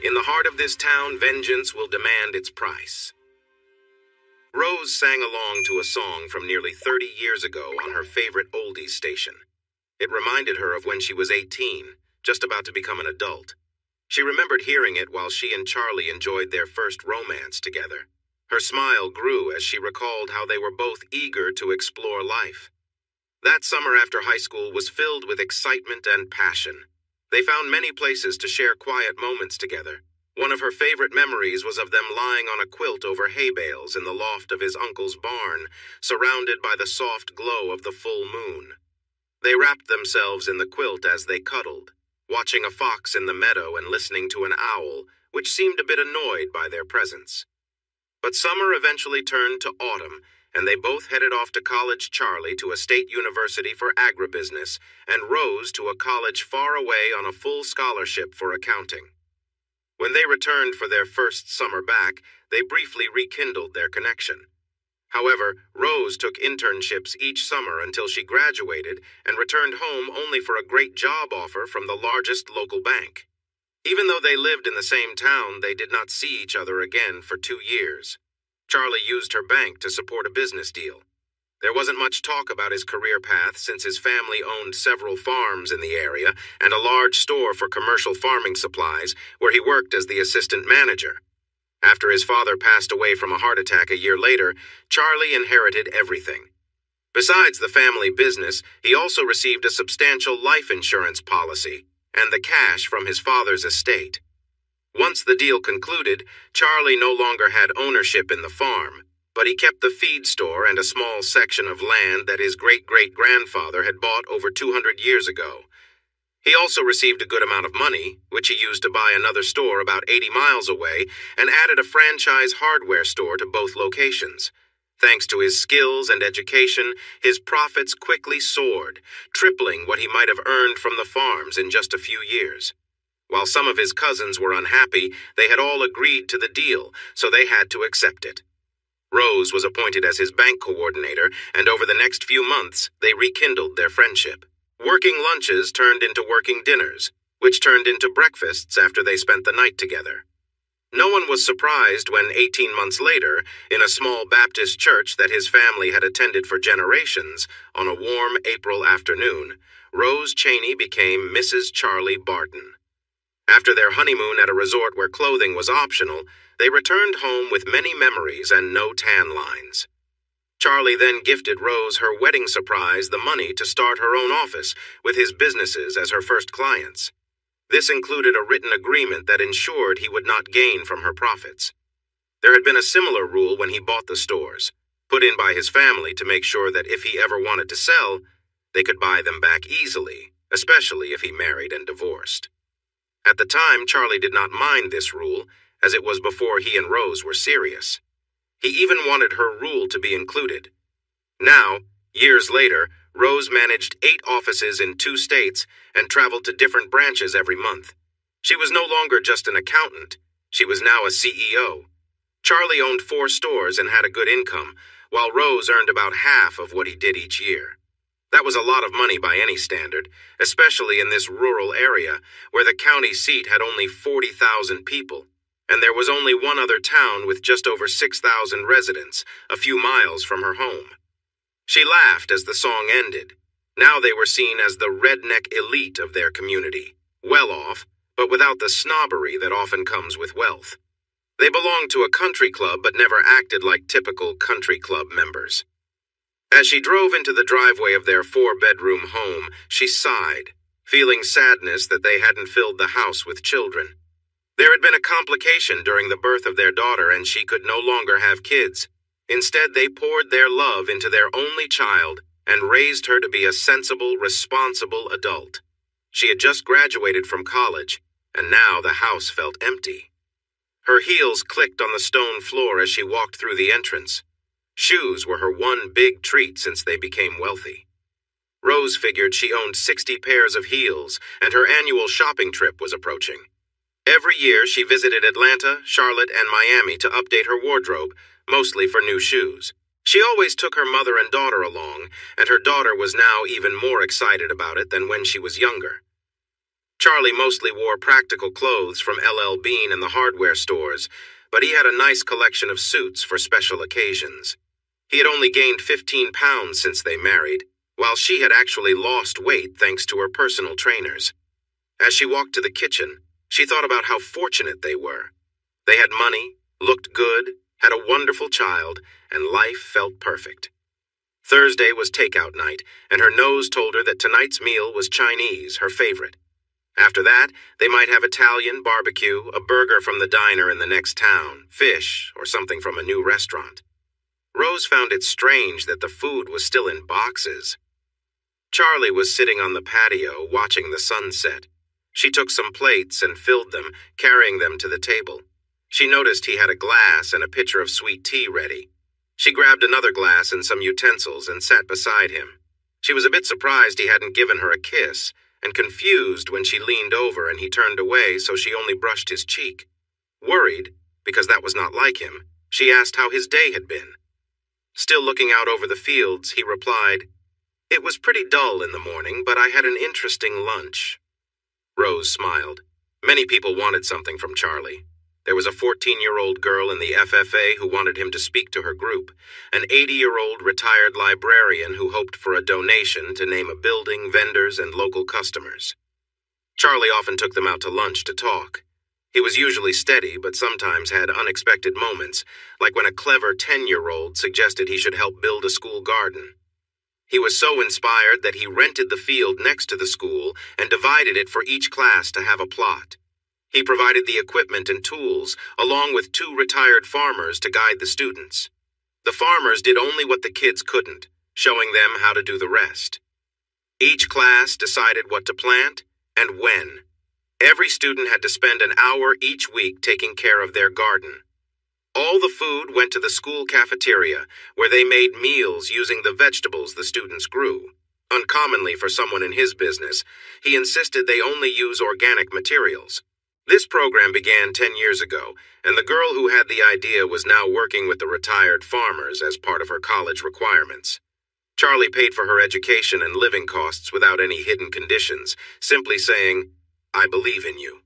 In the heart of this town, vengeance will demand its price. Rose sang along to a song from nearly 30 years ago on her favorite oldies station. It reminded her of when she was 18, just about to become an adult. She remembered hearing it while she and Charlie enjoyed their first romance together. Her smile grew as she recalled how they were both eager to explore life. That summer after high school was filled with excitement and passion. They found many places to share quiet moments together. One of her favorite memories was of them lying on a quilt over hay bales in the loft of his uncle's barn, surrounded by the soft glow of the full moon. They wrapped themselves in the quilt as they cuddled, watching a fox in the meadow and listening to an owl, which seemed a bit annoyed by their presence. But summer eventually turned to autumn, and they both headed off to college, Charlie to a state university for agribusiness, and Rose to a college far away on a full scholarship for accounting. When they returned for their first summer back, they briefly rekindled their connection. However, Rose took internships each summer until she graduated and returned home only for a great job offer from the largest local bank. Even though they lived in the same town, they did not see each other again for 2 years. Charlie used her bank to support a business deal. There wasn't much talk about his career path since his family owned several farms in the area and a large store for commercial farming supplies where he worked as the assistant manager. After his father passed away from a heart attack a year later, Charlie inherited everything. Besides the family business, he also received a substantial life insurance policy and the cash from his father's estate. Once the deal concluded, Charlie no longer had ownership in the farm, but he kept the feed store and a small section of land that his great-great-grandfather had bought over 200 years ago. He also received a good amount of money, which he used to buy another store about 80 miles away, and added a franchise hardware store to both locations. Thanks to his skills and education, his profits quickly soared, tripling what he might have earned from the farms in just a few years. While some of his cousins were unhappy, they had all agreed to the deal, so they had to accept it. Rose was appointed as his bank coordinator, and over the next few months, they rekindled their friendship. Working lunches turned into working dinners, which turned into breakfasts after they spent the night together. No one was surprised when 18 months later, in a small Baptist church that his family had attended for generations, on a warm April afternoon, Rose Cheney became Mrs. Charlie Barton. After their honeymoon at a resort where clothing was optional, they returned home with many memories and no tan lines. Charlie then gifted Rose her wedding surprise, the money to start her own office, with his businesses as her first clients. This included a written agreement that ensured he would not gain from her profits. There had been a similar rule when he bought the stores, put in by his family to make sure that if he ever wanted to sell, they could buy them back easily, especially if he married and divorced. At the time, Charlie did not mind this rule, as it was before he and Rose were serious. He even wanted her rule to be included. Now, years later, Rose managed 8 offices in 2 states and traveled to different branches every month. She was no longer just an accountant. She was now a CEO. Charlie owned 4 stores and had a good income, while Rose earned about half of what he did each year. That was a lot of money by any standard, especially in this rural area where the county seat had only 40,000 people. And there was only one other town with just over 6,000 residents, a few miles from her home. She laughed as the song ended. Now they were seen as the redneck elite of their community, well off, but without the snobbery that often comes with wealth. They belonged to a country club but never acted like typical country club members. As she drove into the driveway of their 4-bedroom home, she sighed, feeling sadness that they hadn't filled the house with children. There had been a complication during the birth of their daughter, and she could no longer have kids. Instead, they poured their love into their only child and raised her to be a sensible, responsible adult. She had just graduated from college, and now the house felt empty. Her heels clicked on the stone floor as she walked through the entrance. Shoes were her one big treat since they became wealthy. Rose figured she owned 60 pairs of heels, and her annual shopping trip was approaching. Every year, she visited Atlanta, Charlotte, and Miami to update her wardrobe, mostly for new shoes. She always took her mother and daughter along, and her daughter was now even more excited about it than when she was younger. Charlie mostly wore practical clothes from LL Bean in the hardware stores, but he had a nice collection of suits for special occasions. He had only gained 15 pounds since they married, while she had actually lost weight thanks to her personal trainers. As she walked to the kitchen, she thought about how fortunate they were. They had money, looked good, had a wonderful child, and life felt perfect. Thursday was takeout night, and her nose told her that tonight's meal was Chinese, her favorite. After that, they might have Italian, barbecue, a burger from the diner in the next town, fish, or something from a new restaurant. Rose found it strange that the food was still in boxes. Charlie was sitting on the patio watching the sunset. She took some plates and filled them, carrying them to the table. She noticed he had a glass and a pitcher of sweet tea ready. She grabbed another glass and some utensils and sat beside him. She was a bit surprised he hadn't given her a kiss, and confused when she leaned over and he turned away, so she only brushed his cheek. Worried, because that was not like him, she asked how his day had been. Still looking out over the fields, he replied, "It was pretty dull in the morning, but I had an interesting lunch." Rose smiled. Many people wanted something from Charlie. There was a 14-year-old girl in the FFA who wanted him to speak to her group, an 80-year-old retired librarian who hoped for a donation to name a building, vendors, and local customers. Charlie often took them out to lunch to talk. He was usually steady, but sometimes had unexpected moments, like when a clever 10-year-old suggested he should help build a school garden. He was so inspired that he rented the field next to the school and divided it for each class to have a plot. He provided the equipment and tools, along with 2 retired farmers to guide the students. The farmers did only what the kids couldn't, showing them how to do the rest. Each class decided what to plant and when. Every student had to spend an hour each week taking care of their garden. All the food went to the school cafeteria, where they made meals using the vegetables the students grew. Uncommonly for someone in his business, he insisted they only use organic materials. This program began 10 years ago, and the girl who had the idea was now working with the retired farmers as part of her college requirements. Charlie paid for her education and living costs without any hidden conditions, simply saying, "I believe in you."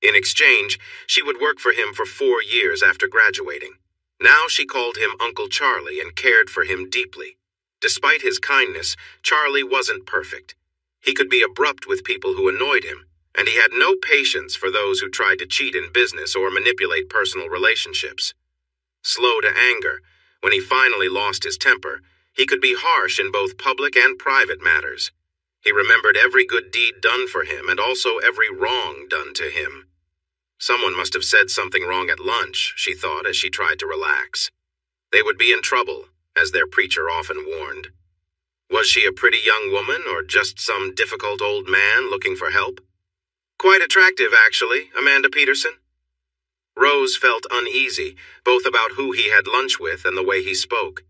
In exchange, she would work for him for 4 years after graduating. Now she called him Uncle Charlie and cared for him deeply. Despite his kindness, Charlie wasn't perfect. He could be abrupt with people who annoyed him, and he had no patience for those who tried to cheat in business or manipulate personal relationships. Slow to anger, when he finally lost his temper, he could be harsh in both public and private matters. He remembered every good deed done for him and also every wrong done to him. Someone must have said something wrong at lunch, she thought as she tried to relax. They would be in trouble, as their preacher often warned. Was she a pretty young woman or just some difficult old man looking for help? Quite attractive, actually, Amanda Peterson. Rose felt uneasy, both about who he had lunch with and the way he spoke.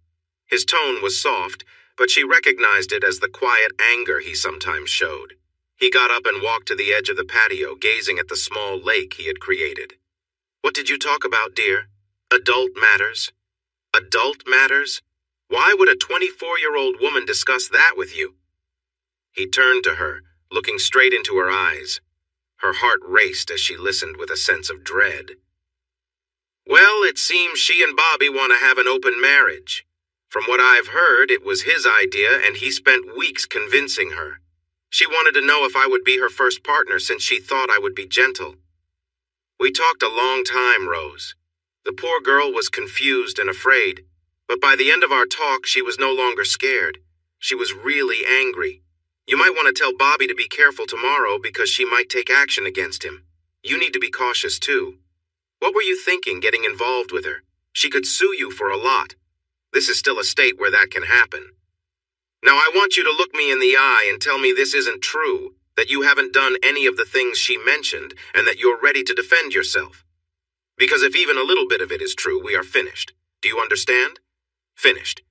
His tone was soft, but she recognized it as the quiet anger he sometimes showed. He got up and walked to the edge of the patio, gazing at the small lake he had created. "What did you talk about, dear? Adult matters?" Adult matters? Why would a 24-year-old woman discuss that with you? He turned to her, looking straight into her eyes. Her heart raced as she listened with a sense of dread. "Well, it seems she and Bobby want to have an open marriage. From what I've heard, it was his idea, and he spent weeks convincing her. She wanted to know if I would be her first partner since she thought I would be gentle. We talked a long time, Rose. The poor girl was confused and afraid, but by the end of our talk, she was no longer scared. She was really angry. You might want to tell Bobby to be careful tomorrow because she might take action against him. You need to be cautious too. What were you thinking getting involved with her? She could sue you for a lot. This is still a state where that can happen. Now I want you to look me in the eye and tell me this isn't true, that you haven't done any of the things she mentioned, and that you're ready to defend yourself. Because if even a little bit of it is true, we are finished. Do you understand? Finished.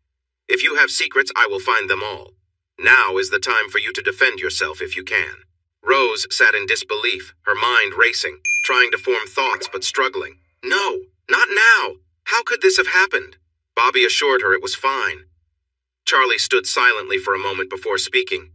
If you have secrets, I will find them all. Now is the time for you to defend yourself if you can." Rose sat in disbelief, her mind racing, trying to form thoughts but struggling. No, not now. How could this have happened? Bobby assured her it was fine. Charlie stood silently for a moment before speaking.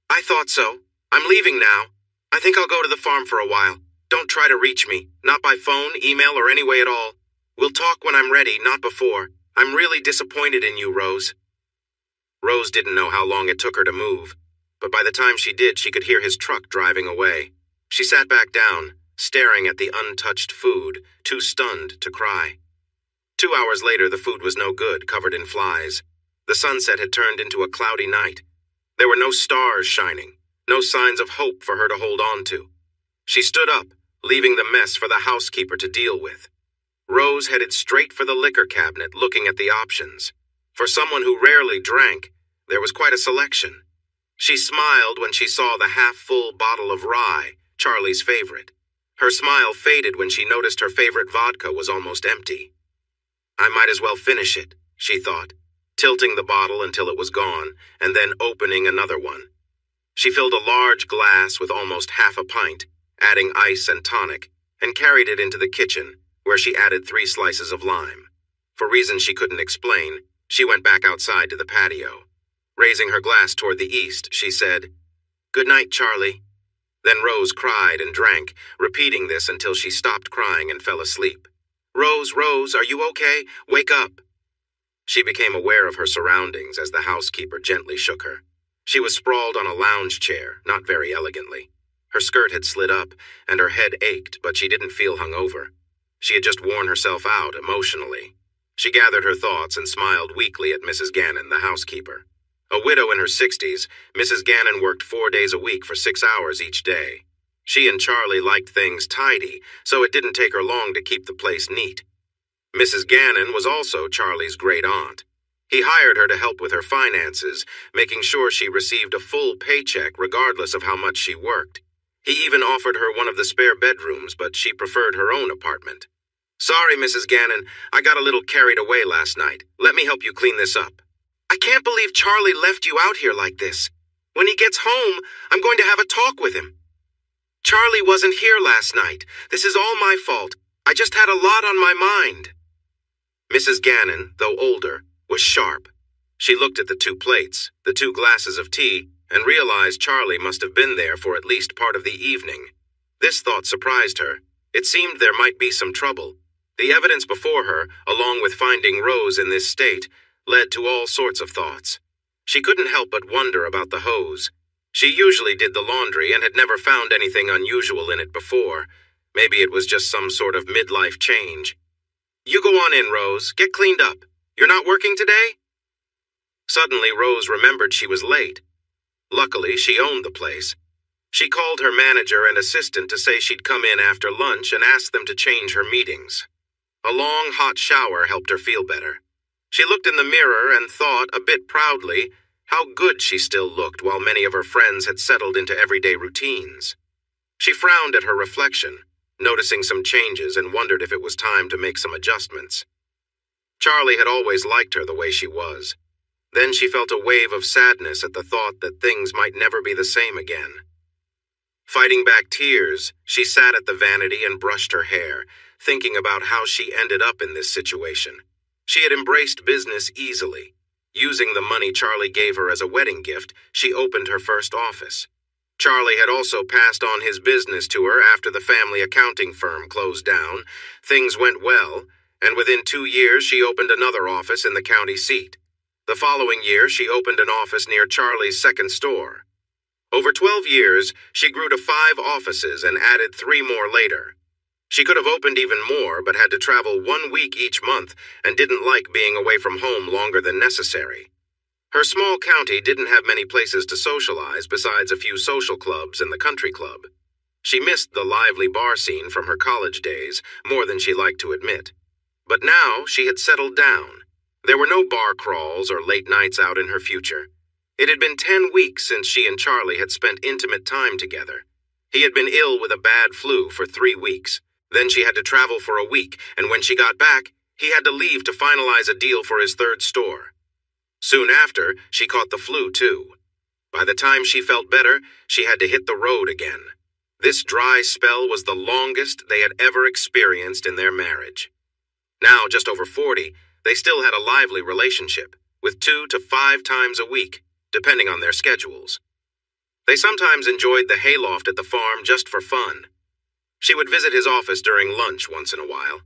"I thought so. I'm leaving now. I think I'll go to the farm for a while. Don't try to reach me, not by phone, email, or any way at all. We'll talk when I'm ready, not before. I'm really disappointed in you, Rose. Rose didn't know how long it took her to move, but by the time she did, she could hear his truck driving away. She sat back down, staring at the untouched food, too stunned to cry. 2 hours later, the food was no good, covered in flies. The sunset had turned into a cloudy night. There were no stars shining, no signs of hope for her to hold on to. She stood up, leaving the mess for the housekeeper to deal with. Rose headed straight for the liquor cabinet, looking at the options. For someone who rarely drank, there was quite a selection. She smiled when she saw the half-full bottle of rye, Charlie's favorite. Her smile faded when she noticed her favorite vodka was almost empty. I might as well finish it, she thought, tilting the bottle until it was gone, and then opening another one. She filled a large glass with almost half a pint, adding ice and tonic, and carried it into the kitchen, where she added 3 slices of lime. For reasons she couldn't explain, she went back outside to the patio. Raising her glass toward the east, she said, "Good night, Charlie." Then Rose cried and drank, repeating this until she stopped crying and fell asleep. "Rose, Rose, are you okay? Wake up." She became aware of her surroundings as the housekeeper gently shook her. She was sprawled on a lounge chair, not very elegantly. Her skirt had slid up, and her head ached, but she didn't feel hungover. She had just worn herself out emotionally. She gathered her thoughts and smiled weakly at Mrs. Gannon, the housekeeper. A widow in her 60s, Mrs. Gannon worked 4 days a week for 6 hours each day. She and Charlie liked things tidy, so it didn't take her long to keep the place neat. Mrs. Gannon was also Charlie's great aunt. He hired her to help with her finances, making sure she received a full paycheck regardless of how much she worked. He even offered her one of the spare bedrooms, but she preferred her own apartment. "Sorry, Mrs. Gannon, I got a little carried away last night. Let me help you clean this up." "I can't believe Charlie left you out here like this. When he gets home, I'm going to have a talk with him." "Charlie wasn't here last night. This is all my fault. I just had a lot on my mind." Mrs. Gannon, though older, was sharp. She looked at the 2 plates, the 2 glasses of tea, and realized Charlie must have been there for at least part of the evening. This thought surprised her. It seemed there might be some trouble. The evidence before her, along with finding Rose in this state, led to all sorts of thoughts. She couldn't help but wonder about the hose. She usually did the laundry and had never found anything unusual in it before. Maybe it was just some sort of midlife change. "You go on in, Rose. Get cleaned up. You're not working today?" Suddenly, Rose remembered she was late. Luckily, she owned the place. She called her manager and assistant to say she'd come in after lunch and ask them to change her meetings. A long, hot shower helped her feel better. She looked in the mirror and thought, a bit proudly, how good she still looked while many of her friends had settled into everyday routines. She frowned at her reflection, noticing some changes, and wondered if it was time to make some adjustments. Charlie had always liked her the way she was. Then she felt a wave of sadness at the thought that things might never be the same again. Fighting back tears, she sat at the vanity and brushed her hair, thinking about how she ended up in this situation. She had embraced business easily. Using the money Charlie gave her as a wedding gift, she opened her first office. Charlie had also passed on his business to her after the family accounting firm closed down. Things went well, and within 2 years she opened another office in the county seat. The following year, she opened an office near Charlie's second store. Over 12 years, she grew to 5 offices and added 3 more later. She could have opened even more, but had to travel 1 week each month and didn't like being away from home longer than necessary. Her small county didn't have many places to socialize besides a few social clubs and the country club. She missed the lively bar scene from her college days more than she liked to admit. But now she had settled down. There were no bar crawls or late nights out in her future. It had been 10 weeks since she and Charlie had spent intimate time together. He had been ill with a bad flu for 3 weeks. Then she had to travel for a week, and when she got back, he had to leave to finalize a deal for his 3rd store. Soon after, she caught the flu too. By the time she felt better, she had to hit the road again. This dry spell was the longest they had ever experienced in their marriage. Now, just over 40, they still had a lively relationship, with 2 to 5 times a week, depending on their schedules. They sometimes enjoyed the hayloft at the farm just for fun. She would visit his office during lunch once in a while.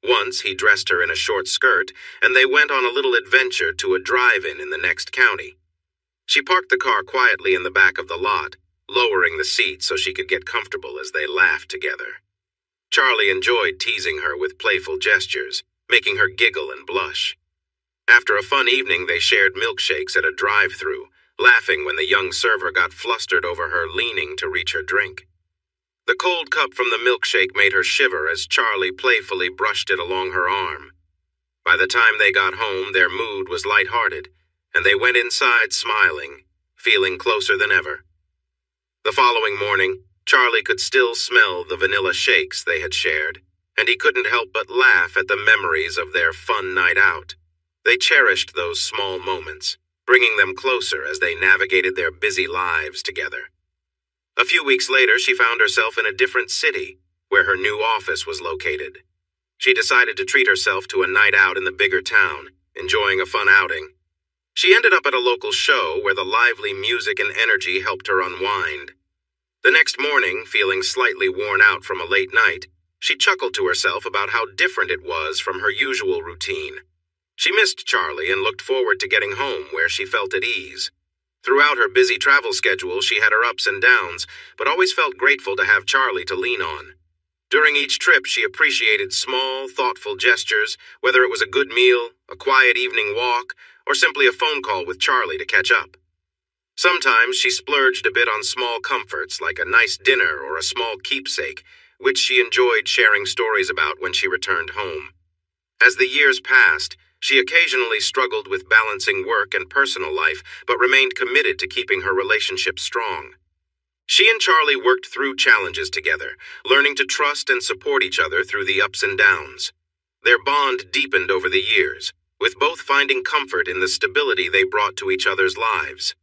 Once he dressed her in a short skirt, and they went on a little adventure to a drive-in in the next county. She parked the car quietly in the back of the lot, lowering the seat so she could get comfortable as they laughed together. Charlie enjoyed teasing her with playful gestures, making her giggle and blush. After a fun evening, they shared milkshakes at a drive-thru, laughing when the young server got flustered over her leaning to reach her drink. The cold cup from the milkshake made her shiver as Charlie playfully brushed it along her arm. By the time they got home, their mood was lighthearted, and they went inside smiling, feeling closer than ever. The following morning, Charlie could still smell the vanilla shakes they had shared, and he couldn't help but laugh at the memories of their fun night out. They cherished those small moments, bringing them closer as they navigated their busy lives together. A few weeks later, she found herself in a different city, where her new office was located. She decided to treat herself to a night out in the bigger town, enjoying a fun outing. She ended up at a local show where the lively music and energy helped her unwind. The next morning, feeling slightly worn out from a late night, she chuckled to herself about how different it was from her usual routine. She missed Charlie and looked forward to getting home where she felt at ease. Throughout her busy travel schedule, she had her ups and downs, but always felt grateful to have Charlie to lean on. During each trip, she appreciated small, thoughtful gestures, whether it was a good meal, a quiet evening walk, or simply a phone call with Charlie to catch up. Sometimes she splurged a bit on small comforts like a nice dinner or a small keepsake, which she enjoyed sharing stories about when she returned home. As the years passed, she occasionally struggled with balancing work and personal life, but remained committed to keeping her relationship strong. She and Charlie worked through challenges together, learning to trust and support each other through the ups and downs. Their bond deepened over the years, with both finding comfort in the stability they brought to each other's lives.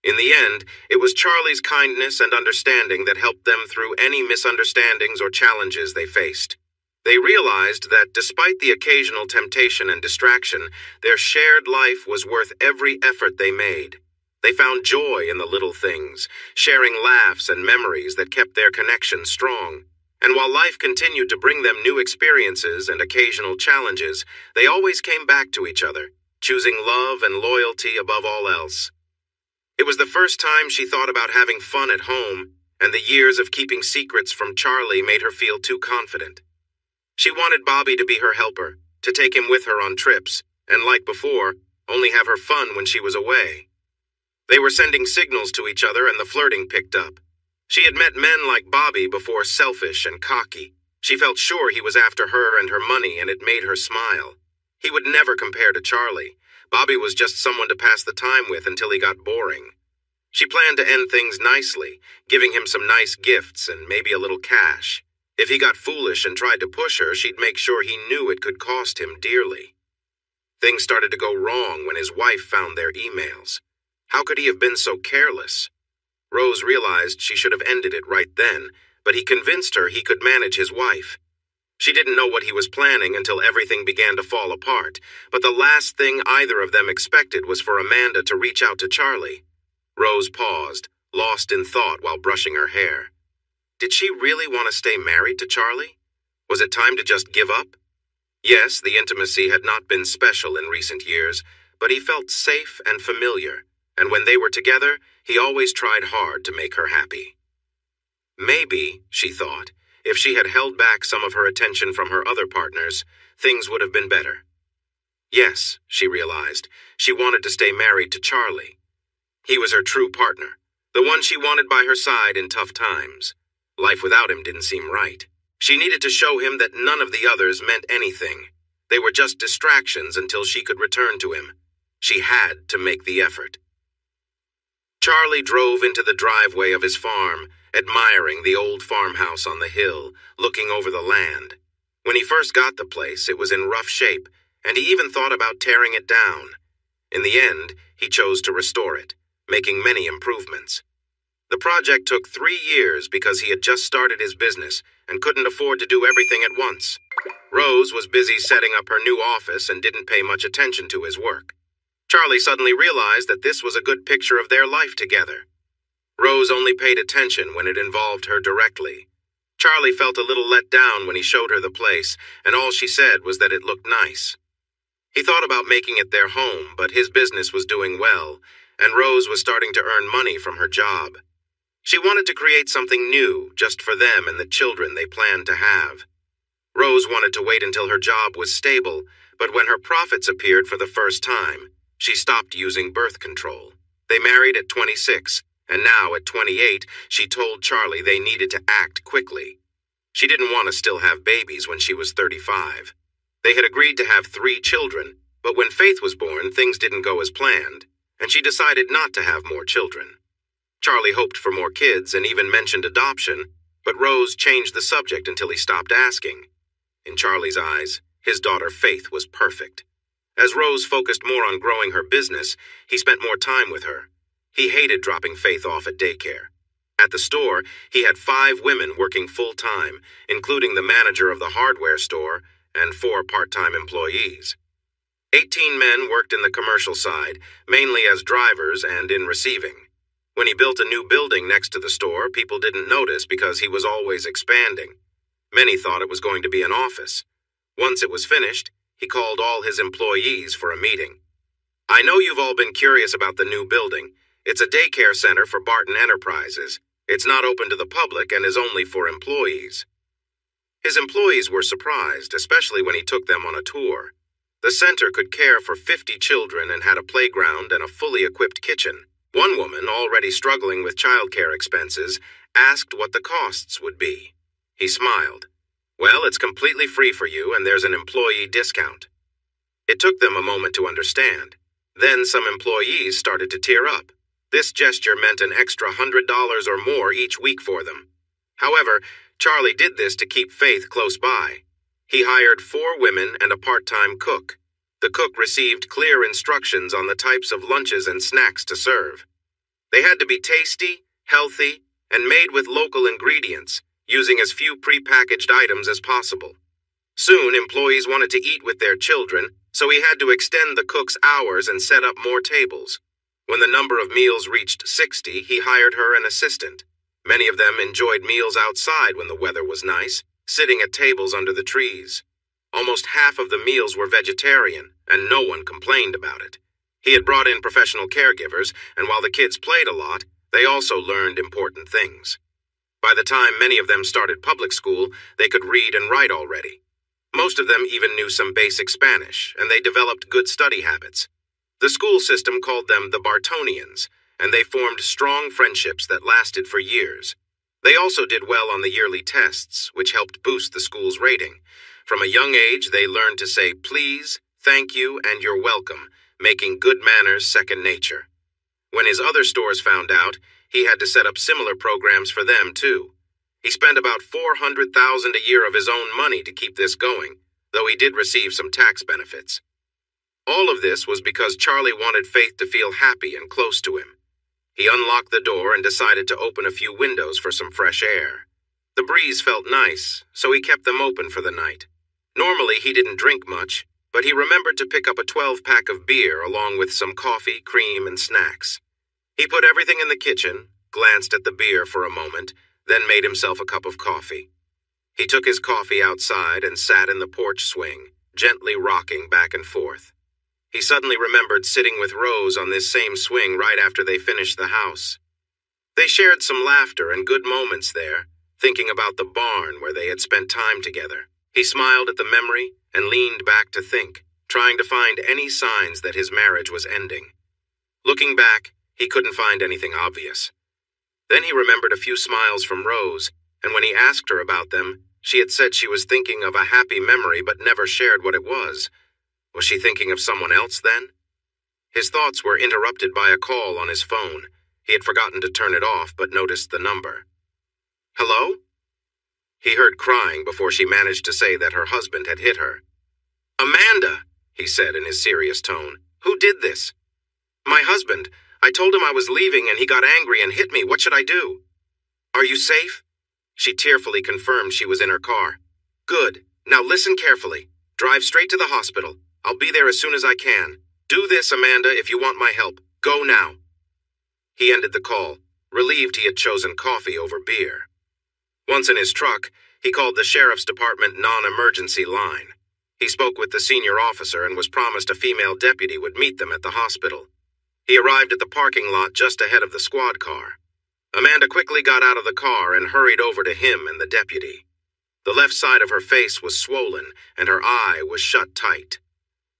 In the end, it was Charlie's kindness and understanding that helped them through any misunderstandings or challenges they faced. They realized that despite the occasional temptation and distraction, their shared life was worth every effort they made. They found joy in the little things, sharing laughs and memories that kept their connection strong. And while life continued to bring them new experiences and occasional challenges, they always came back to each other, choosing love and loyalty above all else. It was the first time she thought about having fun at home, and the years of keeping secrets from Charlie made her feel too confident. She wanted Bobby to be her helper, to take him with her on trips, and like before, only have her fun when she was away. They were sending signals to each other and the flirting picked up. She had met men like Bobby before, selfish and cocky. She felt sure he was after her and her money, and it made her smile. He would never compare to Charlie. Bobby was just someone to pass the time with until he got boring. She planned to end things nicely, giving him some nice gifts and maybe a little cash. If he got foolish and tried to push her, she'd make sure he knew it could cost him dearly. Things started to go wrong when his wife found their emails. How could he have been so careless? Rose realized she should have ended it right then, but he convinced her he could manage his wife. She didn't know what he was planning until everything began to fall apart, but the last thing either of them expected was for Amanda to reach out to Charlie. Rose paused, lost in thought while brushing her hair. Did she really want to stay married to Charlie? Was it time to just give up? Yes, the intimacy had not been special in recent years, but he felt safe and familiar, and when they were together, he always tried hard to make her happy. Maybe, she thought, if she had held back some of her attention from her other partners, things would have been better. Yes, she realized, she wanted to stay married to Charlie. He was her true partner, the one she wanted by her side in tough times. Life without him didn't seem right. She needed to show him that none of the others meant anything. They were just distractions until she could return to him. She had to make the effort. Charlie drove into the driveway of his farm, admiring the old farmhouse on the hill, looking over the land. When he first got the place, it was in rough shape, and he even thought about tearing it down. In the end, he chose to restore it, making many improvements. The project took 3 years because he had just started his business and couldn't afford to do everything at once. Rose was busy setting up her new office and didn't pay much attention to his work. Charlie suddenly realized that this was a good picture of their life together. Rose only paid attention when it involved her directly. Charlie felt a little let down when he showed her the place, and all she said was that it looked nice. He thought about making it their home, but his business was doing well, and Rose was starting to earn money from her job. She wanted to create something new, just for them and the children they planned to have. Rose wanted to wait until her job was stable, but when her profits appeared for the first time, she stopped using birth control. They married at 26, and now at 28, she told Charlie they needed to act quickly. She didn't want to still have babies when she was 35. They had agreed to have 3 children, but when Faith was born, things didn't go as planned, and she decided not to have more children. Charlie hoped for more kids and even mentioned adoption, but Rose changed the subject until he stopped asking. In Charlie's eyes, his daughter Faith was perfect. As Rose focused more on growing her business, he spent more time with her. He hated dropping Faith off at daycare. At the store, he had 5 women working full-time, including the manager of the hardware store and 4 part-time employees. 18 men worked in the commercial side, mainly as drivers and in receiving. When he built a new building next to the store, people didn't notice because he was always expanding. Many thought it was going to be an office. Once it was finished, he called all his employees for a meeting. "I know you've all been curious about the new building. It's a daycare center for Barton Enterprises. It's not open to the public and is only for employees." His employees were surprised, especially when he took them on a tour. The center could care for 50 children and had a playground and a fully equipped kitchen. One woman, already struggling with childcare expenses, asked what the costs would be. He smiled. "Well, it's completely free for you and there's an employee discount." It took them a moment to understand. Then some employees started to tear up. This gesture meant an extra $100 or more each week for them. However, Charlie did this to keep Faith close by. He hired 4 women and a part-time cook. The cook received clear instructions on the types of lunches and snacks to serve. They had to be tasty, healthy, and made with local ingredients, using as few pre-packaged items as possible. Soon, employees wanted to eat with their children, so he had to extend the cook's hours and set up more tables. When the number of meals reached 60, he hired her an assistant. Many of them enjoyed meals outside when the weather was nice, sitting at tables under the trees. Almost half of the meals were vegetarian, and no one complained about it. He had brought in professional caregivers, and while the kids played a lot, they also learned important things. By the time many of them started public school, they could read and write already. Most of them even knew some basic Spanish, and they developed good study habits. The school system called them the Bartonians, and they formed strong friendships that lasted for years. They also did well on the yearly tests, which helped boost the school's rating. From a young age, they learned to say please, thank you, and you're welcome, making good manners second nature. When his other stores found out, he had to set up similar programs for them, too. He spent about $400,000 a year of his own money to keep this going, though he did receive some tax benefits. All of this was because Charlie wanted Faith to feel happy and close to him. He unlocked the door and decided to open a few windows for some fresh air. The breeze felt nice, so he kept them open for the night. Normally, he didn't drink much, but he remembered to pick up a 12-pack of beer along with some coffee, cream, and snacks. He put everything in the kitchen, glanced at the beer for a moment, then made himself a cup of coffee. He took his coffee outside and sat in the porch swing, gently rocking back and forth. He suddenly remembered sitting with Rose on this same swing right after they finished the house. They shared some laughter and good moments there, thinking about the barn where they had spent time together. He smiled at the memory and leaned back to think, trying to find any signs that his marriage was ending. Looking back, he couldn't find anything obvious. Then he remembered a few smiles from Rose, and when he asked her about them, she had said she was thinking of a happy memory but never shared what it was. Was she thinking of someone else then? His thoughts were interrupted by a call on his phone. He had forgotten to turn it off but noticed the number. "Hello?" He heard crying before she managed to say that her husband had hit her. "Amanda," he said in his serious tone. "Who did this?" "My husband. I told him I was leaving and he got angry and hit me. What should I do?" "Are you safe?" She tearfully confirmed she was in her car. "Good. Now listen carefully. Drive straight to the hospital. I'll be there as soon as I can. Do this, Amanda, if you want my help. Go now." He ended the call. relieved he had chosen coffee over beer. Once in his truck, he called the sheriff's department non-emergency line. He spoke with the senior officer and was promised a female deputy would meet them at the hospital. He arrived at the parking lot just ahead of the squad car. Amanda quickly got out of the car and hurried over to him and the deputy. The left side of her face was swollen and her eye was shut tight.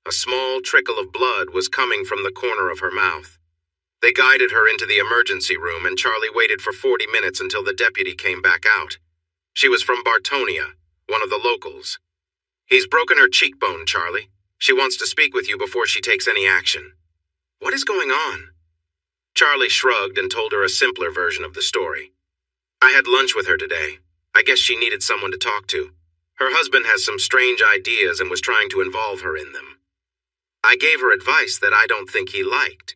A small trickle of blood was coming from the corner of her mouth. They guided her into the emergency room and Charlie waited for 40 minutes until the deputy came back out. She was from Bartonia, one of the locals. "He's broken her cheekbone, Charlie. She wants to speak with you before she takes any action." "What is going on?" Charlie shrugged and told her a simpler version of the story. "I had lunch with her today. I guess she needed someone to talk to. Her husband has some strange ideas and was trying to involve her in them. I gave her advice that I don't think he liked."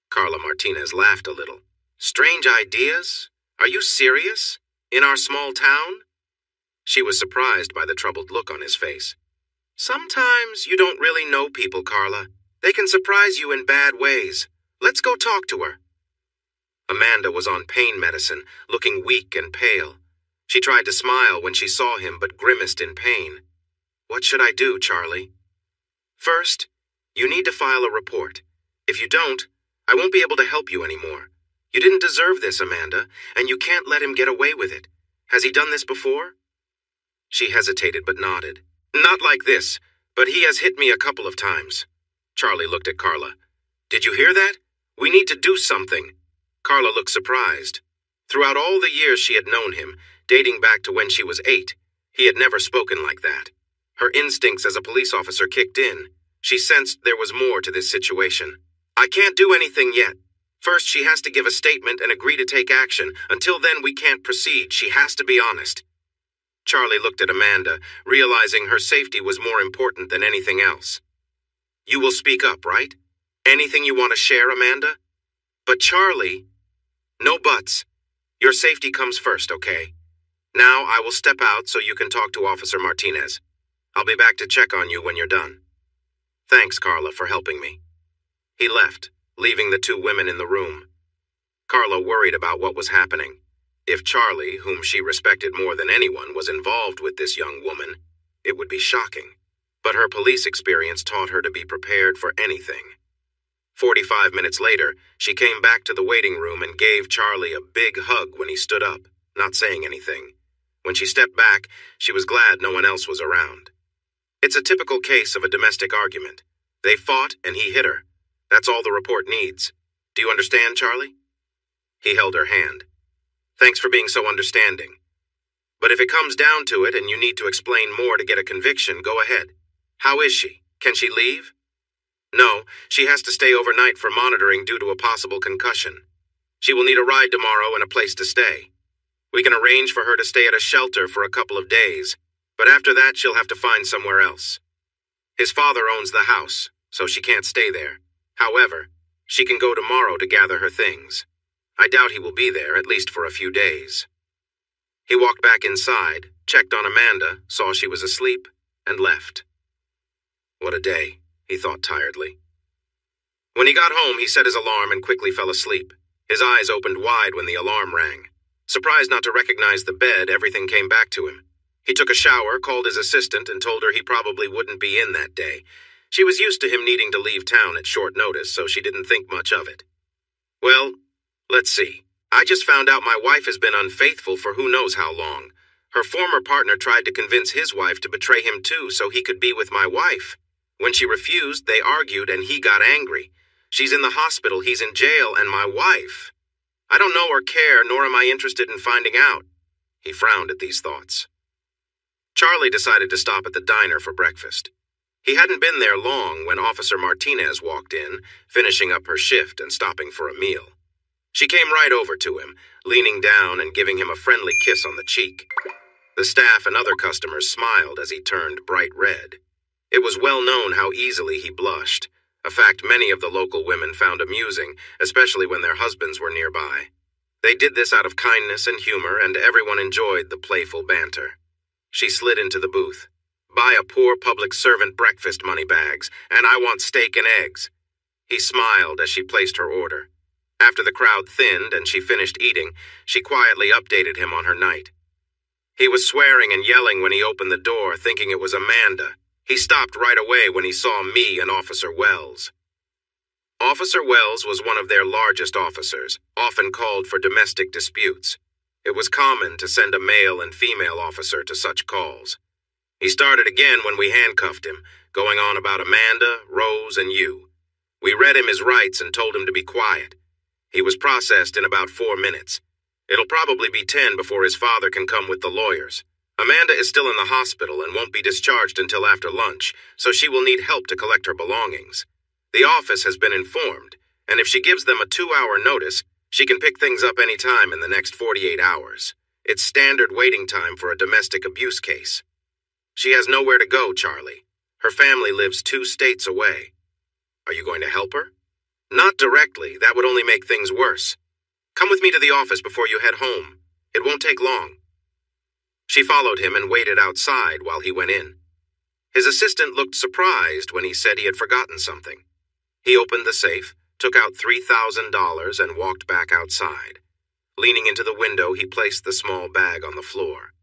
Carla Martinez laughed a little. "Strange ideas? Are you serious? In our small town?" She was surprised by the troubled look on his face. "Sometimes you don't really know people, Carla. They can surprise you in bad ways. Let's go talk to her." Amanda was on pain medicine, looking weak and pale. She tried to smile when she saw him, but grimaced in pain. "What should I do, Charlie?" "First, you need to file a report. If you don't, I won't be able to help you anymore. You didn't deserve this, Amanda, and you can't let him get away with it. Has he done this before?" She hesitated but nodded. "Not like this, but he has hit me a couple of times." Charlie looked at Carla. "Did you hear that? We need to do something." Carla looked surprised. Throughout all the years she had known him, dating back to when she was 8, he had never spoken like that. Her instincts as a police officer kicked in. She sensed there was more to this situation. "I can't do anything yet. First, she has to give a statement and agree to take action. Until then, we can't proceed. She has to be honest." Charlie looked at Amanda, realizing her safety was more important than anything else. "You will speak up, right? Anything you want to share, Amanda?" "But Charlie..." "No buts. Your safety comes first, okay? Now I will step out so you can talk to Officer Martinez. I'll be back to check on you when you're done." "Thanks, Carla, for helping me." He left, leaving the two women in the room. Carla worried about what was happening. If Charlie, whom she respected more than anyone, was involved with this young woman, it would be shocking. But her police experience taught her to be prepared for anything. 45 minutes later, she came back to the waiting room and gave Charlie a big hug when he stood up, not saying anything. When she stepped back, she was glad no one else was around. It's a typical case of a domestic argument. They fought and he hit her. That's all the report needs. Do you understand, Charlie? He held her hand. "Thanks for being so understanding. But if it comes down to it and you need to explain more to get a conviction, go ahead. How is she? Can she leave?" "No, she has to stay overnight for monitoring due to a possible concussion. She will need a ride tomorrow and a place to stay. We can arrange for her to stay at a shelter for a couple of days, but after that she'll have to find somewhere else. His father owns the house, so she can't stay there. However, she can go tomorrow to gather her things. I doubt he will be there, at least for a few days." He walked back inside, checked on Amanda, saw she was asleep, and left. What a day, he thought tiredly. When he got home, he set his alarm and quickly fell asleep. His eyes opened wide when the alarm rang. Surprised not to recognize the bed, everything came back to him. He took a shower, called his assistant, and told her he probably wouldn't be in that day. She was used to him needing to leave town at short notice, so she didn't think much of it. "Well, let's see. I just found out my wife has been unfaithful for who knows how long. Her former partner tried to convince his wife to betray him too so he could be with my wife. When she refused, they argued and he got angry. She's in the hospital, he's in jail, and my wife. I don't know or care, nor am I interested in finding out." He frowned at these thoughts. Charlie decided to stop at the diner for breakfast. He hadn't been there long when Officer Martinez walked in, finishing up her shift and stopping for a meal. She came right over to him, leaning down and giving him a friendly kiss on the cheek. The staff and other customers smiled as he turned bright red. It was well known how easily he blushed, a fact many of the local women found amusing, especially when their husbands were nearby. They did this out of kindness and humor, and everyone enjoyed the playful banter. She slid into the booth. "Buy a poor public servant breakfast, moneybags, and I want steak and eggs." He smiled as she placed her order. After the crowd thinned and she finished eating, she quietly updated him on her night. He was swearing and yelling when he opened the door, thinking it was Amanda. He stopped right away when he saw me and Officer Wells. Officer Wells was one of their largest officers, often called for domestic disputes. It was common to send a male and female officer to such calls. He started again when we handcuffed him, going on about Amanda, Rose, and you. We read him his rights and told him to be quiet. He was processed in about 4 minutes. It'll probably be 10 before his father can come with the lawyers. Amanda is still in the hospital and won't be discharged until after lunch, so she will need help to collect her belongings. The office has been informed, and if she gives them a 2-hour notice, she can pick things up any time in the next 48 hours. It's standard waiting time for a domestic abuse case. She has nowhere to go, Charlie. Her family lives 2 states away. Are you going to help her? Not directly. That would only make things worse. Come with me to the office before you head home. It won't take long. She followed him and waited outside while he went in. His assistant looked surprised when he said he had forgotten something. He opened the safe, took out $3,000, and walked back outside. Leaning into the window, he placed the small bag on the floor.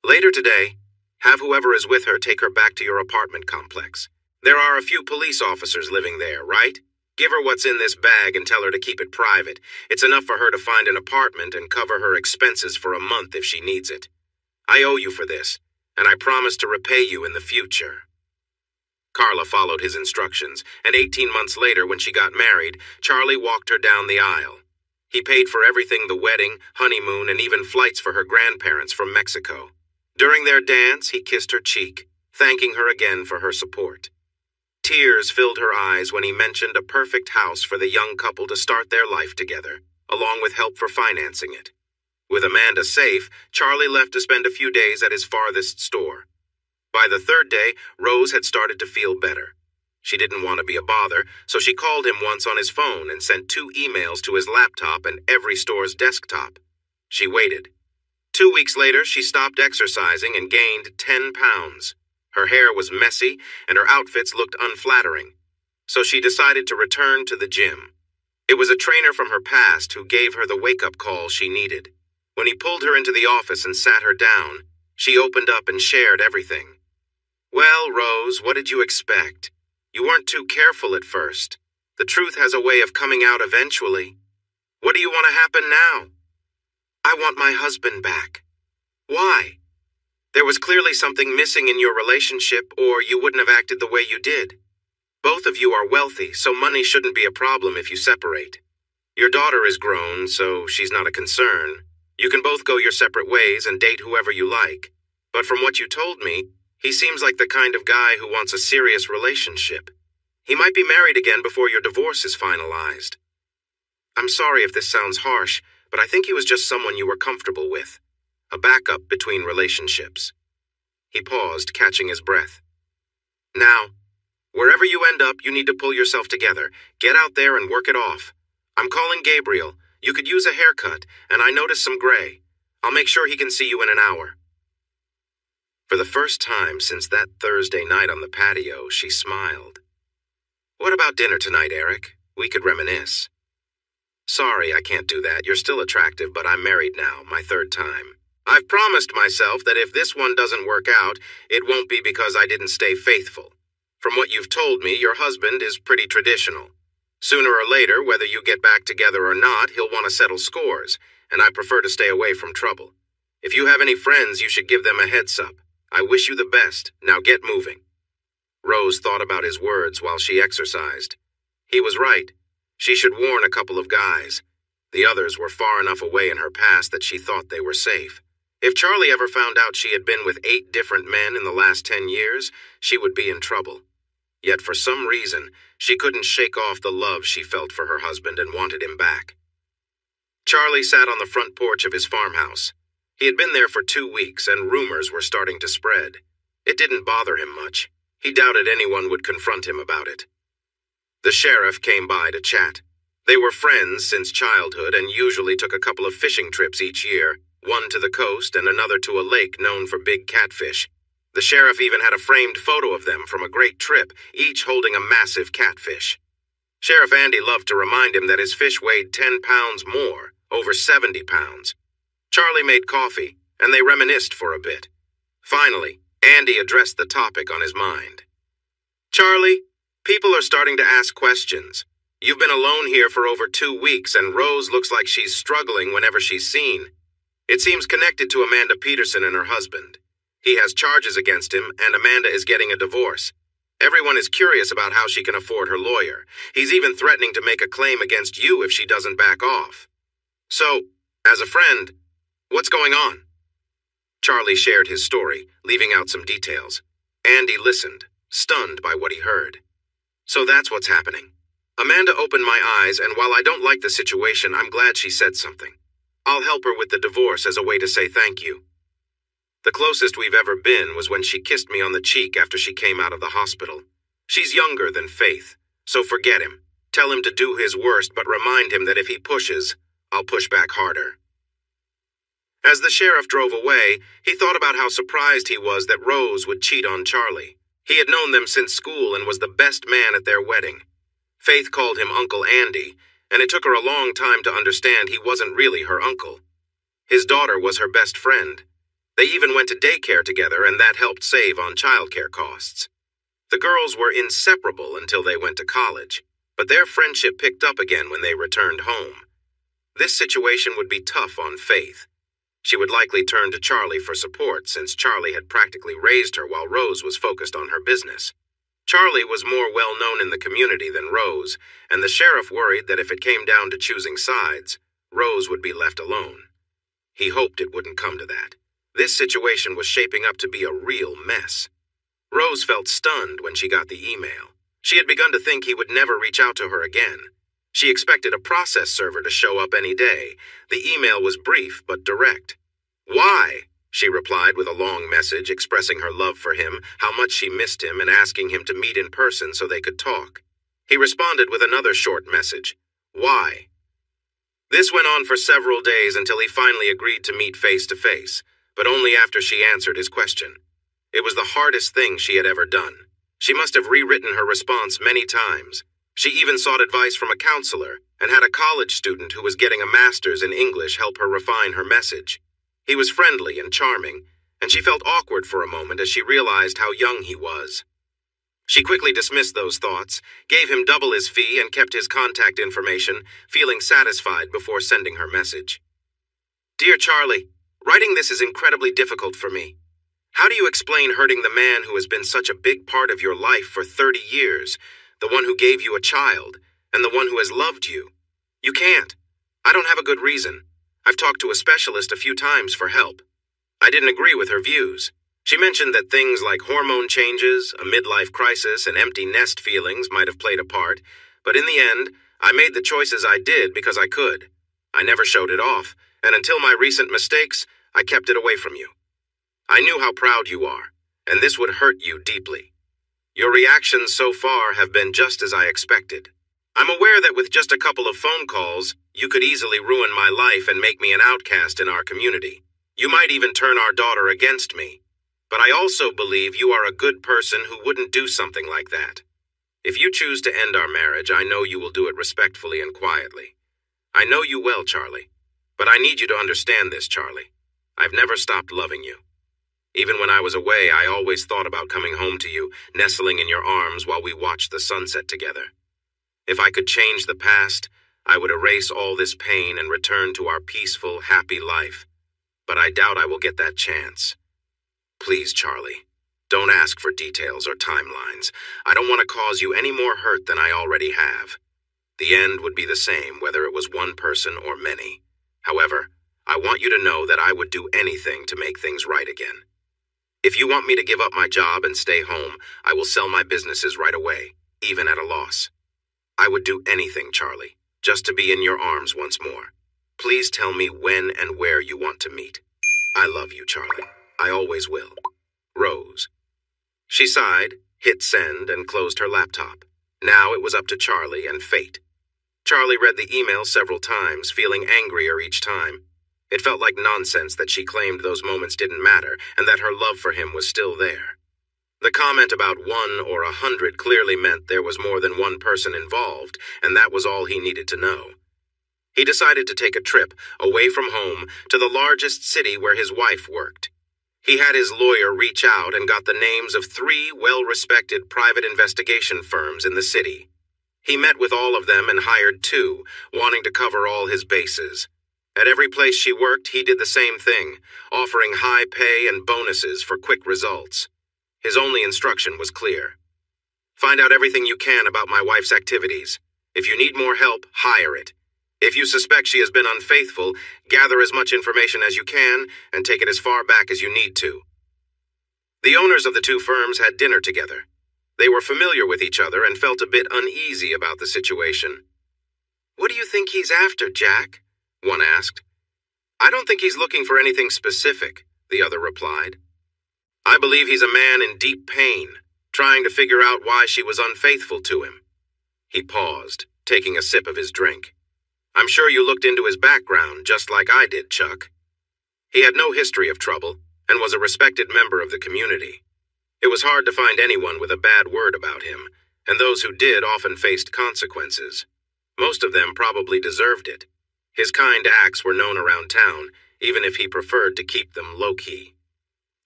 Later today, have whoever is with her take her back to your apartment complex. There are a few police officers living there, right? Give her what's in this bag and tell her to keep it private. It's enough for her to find an apartment and cover her expenses for a month if she needs it. I owe you for this, and I promise to repay you in the future. Carla followed his instructions, and 18 months later, when she got married, Charlie walked her down the aisle. He paid for everything: the wedding, honeymoon, and even flights for her grandparents from Mexico. During their dance, he kissed her cheek, thanking her again for her support. Tears filled her eyes when he mentioned a perfect house for the young couple to start their life together, along with help for financing it. With Amanda safe, Charlie left to spend a few days at his farthest store. By the 3rd day, Rose had started to feel better. She didn't want to be a bother, so she called him once on his phone and sent 2 emails to his laptop and every store's desktop. She waited. 2 weeks later, she stopped exercising and gained 10 pounds. Her hair was messy and her outfits looked unflattering, so she decided to return to the gym. It was a trainer from her past who gave her the wake-up call she needed. When he pulled her into the office and sat her down, she opened up and shared everything. Well, Rose, what did you expect? You weren't too careful at first. The truth has a way of coming out eventually. What do you want to happen now? I want my husband back. Why? There was clearly something missing in your relationship, or you wouldn't have acted the way you did. Both of you are wealthy, so money shouldn't be a problem if you separate. Your daughter is grown, so she's not a concern. You can both go your separate ways and date whoever you like. But from what you told me, he seems like the kind of guy who wants a serious relationship. He might be married again before your divorce is finalized. I'm sorry if this sounds harsh, but I think he was just someone you were comfortable with. A backup between relationships. He paused, catching his breath. Now, wherever you end up, you need to pull yourself together. Get out there and work it off. I'm calling Gabriel. You could use a haircut, and I noticed some gray. I'll make sure he can see you in an hour. For the first time since that Thursday night on the patio, she smiled. What about dinner tonight, Eric? We could reminisce. Sorry, I can't do that. You're still attractive, but I'm married now, my 3rd time. I've promised myself that if this one doesn't work out, it won't be because I didn't stay faithful. From what you've told me, your husband is pretty traditional. Sooner or later, whether you get back together or not, he'll want to settle scores, and I prefer to stay away from trouble. If you have any friends, you should give them a heads up. I wish you the best. Now get moving. Rose thought about his words while she exercised. He was right. She should warn a couple of guys. The others were far enough away in her past that she thought they were safe. If Charlie ever found out she had been with 8 different men in the last 10 years, she would be in trouble. Yet for some reason, she couldn't shake off the love she felt for her husband and wanted him back. Charlie sat on the front porch of his farmhouse. He had been there for 2 weeks, and rumors were starting to spread. It didn't bother him much. He doubted anyone would confront him about it. The sheriff came by to chat. They were friends since childhood and usually took a couple of fishing trips each year, one to the coast and another to a lake known for big catfish. The sheriff even had a framed photo of them from a great trip, each holding a massive catfish. Sheriff Andy loved to remind him that his fish weighed 10 pounds more, over 70 pounds. Charlie made coffee, and they reminisced for a bit. Finally, Andy addressed the topic on his mind. Charlie, people are starting to ask questions. You've been alone here for over 2 weeks, and Rose looks like she's struggling whenever she's seen. It seems connected to Amanda Peterson and her husband. He has charges against him, and Amanda is getting a divorce. Everyone is curious about how she can afford her lawyer. He's even threatening to make a claim against you if she doesn't back off. So, as a friend, what's going on? Charlie shared his story, leaving out some details. Andy listened, stunned by what he heard. So that's what's happening. Amanda opened my eyes, and while I don't like the situation, I'm glad she said something. I'll help her with the divorce as a way to say thank you. The closest we've ever been was when she kissed me on the cheek after she came out of the hospital. She's younger than Faith, so forget him. Tell him to do his worst, but remind him that if he pushes, I'll push back harder. As the sheriff drove away, he thought about how surprised he was that Rose would cheat on Charlie. He had known them since school and was the best man at their wedding. Faith called him Uncle Andy, and it took her a long time to understand he wasn't really her uncle. His daughter was her best friend. They even went to daycare together, and that helped save on childcare costs. The girls were inseparable until they went to college, but their friendship picked up again when they returned home. This situation would be tough on Faith. She would likely turn to Charlie for support since Charlie had practically raised her while Rose was focused on her business. Charlie was more well-known in the community than Rose, and the sheriff worried that if it came down to choosing sides, Rose would be left alone. He hoped it wouldn't come to that. This situation was shaping up to be a real mess. Rose felt stunned when she got the email. She had begun to think he would never reach out to her again. She expected a process server to show up any day. The email was brief but direct. Why? She replied with a long message expressing her love for him, how much she missed him, and asking him to meet in person so they could talk. He responded with another short message. Why? This went on for several days until he finally agreed to meet face to face, but only after she answered his question. It was the hardest thing she had ever done. She must have rewritten her response many times. She even sought advice from a counselor and had a college student who was getting a master's in English help her refine her message. He was friendly and charming, and she felt awkward for a moment as she realized how young he was. She quickly dismissed those thoughts, gave him double his fee, and kept his contact information, feeling satisfied before sending her message. Dear Charlie, writing this is incredibly difficult for me. How do you explain hurting the man who has been such a big part of your life for 30 years, the one who gave you a child, and the one who has loved you? You can't. I don't have a good reason. I've talked to a specialist a few times for help. I didn't agree with her views. She mentioned that things like hormone changes, a midlife crisis, and empty nest feelings might have played a part, but in the end, I made the choices I did because I could. I never showed it off, and until my recent mistakes, I kept it away from you. I knew how proud you are, and this would hurt you deeply. Your reactions so far have been just as I expected. I'm aware that with just a couple of phone calls, you could easily ruin my life and make me an outcast in our community. You might even turn our daughter against me. But I also believe you are a good person who wouldn't do something like that. If you choose to end our marriage, I know you will do it respectfully and quietly. I know you well, Charlie. But I need you to understand this, Charlie. I've never stopped loving you. Even when I was away, I always thought about coming home to you, nestling in your arms while we watched the sunset together. If I could change the past, I would erase all this pain and return to our peaceful, happy life. But I doubt I will get that chance. Please, Charlie, don't ask for details or timelines. I don't want to cause you any more hurt than I already have. The end would be the same whether it was one person or many. However, I want you to know that I would do anything to make things right again. If you want me to give up my job and stay home, I will sell my businesses right away, even at a loss. I would do anything, Charlie, just to be in your arms once more. Please tell me when and where you want to meet. I love you, Charlie. I always will. Rose. She sighed, hit send, and closed her laptop. Now it was up to Charlie and fate. Charlie read the email several times, feeling angrier each time. It felt like nonsense that she claimed those moments didn't matter and that her love for him was still there. The comment about 1 or 100 clearly meant there was more than one person involved, and that was all he needed to know. He decided to take a trip away from home to the largest city where his wife worked. He had his lawyer reach out and got the names of 3 well-respected private investigation firms in the city. He met with all of them and hired 2, wanting to cover all his bases. At every place she worked, he did the same thing, offering high pay and bonuses for quick results. His only instruction was clear. Find out everything you can about my wife's activities. If you need more help, hire it. If you suspect she has been unfaithful, gather as much information as you can and take it as far back as you need to. The owners of the 2 firms had dinner together. They were familiar with each other and felt a bit uneasy about the situation. "What do you think he's after, Jack?" one asked. "I don't think he's looking for anything specific," the other replied. "I believe he's a man in deep pain, trying to figure out why she was unfaithful to him." He paused, taking a sip of his drink. "I'm sure you looked into his background, just like I did, Chuck." He had no history of trouble, and was a respected member of the community. It was hard to find anyone with a bad word about him, and those who did often faced consequences. Most of them probably deserved it. His kind acts were known around town, even if he preferred to keep them low-key.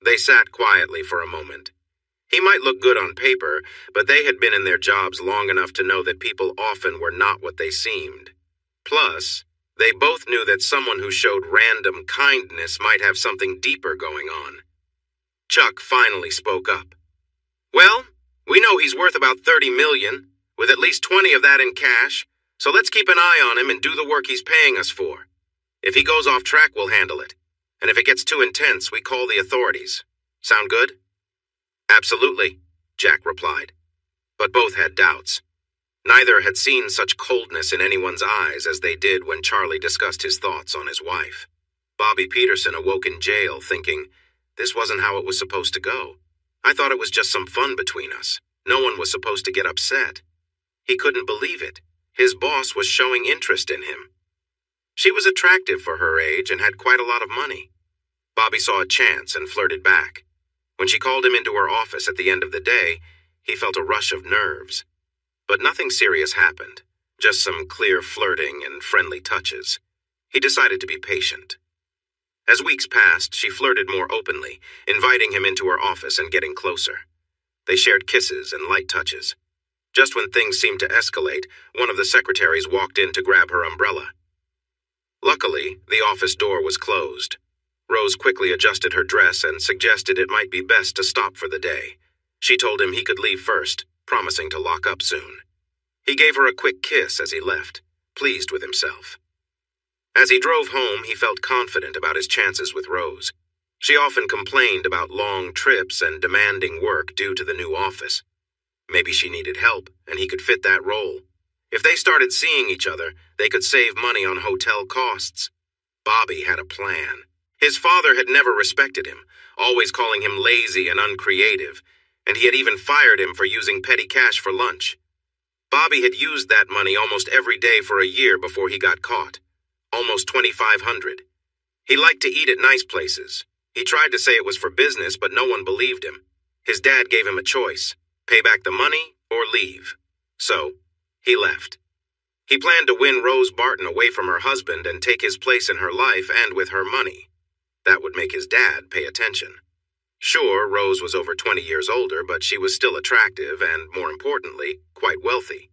They sat quietly for a moment. He might look good on paper, but they had been in their jobs long enough to know that people often were not what they seemed. Plus, they both knew that someone who showed random kindness might have something deeper going on. Chuck finally spoke up. "Well, we know he's worth about $30 million, with at least 20 of that in cash, so let's keep an eye on him and do the work he's paying us for. If he goes off track, we'll handle it. And if it gets too intense, we call the authorities. Sound good?" "Absolutely," Jack replied. But both had doubts. Neither had seen such coldness in anyone's eyes as they did when Charlie discussed his thoughts on his wife. Bobby Peterson awoke in jail thinking, "This wasn't how it was supposed to go. I thought it was just some fun between us. No one was supposed to get upset." He couldn't believe it. His boss was showing interest in him. She was attractive for her age and had quite a lot of money. Bobby saw a chance and flirted back. When she called him into her office at the end of the day, he felt a rush of nerves. But nothing serious happened, just some clear flirting and friendly touches. He decided to be patient. As weeks passed, she flirted more openly, inviting him into her office and getting closer. They shared kisses and light touches. Just when things seemed to escalate, one of the secretaries walked in to grab her umbrella. Luckily, the office door was closed. Rose quickly adjusted her dress and suggested it might be best to stop for the day. She told him he could leave first, promising to lock up soon. He gave her a quick kiss as he left, pleased with himself. As he drove home, he felt confident about his chances with Rose. She often complained about long trips and demanding work due to the new office. Maybe she needed help, and he could fit that role. If they started seeing each other, they could save money on hotel costs. Bobby had a plan. His father had never respected him, always calling him lazy and uncreative, and he had even fired him for using petty cash for lunch. Bobby had used that money almost every day for a year before he got caught. Almost $2,500. He liked to eat at nice places. He tried to say it was for business, but no one believed him. His dad gave him a choice: pay back the money or leave. So, he left. He planned to win Rose Barton away from her husband and take his place in her life and with her money. That would make his dad pay attention. Sure, Rose was over 20 years older, but she was still attractive and, more importantly, quite wealthy.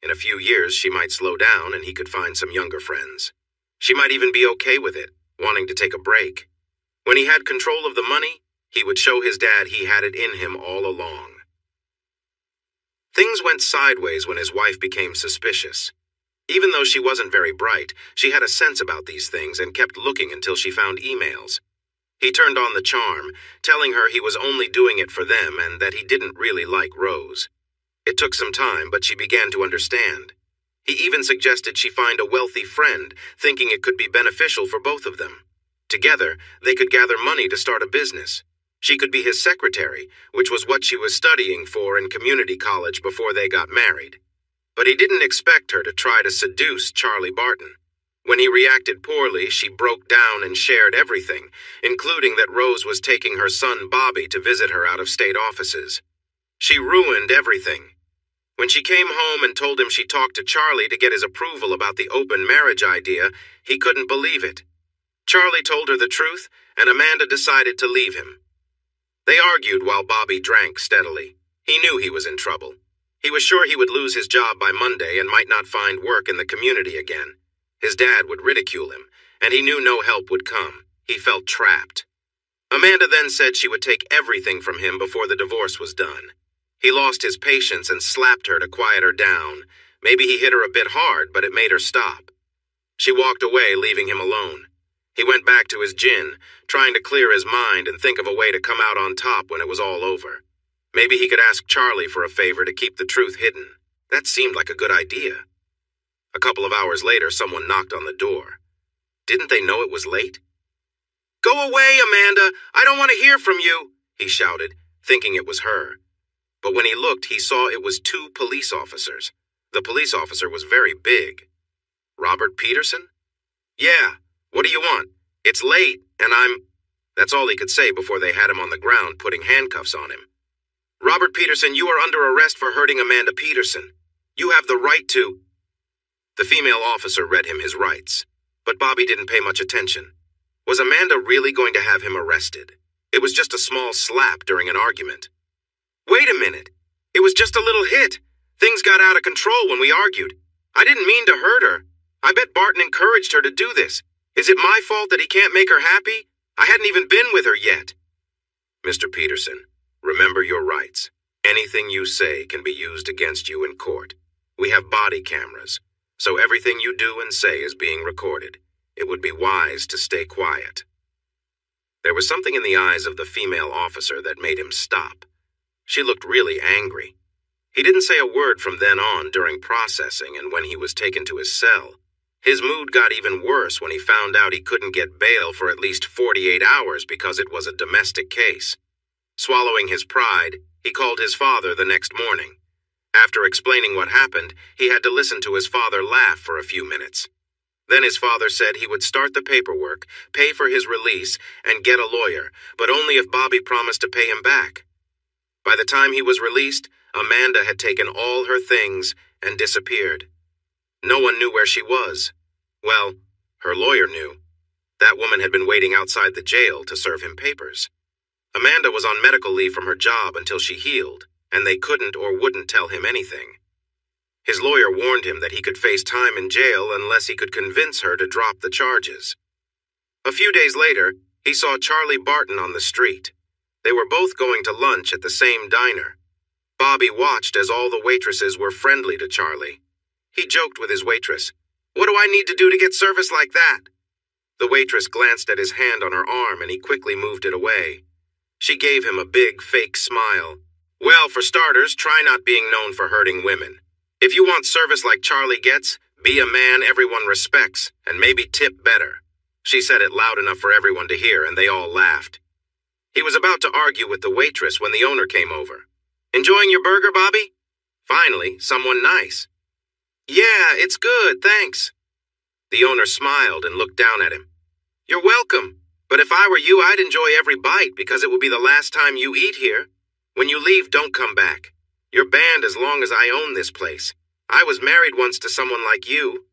In a few years, she might slow down and he could find some younger friends. She might even be okay with it, wanting to take a break. When he had control of the money, he would show his dad he had it in him all along. Things went sideways when his wife became suspicious. Even though she wasn't very bright, she had a sense about these things and kept looking until she found emails. He turned on the charm, telling her he was only doing it for them and that he didn't really like Rose. It took some time, but she began to understand. He even suggested she find a wealthy friend, thinking it could be beneficial for both of them. Together, they could gather money to start a business. She could be his secretary, which was what she was studying for in community college before they got married. But he didn't expect her to try to seduce Charlie Barton. When he reacted poorly, she broke down and shared everything, including that Rose was taking her son Bobby to visit her out-of-state offices. She ruined everything. When she came home and told him she talked to Charlie to get his approval about the open marriage idea, he couldn't believe it. Charlie told her the truth, and Amanda decided to leave him. They argued while Bobby drank steadily. He knew he was in trouble. He was sure he would lose his job by Monday and might not find work in the community again. His dad would ridicule him, and he knew no help would come. He felt trapped. Amanda then said she would take everything from him before the divorce was done. He lost his patience and slapped her to quiet her down. Maybe he hit her a bit hard, but it made her stop. She walked away, leaving him alone. He went back to his gin, trying to clear his mind and think of a way to come out on top when it was all over. Maybe he could ask Charlie for a favor to keep the truth hidden. That seemed like a good idea. A couple of hours later, someone knocked on the door. Didn't they know it was late? "Go away, Amanda! I don't want to hear from you!" he shouted, thinking it was her. But when he looked, he saw it was 2 police officers. The police officer was very big. "Robert Peterson?" "Yeah, what do you want? It's late, and That's all he could say before they had him on the ground, putting handcuffs on him. "Robert Peterson, you are under arrest for hurting Amanda Peterson. You have the right to—" The female officer read him his rights, but Bobby didn't pay much attention. Was Amanda really going to have him arrested? It was just a small slap during an argument. "Wait a minute. It was just a little hit. Things got out of control when we argued. I didn't mean to hurt her. I bet Barton encouraged her to do this. Is it my fault that he can't make her happy? I hadn't even been with her yet." "Mr. Peterson, remember your rights. Anything you say can be used against you in court. We have body cameras, so everything you do and say is being recorded. It would be wise to stay quiet." There was something in the eyes of the female officer that made him stop. She looked really angry. He didn't say a word from then on during processing and when he was taken to his cell. His mood got even worse when he found out he couldn't get bail for at least 48 hours because it was a domestic case. Swallowing his pride, he called his father the next morning. After explaining what happened, he had to listen to his father laugh for a few minutes. Then his father said he would start the paperwork, pay for his release, and get a lawyer, but only if Bobby promised to pay him back. By the time he was released, Amanda had taken all her things and disappeared. No one knew where she was. Well, her lawyer knew. That woman had been waiting outside the jail to serve him papers. Amanda was on medical leave from her job until she healed, and they couldn't or wouldn't tell him anything. His lawyer warned him that he could face time in jail unless he could convince her to drop the charges. A few days later, he saw Charlie Barton on the street. They were both going to lunch at the same diner. Bobby watched as all the waitresses were friendly to Charlie. He joked with his waitress, "What do I need to do to get service like that?" The waitress glanced at his hand on her arm and he quickly moved it away. She gave him a big, fake smile. "Well, for starters, try not being known for hurting women. If you want service like Charlie gets, be a man everyone respects, and maybe tip better." She said it loud enough for everyone to hear, and they all laughed. He was about to argue with the waitress when the owner came over. "Enjoying your burger, Bobby?" Finally, someone nice. "Yeah, it's good, thanks." The owner smiled and looked down at him. "You're welcome, but if I were you, I'd enjoy every bite because it will be the last time you eat here. When you leave, don't come back. You're banned as long as I own this place. I was married once to someone like you.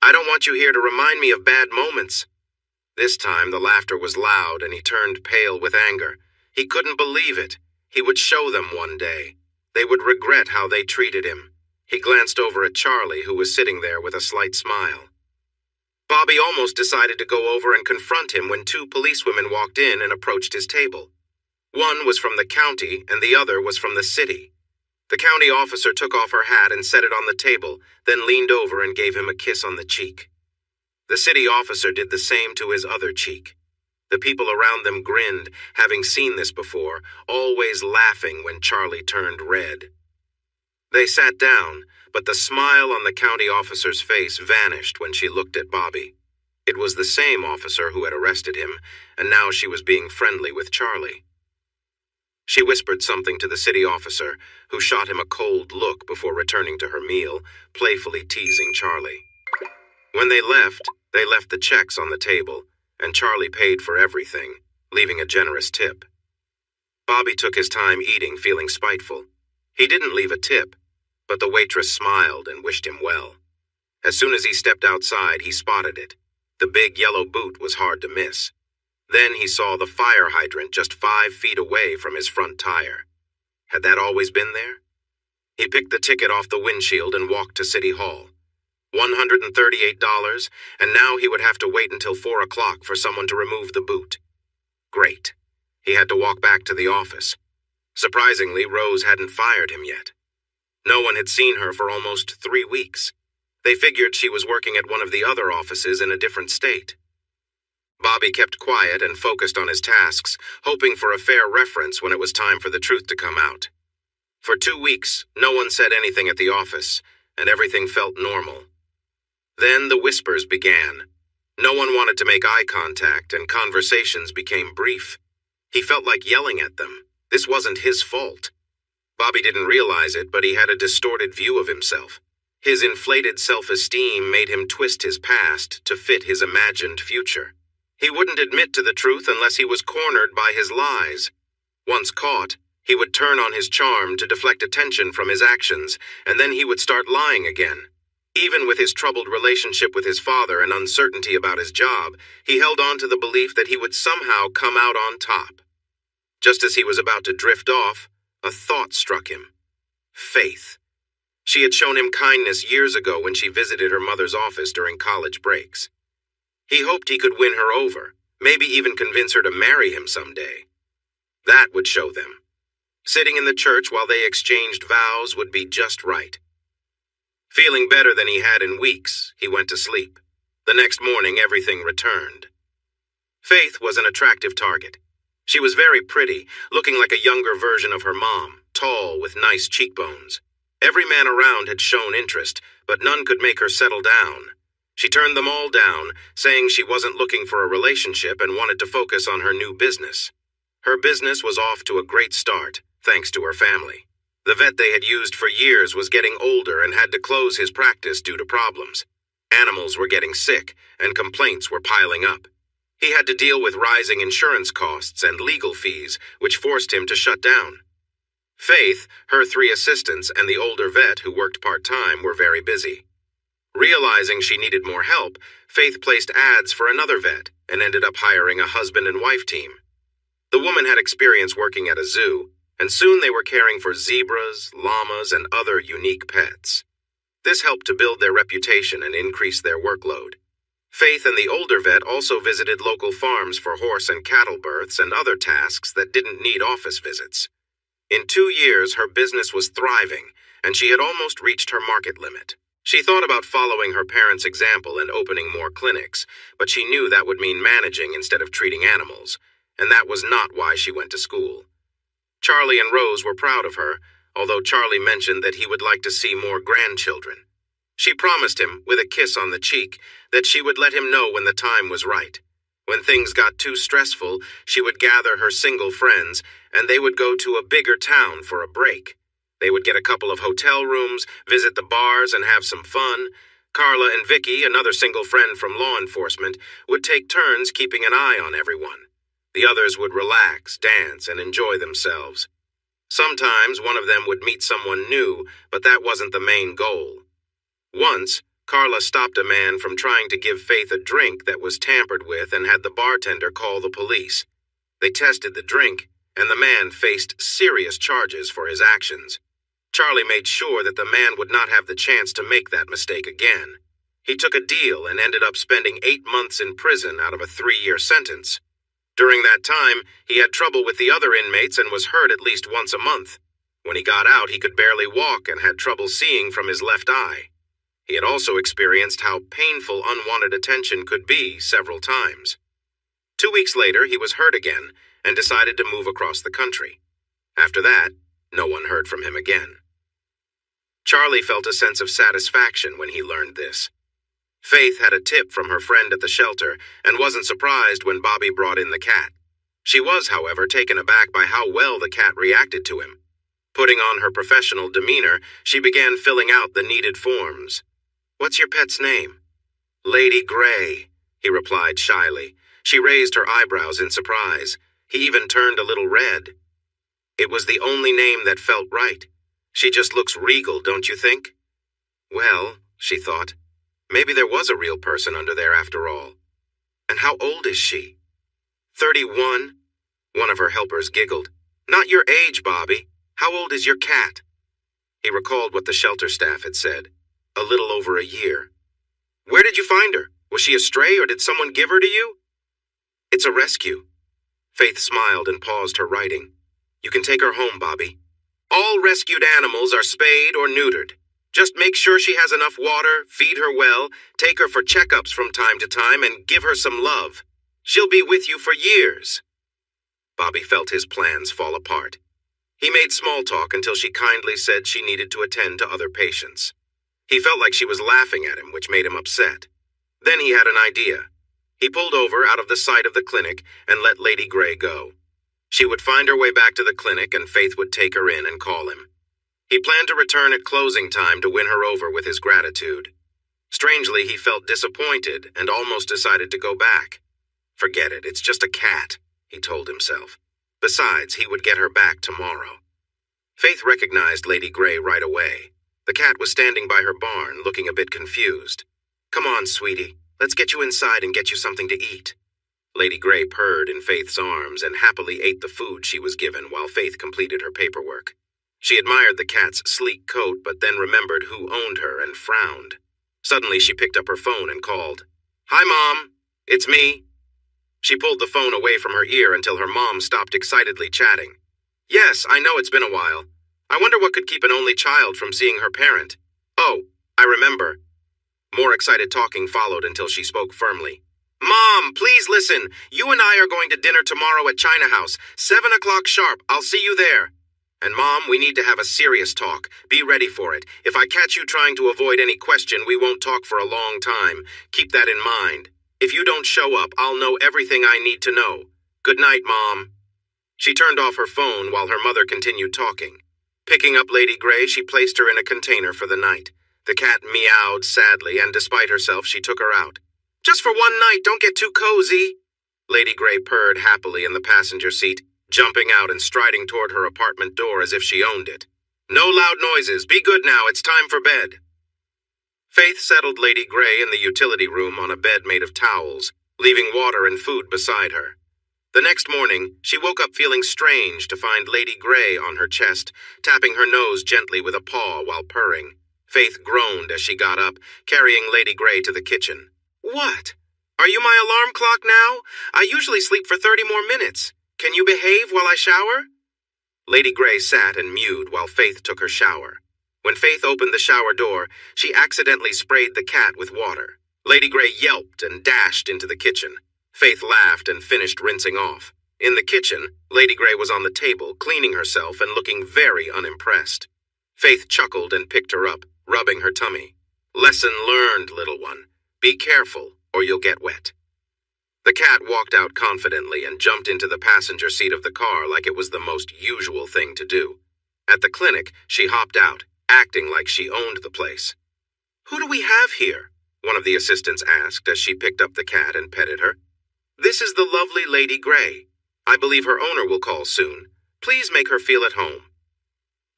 I don't want you here to remind me of bad moments." This time, the laughter was loud and he turned pale with anger. He couldn't believe it. He would show them one day. They would regret how they treated him. He glanced over at Charlie, who was sitting there with a slight smile. Bobby almost decided to go over and confront him when 2 policewomen walked in and approached his table. One was from the county and the other was from the city. The county officer took off her hat and set it on the table, then leaned over and gave him a kiss on the cheek. The city officer did the same to his other cheek. The people around them grinned, having seen this before, always laughing when Charlie turned red. They sat down, but the smile on the county officer's face vanished when she looked at Bobby. It was the same officer who had arrested him, and now she was being friendly with Charlie. She whispered something to the city officer, who shot him a cold look before returning to her meal, playfully teasing Charlie. When they left the checks on the table, and Charlie paid for everything, leaving a generous tip. Bobby took his time eating, feeling spiteful. He didn't leave a tip, but the waitress smiled and wished him well. As soon as he stepped outside, he spotted it. The big yellow boot was hard to miss. Then he saw the fire hydrant just 5 feet away from his front tire. Had that always been there? He picked the ticket off the windshield and walked to City Hall. $138, and now he would have to wait until 4 o'clock for someone to remove the boot. Great. He had to walk back to the office. Surprisingly, Rose hadn't fired him yet. No one had seen her for almost 3 weeks. They figured she was working at one of the other offices in a different state. Bobby kept quiet and focused on his tasks, hoping for a fair reference when it was time for the truth to come out. For 2 weeks, no one said anything at the office, and everything felt normal. Then the whispers began. No one wanted to make eye contact, and conversations became brief. He felt like yelling at them. This wasn't his fault. Bobby didn't realize it, but he had a distorted view of himself. His inflated self-esteem made him twist his past to fit his imagined future. He wouldn't admit to the truth unless he was cornered by his lies. Once caught, he would turn on his charm to deflect attention from his actions, and then he would start lying again. Even with his troubled relationship with his father and uncertainty about his job, he held on to the belief that he would somehow come out on top. Just as he was about to drift off, a thought struck him. Faith. She had shown him kindness years ago when she visited her mother's office during college breaks. He hoped he could win her over, maybe even convince her to marry him someday. That would show them. Sitting in the church while they exchanged vows would be just right. Feeling better than he had in weeks, he went to sleep. The next morning, everything returned. Faith was an attractive target. She was very pretty, looking like a younger version of her mom, tall with nice cheekbones. Every man around had shown interest, but none could make her settle down. She turned them all down, saying she wasn't looking for a relationship and wanted to focus on her new business. Her business was off to a great start, thanks to her family. The vet they had used for years was getting older and had to close his practice due to problems. Animals were getting sick, and complaints were piling up. He had to deal with rising insurance costs and legal fees, which forced him to shut down. Faith, her 3 assistants, and the older vet who worked part-time were very busy. Realizing she needed more help, Faith placed ads for another vet and ended up hiring a husband and wife team. The woman had experience working at a zoo, and soon they were caring for zebras, llamas, and other unique pets. This helped to build their reputation and increase their workload. Faith and the older vet also visited local farms for horse and cattle births and other tasks that didn't need office visits. In 2 years, her business was thriving, and she had almost reached her market limit. She thought about following her parents' example and opening more clinics, but she knew that would mean managing instead of treating animals, and that was not why she went to school. Charlie and Rose were proud of her, although Charlie mentioned that he would like to see more grandchildren. She promised him, with a kiss on the cheek, that she would let him know when the time was right. When things got too stressful, she would gather her single friends, and they would go to a bigger town for a break. They would get a couple of hotel rooms, visit the bars, and have some fun. Carla and Vicky, another single friend from law enforcement, would take turns keeping an eye on everyone. The others would relax, dance, and enjoy themselves. Sometimes one of them would meet someone new, but that wasn't the main goal. Once, Carla stopped a man from trying to give Faith a drink that was tampered with and had the bartender call the police. They tested the drink, and the man faced serious charges for his actions. Charlie made sure that the man would not have the chance to make that mistake again. He took a deal and ended up spending 8 months in prison out of a 3-year sentence. During that time, he had trouble with the other inmates and was hurt at least once a month. When he got out, he could barely walk and had trouble seeing from his left eye. He had also experienced how painful unwanted attention could be several times. 2 weeks later, he was hurt again and decided to move across the country. After that, no one heard from him again. Charlie felt a sense of satisfaction when he learned this. Faith had a tip from her friend at the shelter and wasn't surprised when Bobby brought in the cat. She was, however, taken aback by how well the cat reacted to him. Putting on her professional demeanor, she began filling out the needed forms. "What's your pet's name?" "Lady Gray," he replied shyly. She raised her eyebrows in surprise. He even turned a little red. It was the only name that felt right. She just looks regal, don't you think? Well, she thought, maybe there was a real person under there after all. And how old is she? 31? One of her helpers giggled. Not your age, Bobby. How old is your cat? He recalled what the shelter staff had said. A little over a year. Where did you find her? Was she a stray or did someone give her to you? It's a rescue. Faith smiled and paused her writing. You can take her home, Bobby. All rescued animals are spayed or neutered. Just make sure she has enough water, feed her well, take her for checkups from time to time, and give her some love. She'll be with you for years. Bobby felt his plans fall apart. He made small talk until she kindly said she needed to attend to other patients. He felt like she was laughing at him, which made him upset. Then he had an idea. He pulled over out of the sight of the clinic and let Lady Grey go. She would find her way back to the clinic and Faith would take her in and call him. He planned to return at closing time to win her over with his gratitude. Strangely, he felt disappointed and almost decided to go back. Forget it, it's just a cat, he told himself. Besides, he would get her back tomorrow. Faith recognized Lady Grey right away. The cat was standing by her barn, looking a bit confused. Come on, sweetie, let's get you inside and get you something to eat. Lady Grey purred in Faith's arms and happily ate the food she was given while Faith completed her paperwork. She admired the cat's sleek coat, but then remembered who owned her and frowned. Suddenly, she picked up her phone and called. Hi, Mom. It's me. She pulled the phone away from her ear until her mom stopped excitedly chatting. Yes, I know it's been a while. I wonder what could keep an only child from seeing her parent. Oh, I remember. More excited talking followed until she spoke firmly. Mom, please listen. You and I are going to dinner tomorrow at China House, 7 o'clock sharp. I'll see you there. And Mom, we need to have a serious talk. Be ready for it. If I catch you trying to avoid any question, we won't talk for a long time. Keep that in mind. If you don't show up, I'll know everything I need to know. Good night, Mom. She turned off her phone while her mother continued talking. Picking up Lady Grey, she placed her in a container for the night. The cat meowed sadly, and despite herself, she took her out. Just for one night, don't get too cozy. Lady Grey purred happily in the passenger seat, jumping out and striding toward her apartment door as if she owned it. No loud noises. Be good now. It's time for bed. Faith settled Lady Grey in the utility room on a bed made of towels, leaving water and food beside her. The next morning, she woke up feeling strange to find Lady Grey on her chest, tapping her nose gently with a paw while purring. Faith groaned as she got up, carrying Lady Grey to the kitchen. What? Are you my alarm clock now? I usually sleep for 30 more minutes. Can you behave while I shower? Lady Grey sat and mewed while Faith took her shower. When Faith opened the shower door, she accidentally sprayed the cat with water. Lady Grey yelped and dashed into the kitchen. Faith laughed and finished rinsing off. In the kitchen, Lady Grey was on the table, cleaning herself and looking very unimpressed. Faith chuckled and picked her up, rubbing her tummy. Lesson learned, little one. Be careful, or you'll get wet. The cat walked out confidently and jumped into the passenger seat of the car like it was the most usual thing to do. At the clinic, she hopped out, acting like she owned the place. Who do we have here? One of the assistants asked as she picked up the cat and petted her. This is the lovely Lady Grey. I believe her owner will call soon. Please make her feel at home.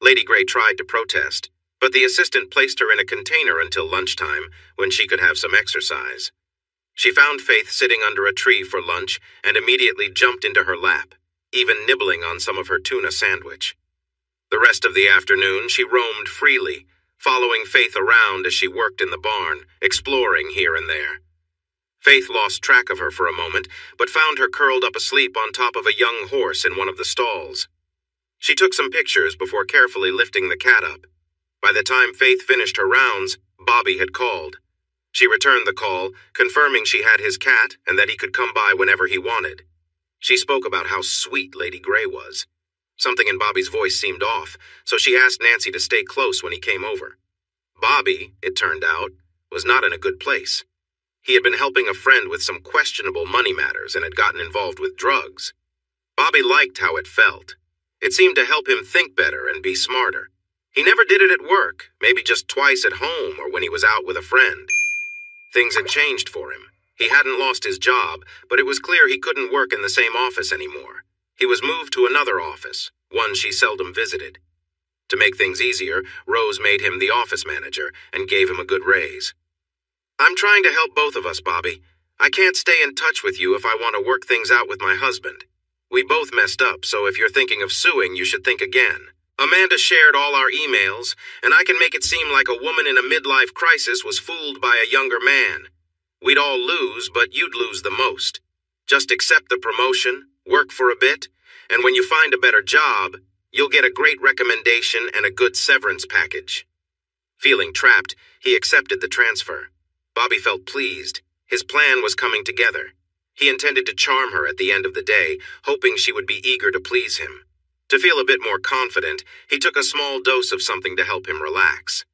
Lady Grey tried to protest, but the assistant placed her in a container until lunchtime, when she could have some exercise. She found Faith sitting under a tree for lunch and immediately jumped into her lap, even nibbling on some of her tuna sandwich. The rest of the afternoon, she roamed freely, following Faith around as she worked in the barn, exploring here and there. Faith lost track of her for a moment, but found her curled up asleep on top of a young horse in one of the stalls. She took some pictures before carefully lifting the cat up. By the time Faith finished her rounds, Bobby had called. She returned the call, confirming she had his cat and that he could come by whenever he wanted. She spoke about how sweet Lady Grey was. Something in Bobby's voice seemed off, so she asked Nancy to stay close when he came over. Bobby, it turned out, was not in a good place. He had been helping a friend with some questionable money matters and had gotten involved with drugs. Bobby liked how it felt. It seemed to help him think better and be smarter. He never did it at work, maybe just twice at home or when he was out with a friend. Things had changed for him. He hadn't lost his job, but it was clear he couldn't work in the same office anymore. He was moved to another office, one she seldom visited. To make things easier, Rose made him the office manager and gave him a good raise. "I'm trying to help both of us, Bobby. I can't stay in touch with you if I want to work things out with my husband. We both messed up, so if you're thinking of suing, you should think again. Amanda shared all our emails, and I can make it seem like a woman in a midlife crisis was fooled by a younger man. We'd all lose, but you'd lose the most. Just accept the promotion, work for a bit, and when you find a better job, you'll get a great recommendation and a good severance package." Feeling trapped, he accepted the transfer. Bobby felt pleased. His plan was coming together. He intended to charm her at the end of the day, hoping she would be eager to please him. To feel a bit more confident, he took a small dose of something to help him relax.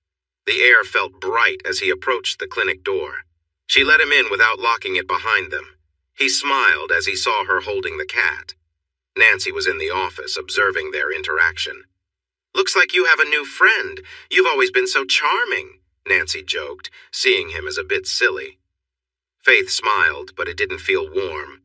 The air felt bright as he approached the clinic door. She let him in without locking it behind them. He smiled as he saw her holding the cat. Nancy was in the office, observing their interaction. "Looks like you have a new friend. You've always been so charming," Nancy joked, seeing him as a bit silly. Faith smiled, but it didn't feel warm.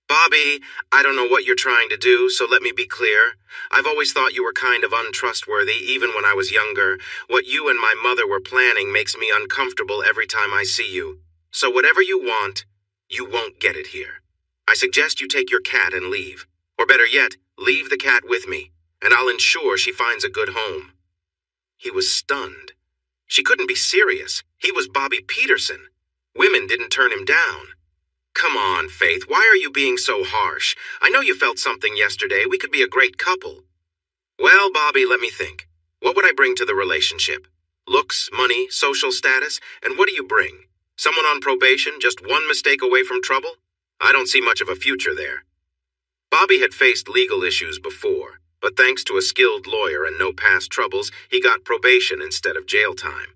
"Bobby, I don't know what you're trying to do, so let me be clear. I've always thought you were kind of untrustworthy, even when I was younger. What you and my mother were planning makes me uncomfortable every time I see you. So whatever you want, you won't get it here. I suggest you take your cat and leave. Or better yet, leave the cat with me, and I'll ensure she finds a good home." He was stunned. She couldn't be serious. He was Bobby Peterson. Women didn't turn him down. "Come on, Faith, why are you being so harsh? I know you felt something yesterday. We could be a great couple." "Well, Bobby, let me think. What would I bring to the relationship? Looks, money, social status, and what do you bring? Someone on probation, just one mistake away from trouble? I don't see much of a future there." Bobby had faced legal issues before, but thanks to a skilled lawyer and no past troubles, he got probation instead of jail time.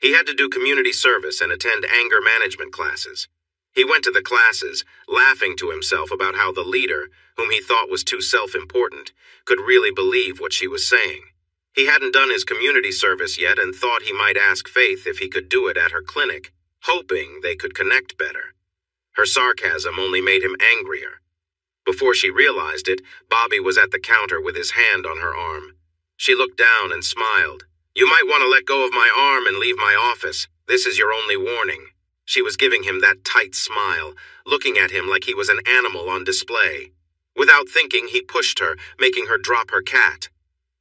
He had to do community service and attend anger management classes. He went to the classes, laughing to himself about how the leader, whom he thought was too self-important, could really believe what she was saying. He hadn't done his community service yet and thought he might ask Faith if he could do it at her clinic, hoping they could connect better. Her sarcasm only made him angrier. Before she realized it, Bobby was at the counter with his hand on her arm. She looked down and smiled. "You might want to let go of my arm and leave my office. This is your only warning." She was giving him that tight smile, looking at him like he was an animal on display. Without thinking, he pushed her, making her drop her cat.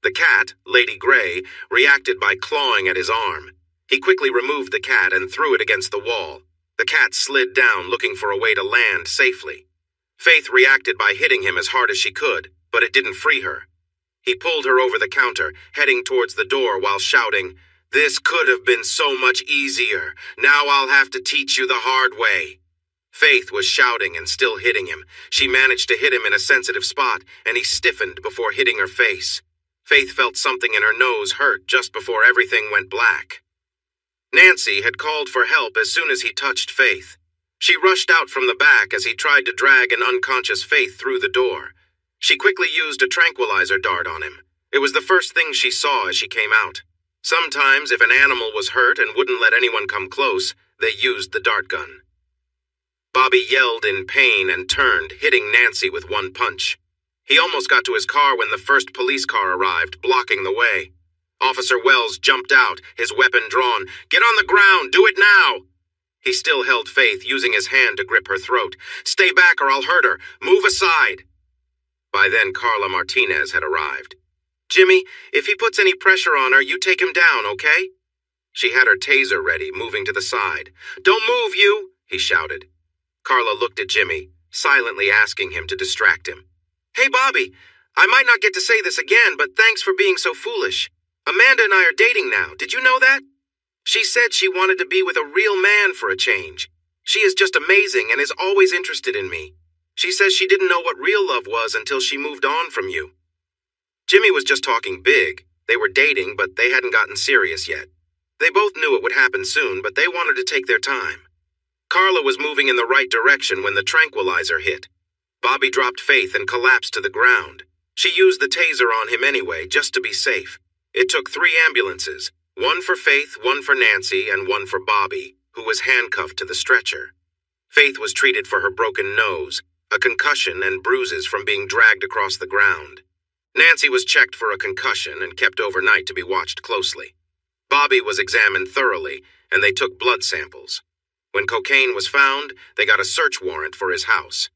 The cat, Lady Grey, reacted by clawing at his arm. He quickly removed the cat and threw it against the wall. The cat slid down, looking for a way to land safely. Faith reacted by hitting him as hard as she could, but it didn't free her. He pulled her over the counter, heading towards the door while shouting, "This could have been so much easier. Now I'll have to teach you the hard way." Faith was shouting and still hitting him. She managed to hit him in a sensitive spot, and he stiffened before hitting her face. Faith felt something in her nose hurt just before everything went black. Nancy had called for help as soon as he touched Faith. She rushed out from the back as he tried to drag an unconscious Faith through the door. She quickly used a tranquilizer dart on him. It was the first thing she saw as she came out. Sometimes, if an animal was hurt and wouldn't let anyone come close, they used the dart gun. Bobby yelled in pain and turned, hitting Nancy with one punch. He almost got to his car when the first police car arrived, blocking the way. Officer Wells jumped out, his weapon drawn. "Get on the ground! Do it now!" He still held Faith, using his hand to grip her throat. "Stay back or I'll hurt her! Move aside!" By then, Carla Martinez had arrived. "Jimmy, if he puts any pressure on her, you take him down, okay?" She had her taser ready, moving to the side. "Don't move, you!" he shouted. Carla looked at Jimmy, silently asking him to distract him. "Hey, Bobby, I might not get to say this again, but thanks for being so foolish. Amanda and I are dating now. Did you know that? She said she wanted to be with a real man for a change. She is just amazing and is always interested in me. She says she didn't know what real love was until she moved on from you." Jimmy was just talking big. They were dating, but they hadn't gotten serious yet. They both knew it would happen soon, but they wanted to take their time. Carla was moving in the right direction when the tranquilizer hit. Bobby dropped Faith and collapsed to the ground. She used the taser on him anyway, just to be safe. It took 3 ambulances, one for Faith, one for Nancy, and one for Bobby, who was handcuffed to the stretcher. Faith was treated for her broken nose, a concussion, and bruises from being dragged across the ground. Nancy was checked for a concussion and kept overnight to be watched closely. Bobby was examined thoroughly, and they took blood samples. When cocaine was found, they got a search warrant for his house.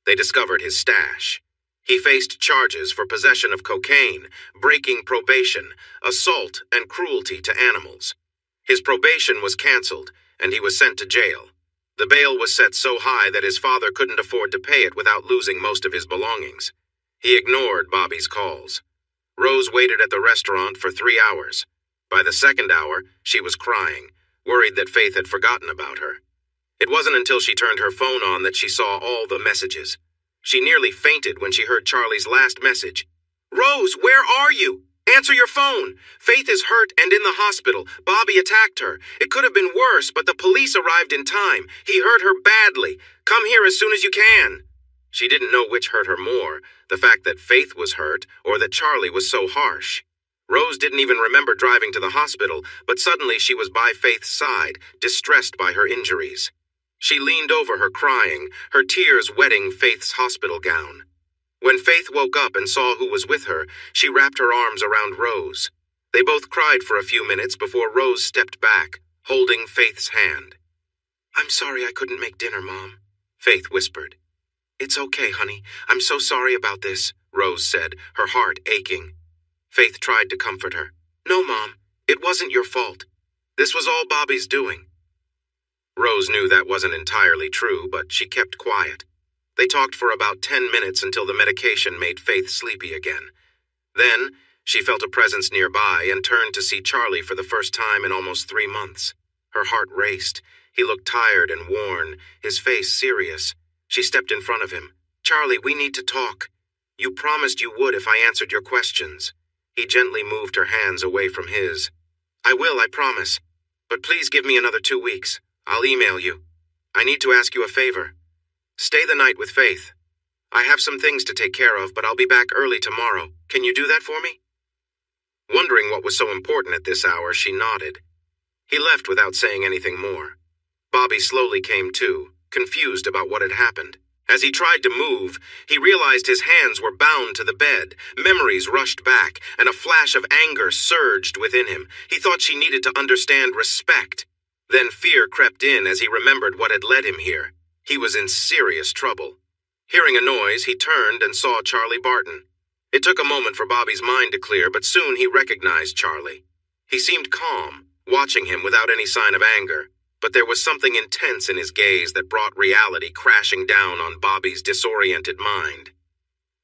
They discovered his stash. He faced charges for possession of cocaine, breaking probation, assault, and cruelty to animals. His probation was canceled, and he was sent to jail. The bail was set so high that his father couldn't afford to pay it without losing most of his belongings. He ignored Bobby's calls. Rose waited at the restaurant for 3 hours. By the second hour, she was crying, worried that Faith had forgotten about her. It wasn't until she turned her phone on that she saw all the messages. She nearly fainted when she heard Charlie's last message. "Rose, where are you? Answer your phone. Faith is hurt and in the hospital. Bobby attacked her. It could have been worse, but the police arrived in time. He hurt her badly. Come here as soon as you can." She didn't know which hurt her more, the fact that Faith was hurt or that Charlie was so harsh. Rose didn't even remember driving to the hospital, but suddenly she was by Faith's side, distressed by her injuries. She leaned over her crying, her tears wetting Faith's hospital gown. When Faith woke up and saw who was with her, she wrapped her arms around Rose. They both cried for a few minutes before Rose stepped back, holding Faith's hand. "I'm sorry I couldn't make dinner, Mom," Faith whispered. "It's okay, honey. I'm so sorry about this," Rose said, her heart aching. Faith tried to comfort her. "No, Mom, it wasn't your fault. This was all Bobby's doing." Rose knew that wasn't entirely true, but she kept quiet. They talked for about 10 minutes until the medication made Faith sleepy again. Then, she felt a presence nearby and turned to see Charlie for the first time in almost 3 months. Her heart raced. He looked tired and worn, his face serious. She stepped in front of him. "Charlie, we need to talk. You promised you would if I answered your questions." He gently moved her hands away from his. "I will, I promise. But please give me another 2 weeks. I'll email you. I need to ask you a favor. Stay the night with Faith. I have some things to take care of, but I'll be back early tomorrow. Can you do that for me?" Wondering what was so important at this hour, she nodded. He left without saying anything more. Bobby slowly came to, confused about what had happened. As he tried to move, he realized his hands were bound to the bed. Memories rushed back, and a flash of anger surged within him. He thought she needed to understand respect. Then fear crept in as he remembered what had led him here. He was in serious trouble. Hearing a noise, he turned and saw Charlie Barton. It took a moment for Bobby's mind to clear, but soon he recognized Charlie. He seemed calm, watching him without any sign of anger, but there was something intense in his gaze that brought reality crashing down on Bobby's disoriented mind.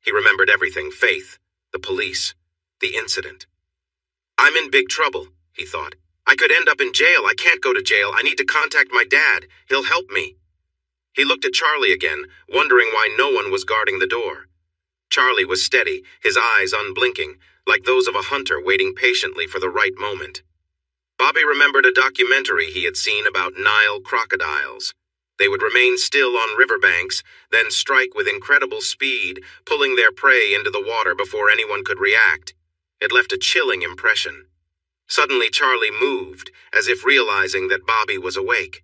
He remembered everything: Faith, the police, the incident. "I'm in big trouble," he thought. "I could end up in jail. I can't go to jail. I need to contact my dad. He'll help me." He looked at Charlie again, wondering why no one was guarding the door. Charlie was steady, his eyes unblinking, like those of a hunter waiting patiently for the right moment. Bobby remembered a documentary he had seen about Nile crocodiles. They would remain still on riverbanks, then strike with incredible speed, pulling their prey into the water before anyone could react. It left a chilling impression. Suddenly Charlie moved, as if realizing that Bobby was awake.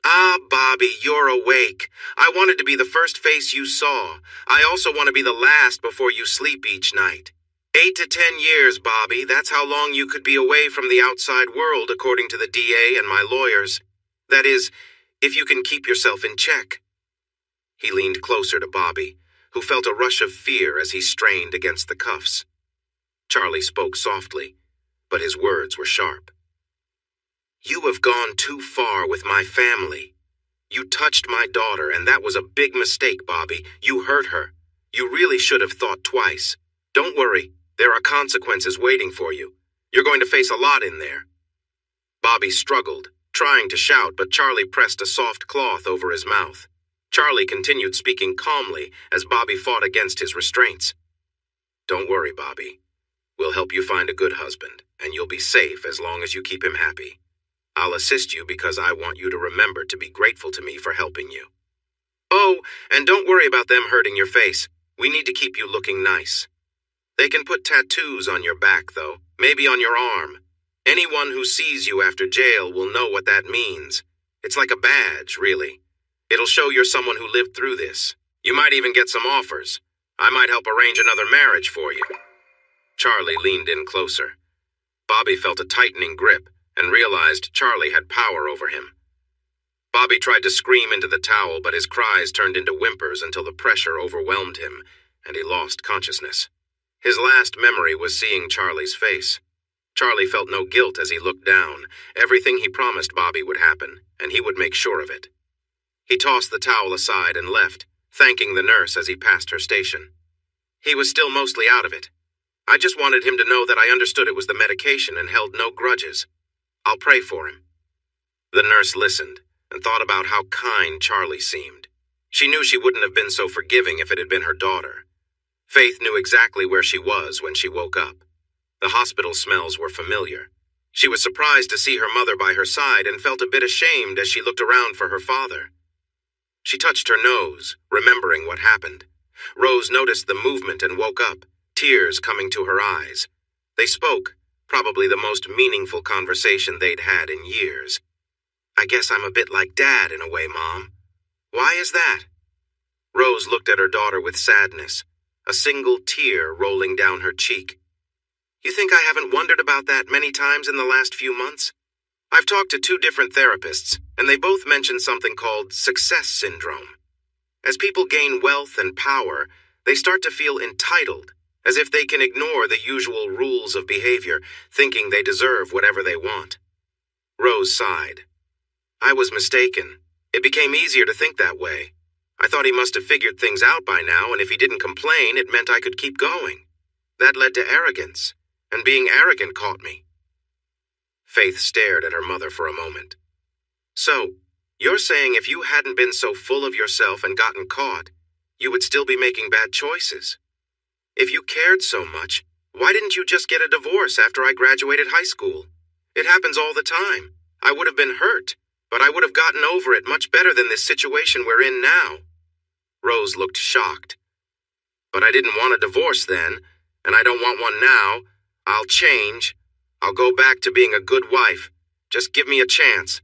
"Ah, Bobby, you're awake. I wanted to be the first face you saw. I also want to be the last before you sleep each night. 8 to 10 years, Bobby. That's how long you could be away from the outside world, according to the DA and my lawyers. That is, if you can keep yourself in check." He leaned closer to Bobby, who felt a rush of fear as he strained against the cuffs. Charlie spoke softly, but his words were sharp. "You have gone too far with my family. You touched my daughter, and that was a big mistake, Bobby. You hurt her. You really should have thought twice. Don't worry, there are consequences waiting for you. You're going to face a lot in there." Bobby struggled, trying to shout, but Charlie pressed a soft cloth over his mouth. Charlie continued speaking calmly as Bobby fought against his restraints. "Don't worry, Bobby. We'll help you find a good husband, and you'll be safe as long as you keep him happy. I'll assist you because I want you to remember to be grateful to me for helping you. Oh, and don't worry about them hurting your face. We need to keep you looking nice. They can put tattoos on your back, though, maybe on your arm. Anyone who sees you after jail will know what that means. It's like a badge, really. It'll show you're someone who lived through this. You might even get some offers. I might help arrange another marriage for you." Charlie leaned in closer. Bobby felt a tightening grip and realized Charlie had power over him. Bobby tried to scream into the towel, but his cries turned into whimpers until the pressure overwhelmed him, and he lost consciousness. His last memory was seeing Charlie's face. Charlie felt no guilt as he looked down. Everything he promised Bobby would happen, and he would make sure of it. He tossed the towel aside and left, thanking the nurse as he passed her station. He was still mostly out of it. I just wanted him to know that I understood it was the medication and held no grudges. I'll pray for him. The nurse listened and thought about how kind Charlie seemed. She knew she wouldn't have been so forgiving if it had been her daughter. Faith knew exactly where she was when she woke up. The hospital smells were familiar. She was surprised to see her mother by her side and felt a bit ashamed as she looked around for her father. She touched her nose, remembering what happened. Rose noticed the movement and woke up, tears coming to her eyes. They spoke, probably the most meaningful conversation they'd had in years. I guess I'm a bit like Dad in a way, Mom. Why is that? Rose looked at her daughter with sadness, a single tear rolling down her cheek. You think I haven't wondered about that many times in the last few months? I've talked to 2 different therapists, and they both mentioned something called success syndrome. As people gain wealth and power, they start to feel entitled, as if they can ignore the usual rules of behavior, thinking they deserve whatever they want. Rose sighed. I was mistaken. It became easier to think that way. I thought he must have figured things out by now, and if he didn't complain, it meant I could keep going. That led to arrogance, and being arrogant caught me. Faith stared at her mother for a moment. So, you're saying if you hadn't been so full of yourself and gotten caught, you would still be making bad choices? If you cared so much, why didn't you just get a divorce after I graduated high school? It happens all the time. I would have been hurt, but I would have gotten over it much better than this situation we're in now. Rose looked shocked. But I didn't want a divorce then, and I don't want one now. I'll change. I'll go back to being a good wife. Just give me a chance.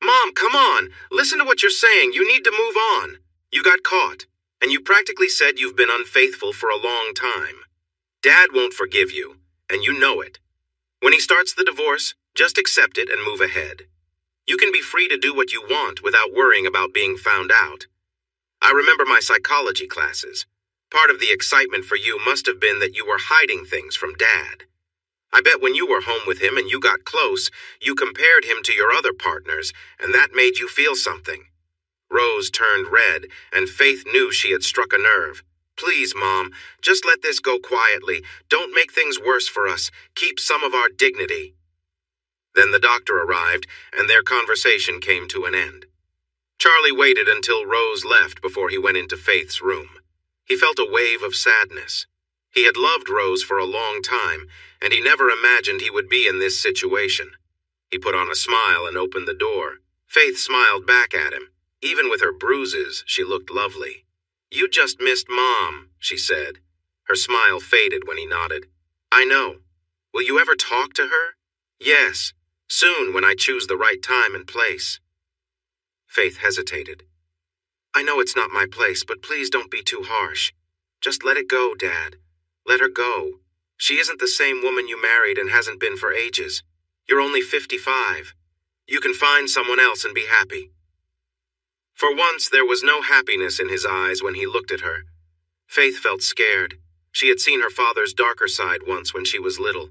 Mom, come on. Listen to what you're saying. You need to move on. You got caught, and you practically said you've been unfaithful for a long time. Dad won't forgive you, and you know it. When he starts the divorce, just accept it and move ahead. You can be free to do what you want without worrying about being found out. I remember my psychology classes. Part of the excitement for you must have been that you were hiding things from Dad. I bet when you were home with him and you got close, you compared him to your other partners, and that made you feel something. Rose turned red, and Faith knew she had struck a nerve. Please, Mom, just let this go quietly. Don't make things worse for us. Keep some of our dignity. Then the doctor arrived, and their conversation came to an end. Charlie waited until Rose left before he went into Faith's room. He felt a wave of sadness. He had loved Rose for a long time, and he never imagined he would be in this situation. He put on a smile and opened the door. Faith smiled back at him. Even with her bruises, she looked lovely. You just missed Mom, she said. Her smile faded when he nodded. I know. Will you ever talk to her? Yes, soon when I choose the right time and place. Faith hesitated. I know it's not my place, but please don't be too harsh. Just let it go, Dad. Let her go. She isn't the same woman you married and hasn't been for ages. You're only 55. You can find someone else and be happy. For once, there was no happiness in his eyes when he looked at her. Faith felt scared. She had seen her father's darker side once when she was little.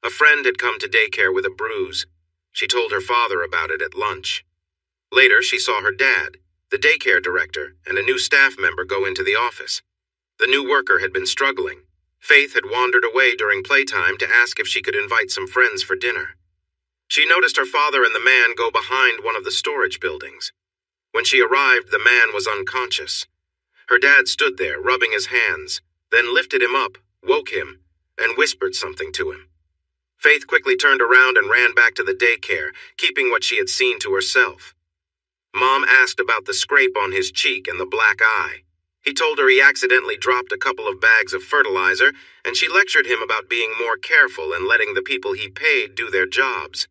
A friend had come to daycare with a bruise. She told her father about it at lunch. Later, she saw her dad, the daycare director, and a new staff member go into the office. The new worker had been struggling. Faith had wandered away during playtime to ask if she could invite some friends for dinner. She noticed her father and the man go behind one of the storage buildings. When she arrived, the man was unconscious. Her dad stood there, rubbing his hands, then lifted him up, woke him, and whispered something to him. Faith quickly turned around and ran back to the daycare, keeping what she had seen to herself. Mom asked about the scrape on his cheek and the black eye. He told her he accidentally dropped a couple of bags of fertilizer, and she lectured him about being more careful and letting the people he paid do their jobs.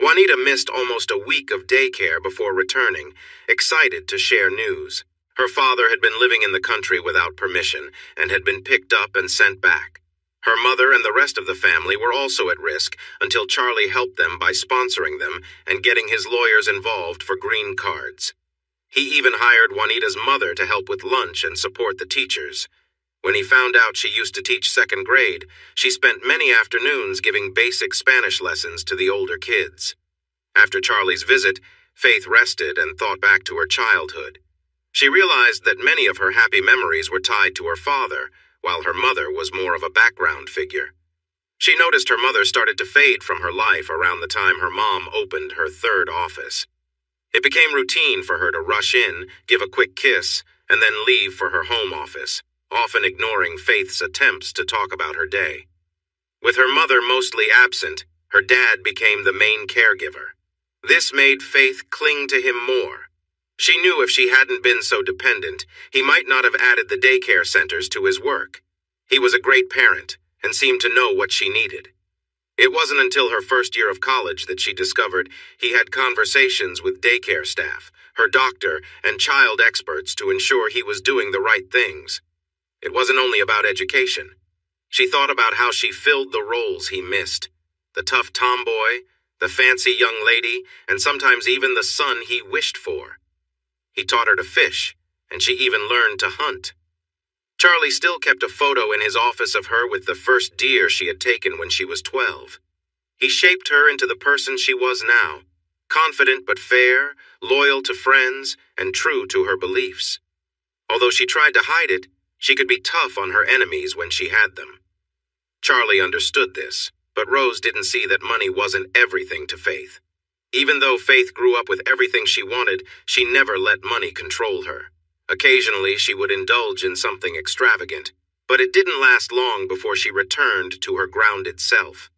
Juanita missed almost a week of daycare before returning, excited to share news. Her father had been living in the country without permission and had been picked up and sent back. Her mother and the rest of the family were also at risk until Charlie helped them by sponsoring them and getting his lawyers involved for green cards. He even hired Juanita's mother to help with lunch and support the teachers. When he found out she used to teach second grade, she spent many afternoons giving basic Spanish lessons to the older kids. After Charlie's visit, Faith rested and thought back to her childhood. She realized that many of her happy memories were tied to her father, while her mother was more of a background figure. She noticed her mother started to fade from her life around the time her mom opened her third office. It became routine for her to rush in, give a quick kiss, and then leave for her home office, often ignoring Faith's attempts to talk about her day. With her mother mostly absent, her dad became the main caregiver. This made Faith cling to him more. She knew if she hadn't been so dependent, he might not have added the daycare centers to his work. He was a great parent and seemed to know what she needed. It wasn't until her first year of college that she discovered he had conversations with daycare staff, her doctor, and child experts to ensure he was doing the right things. It wasn't only about education. She thought about how she filled the roles he missed. The tough tomboy, the fancy young lady, and sometimes even the son he wished for. He taught her to fish, and she even learned to hunt. Charlie still kept a photo in his office of her with the first deer she had taken when she was 12. He shaped her into the person she was now, confident but fair, loyal to friends, and true to her beliefs. Although she tried to hide it, she could be tough on her enemies when she had them. Charlie understood this, but Rose didn't see that money wasn't everything to Faith. Even though Faith grew up with everything she wanted, she never let money control her. Occasionally, she would indulge in something extravagant, but it didn't last long before she returned to her grounded self.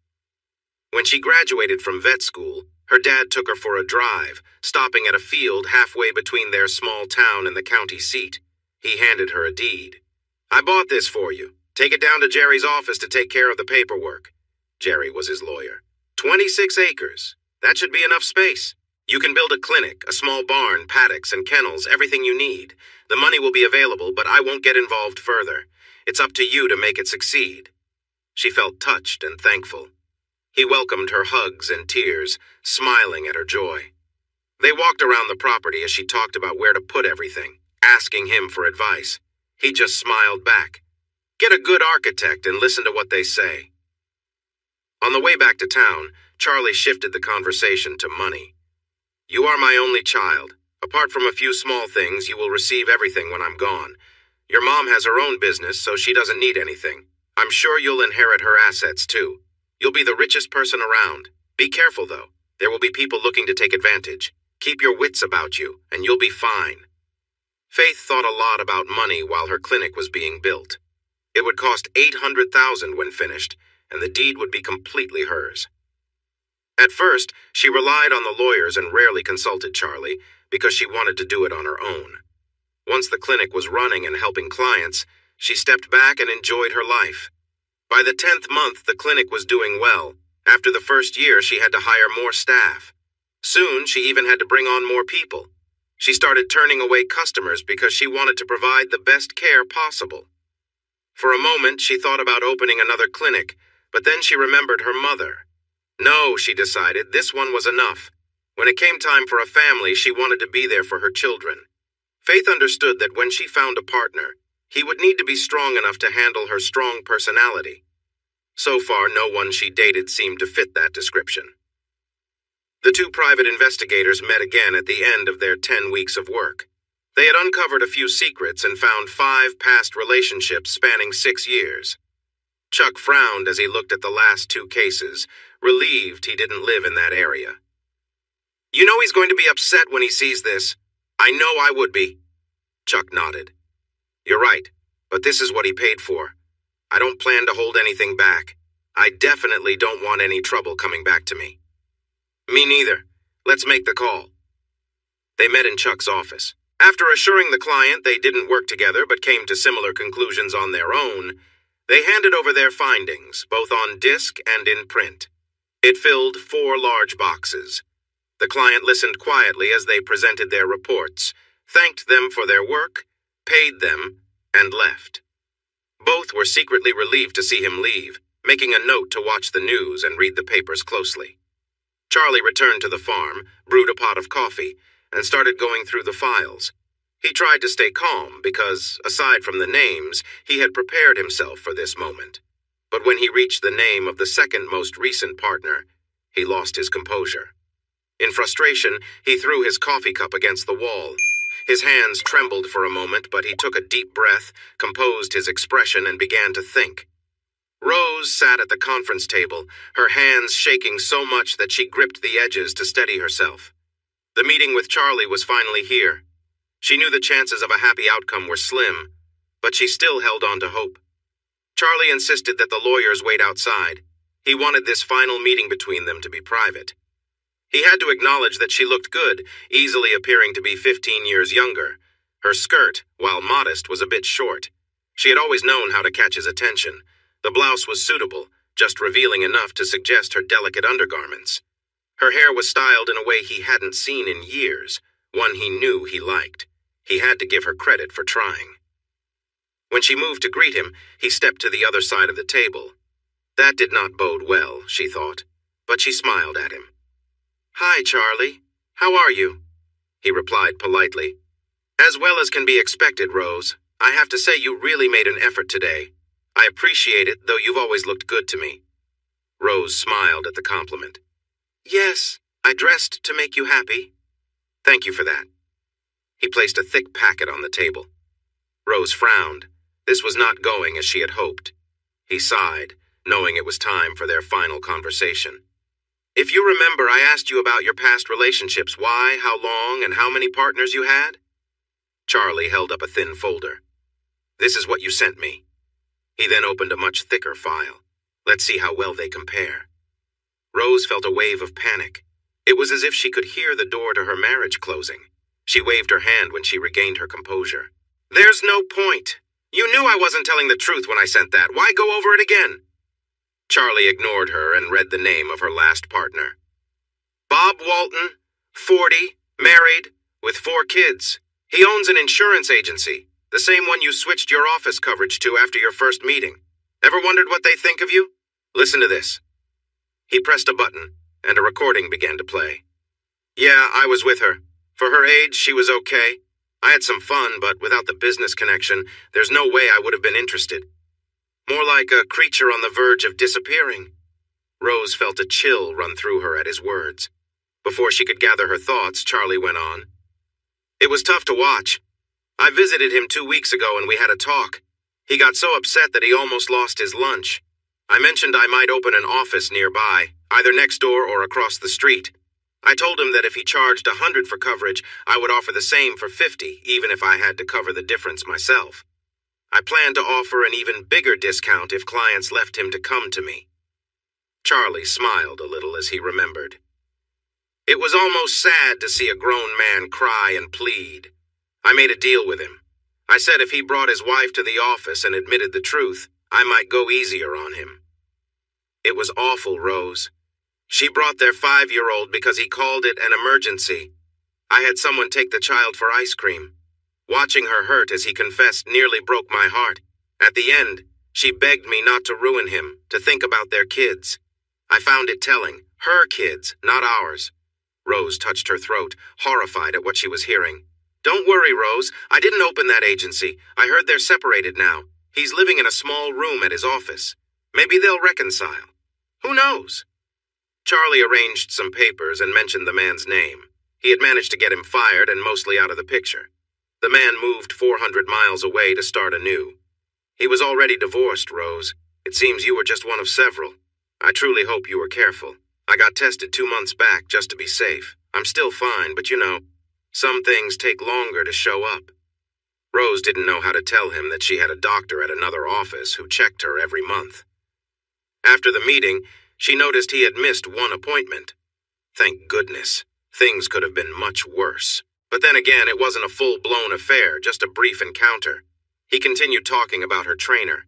When she graduated from vet school, her dad took her for a drive, stopping at a field halfway between their small town and the county seat. He handed her a deed. "I bought this for you. Take it down to Jerry's office to take care of the paperwork." Jerry was his lawyer. 26 acres. That should be enough space. You can build a clinic, a small barn, paddocks, and kennels, everything you need. The money will be available, but I won't get involved further. It's up to you to make it succeed. She felt touched and thankful. He welcomed her hugs and tears, smiling at her joy. They walked around the property as she talked about where to put everything, asking him for advice. He just smiled back. Get a good architect and listen to what they say. On the way back to town, Charlie shifted the conversation to money. "You are my only child. Apart from a few small things, you will receive everything when I'm gone. Your mom has her own business, so she doesn't need anything. I'm sure you'll inherit her assets, too. You'll be the richest person around. Be careful, though. There will be people looking to take advantage. Keep your wits about you, and you'll be fine." Faith thought a lot about money while her clinic was being built. It would cost $800,000 when finished, and the deed would be completely hers. At first, she relied on the lawyers and rarely consulted Charlie because she wanted to do it on her own. Once the clinic was running and helping clients, she stepped back and enjoyed her life. By the 10th month, the clinic was doing well. After the first year, she had to hire more staff. Soon, she even had to bring on more people. She started turning away customers because she wanted to provide the best care possible. For a moment, she thought about opening another clinic, but then she remembered her mother. No, she decided, this one was enough. When it came time for a family, she wanted to be there for her children. Faith understood that when she found a partner, he would need to be strong enough to handle her strong personality. So far, no one she dated seemed to fit that description. The two private investigators met again at the end of their 10 weeks of work. They had uncovered a few secrets and found 5 past relationships spanning 6 years. Chuck frowned as he looked at the last 2 cases, relieved he didn't live in that area. "You know he's going to be upset when he sees this." "I know I would be." Chuck nodded. "You're right, but this is what he paid for. I don't plan to hold anything back. I definitely don't want any trouble coming back to me." "Me neither. Let's make the call." They met in Chuck's office. After assuring the client they didn't work together but came to similar conclusions on their own, they handed over their findings, both on disc and in print. It filled 4 large boxes. The client listened quietly as they presented their reports, thanked them for their work, paid them, and left. Both were secretly relieved to see him leave, making a note to watch the news and read the papers closely. Charlie returned to the farm, brewed a pot of coffee, and started going through the files. He tried to stay calm because, aside from the names, he had prepared himself for this moment. But when he reached the name of the second most recent partner, he lost his composure. In frustration, he threw his coffee cup against the wall. His hands trembled for a moment, but he took a deep breath, composed his expression, and began to think. Rose sat at the conference table, her hands shaking so much that she gripped the edges to steady herself. The meeting with Charlie was finally here. She knew the chances of a happy outcome were slim, but she still held on to hope. Charlie insisted that the lawyers wait outside. He wanted this final meeting between them to be private. He had to acknowledge that she looked good, easily appearing to be 15 years younger. Her skirt, while modest, was a bit short. She had always known how to catch his attention. The blouse was suitable, just revealing enough to suggest her delicate undergarments. Her hair was styled in a way he hadn't seen in years, one he knew he liked. He had to give her credit for trying. When she moved to greet him, he stepped to the other side of the table. That did not bode well, she thought, but she smiled at him. "Hi, Charlie. How are you?" He replied politely. "As well as can be expected, Rose. I have to say you really made an effort today. I appreciate it, though you've always looked good to me." Rose smiled at the compliment. "Yes, I dressed to make you happy." "Thank you for that." He placed a thick packet on the table. Rose frowned. This was not going as she had hoped. He sighed, knowing it was time for their final conversation. "If you remember, I asked you about your past relationships, why, how long, and how many partners you had?" Charlie held up a thin folder. "This is what you sent me." He then opened a much thicker file. "Let's see how well they compare." Rose felt a wave of panic. It was as if she could hear the door to her marriage closing. She waved her hand when she regained her composure. "There's no point. You knew I wasn't telling the truth when I sent that. Why go over it again?" Charlie ignored her and read the name of her last partner. "Bob Walton, 40, married, with 4 kids. He owns an insurance agency, the same one you switched your office coverage to after your first meeting. Ever wondered what they think of you? Listen to this." He pressed a button, and a recording began to play. "Yeah, I was with her. For her age, she was okay. I had some fun, but without the business connection, there's no way I would have been interested. More like a creature on the verge of disappearing." Rose felt a chill run through her at his words. Before she could gather her thoughts, Charlie went on. "It was tough to watch. I visited him 2 weeks ago and we had a talk. He got so upset that he almost lost his lunch. I mentioned I might open an office nearby, either next door or across the street. I told him that if he charged $100 for coverage, I would offer the same for $50, even if I had to cover the difference myself. I planned to offer an even bigger discount if clients left him to come to me." Charlie smiled a little as he remembered. "It was almost sad to see a grown man cry and plead. I made a deal with him. I said if he brought his wife to the office and admitted the truth, I might go easier on him. It was awful, Rose. She brought their 5-year-old because he called it an emergency. I had someone take the child for ice cream. Watching her hurt as he confessed nearly broke my heart. At the end, she begged me not to ruin him, to think about their kids. I found it telling. Her kids, not ours." Rose touched her throat, horrified at what she was hearing. "Don't worry, Rose. I didn't open that agency. I heard they're separated now. He's living in a small room at his office. Maybe they'll reconcile. Who knows?" Charlie arranged some papers and mentioned the man's name. He had managed to get him fired and mostly out of the picture. The man moved 400 miles away to start anew. "He was already divorced, Rose. It seems you were just one of several. I truly hope you were careful. I got tested 2 months back just to be safe. I'm still fine, but you know, some things take longer to show up." Rose didn't know how to tell him that she had a doctor at another office who checked her every month. After the meeting, she noticed he had missed 1 appointment. Thank goodness. Things could have been much worse. But then again, it wasn't a full-blown affair, just a brief encounter. He continued talking about her trainer.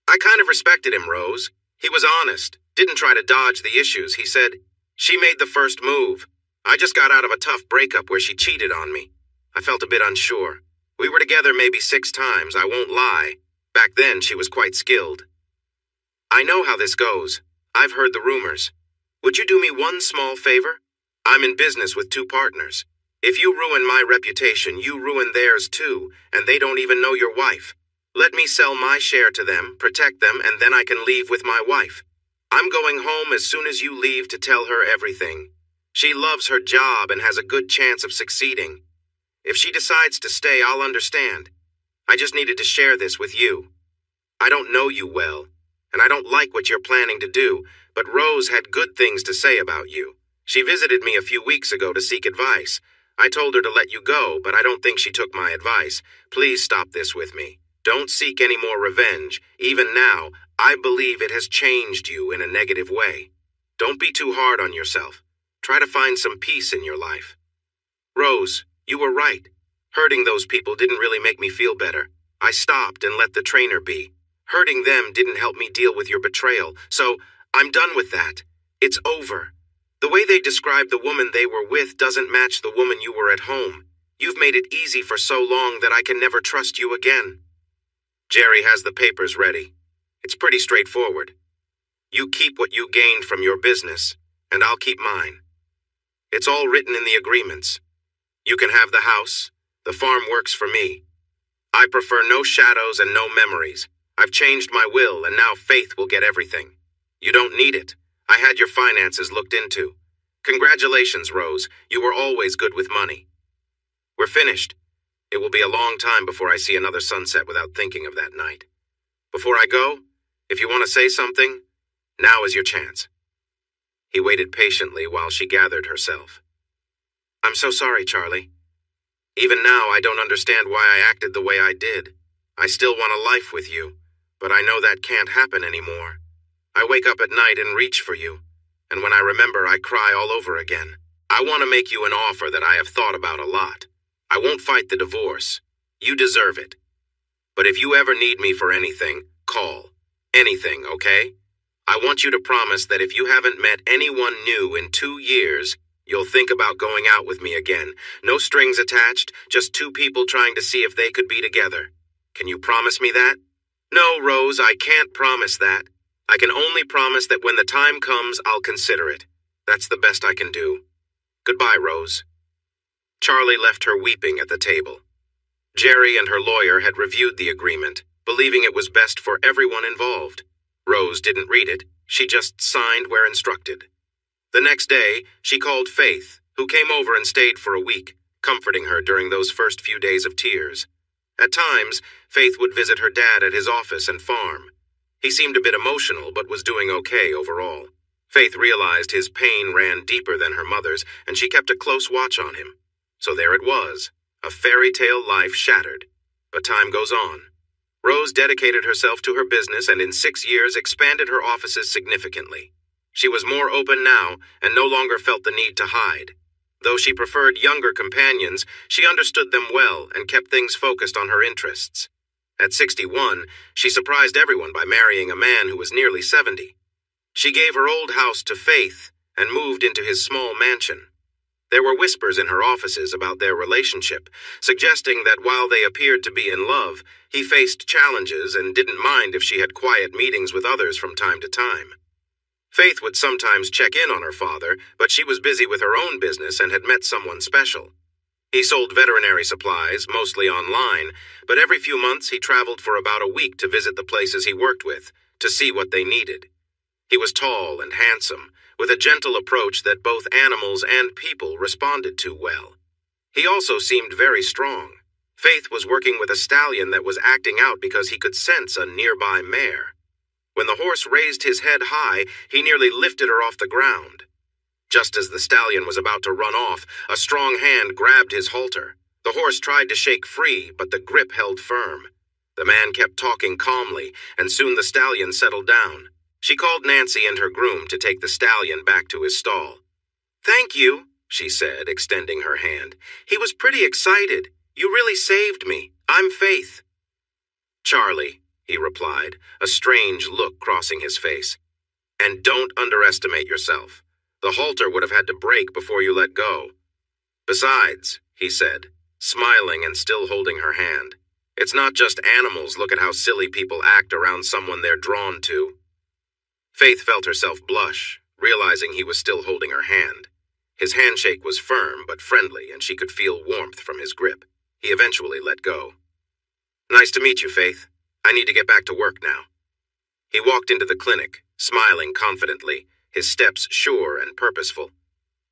"I kind of respected him, Rose. He was honest, didn't try to dodge the issues. He said, 'She made the first move. I just got out of a tough breakup where she cheated on me. I felt a bit unsure. We were together maybe 6 times, I won't lie. Back then, she was quite skilled. I know how this goes. I've heard the rumors. Would you do me one small favor? I'm in business with two partners. If you ruin my reputation, you ruin theirs too, and they don't even know your wife. Let me sell my share to them, protect them, and then I can leave with my wife. I'm going home as soon as you leave to tell her everything. She loves her job and has a good chance of succeeding. If she decides to stay, I'll understand. I just needed to share this with you. I don't know you well, and I don't like what you're planning to do, but Rose had good things to say about you. She visited me a few weeks ago to seek advice. I told her to let you go, but I don't think she took my advice. Please stop this with me. Don't seek any more revenge. Even now, I believe it has changed you in a negative way. Don't be too hard on yourself. Try to find some peace in your life. Rose, you were right. Hurting those people didn't really make me feel better. I stopped and let the trainer be. Hurting them didn't help me deal with your betrayal, so I'm done with that. It's over. The way they described the woman they were with doesn't match the woman you were at home. You've made it easy for so long that I can never trust you again. Jerry has the papers ready. It's pretty straightforward. You keep what you gained from your business, and I'll keep mine. It's all written in the agreements. You can have the house. The farm works for me. I prefer no shadows and no memories. I've changed my will, and now Faith will get everything. You don't need it. I had your finances looked into. Congratulations, Rose. You were always good with money. We're finished. It will be a long time before I see another sunset without thinking of that night. Before I go, if you want to say something, now is your chance. He waited patiently while she gathered herself. I'm so sorry, Charlie. Even now, I don't understand why I acted the way I did. I still want a life with you, but I know that can't happen anymore. I wake up at night and reach for you, and when I remember, I cry all over again. I want to make you an offer that I have thought about a lot. I won't fight the divorce. You deserve it. But if you ever need me for anything, call. Anything, okay? I want you to promise that if you haven't met anyone new in 2 years, you'll think about going out with me again. No strings attached, just two people trying to see if they could be together. Can you promise me that? No, Rose, I can't promise that. I can only promise that when the time comes, I'll consider it. That's the best I can do. Goodbye, Rose. Charlie left her weeping at the table. Jerry and her lawyer had reviewed the agreement, believing it was best for everyone involved. Rose didn't read it. She just signed where instructed. The next day, she called Faith, who came over and stayed for a week, comforting her during those first few days of tears. At times, Faith would visit her dad at his office and farm. He seemed a bit emotional, but was doing okay overall. Faith realized his pain ran deeper than her mother's, and she kept a close watch on him. So there it was, a fairy tale life shattered. But time goes on. Rose dedicated herself to her business and in 6 years expanded her offices significantly. She was more open now and no longer felt the need to hide. Though she preferred younger companions, she understood them well and kept things focused on her interests. At 61, she surprised everyone by marrying a man who was nearly 70. She gave her old house to Faith and moved into his small mansion. There were whispers in her offices about their relationship, suggesting that while they appeared to be in love, he faced challenges and didn't mind if she had quiet meetings with others from time to time. Faith would sometimes check in on her father, but she was busy with her own business and had met someone special. He sold veterinary supplies, mostly online, but every few months he traveled for about a week to visit the places he worked with, to see what they needed. He was tall and handsome, with a gentle approach that both animals and people responded to well. He also seemed very strong. Faith was working with a stallion that was acting out because he could sense a nearby mare. When the horse raised his head high, he nearly lifted her off the ground. Just as the stallion was about to run off, a strong hand grabbed his halter. The horse tried to shake free, but the grip held firm. The man kept talking calmly, and soon the stallion settled down. She called Nancy and her groom to take the stallion back to his stall. "Thank you," she said, extending her hand. "He was pretty excited. You really saved me. I'm Faith." "Charlie," he replied, a strange look crossing his face. "And don't underestimate yourself. The halter would have had to break before you let go." "Besides," he said, smiling and still holding her hand, It's not just animals. Look at how silly people act around someone they're drawn to. Faith felt herself blush, realizing he was still holding her hand. His handshake was firm but friendly, and she could feel warmth from his grip. He eventually let go. "Nice to meet you, Faith. I need to get back to work now." He walked into the clinic, smiling confidently, his steps sure and purposeful.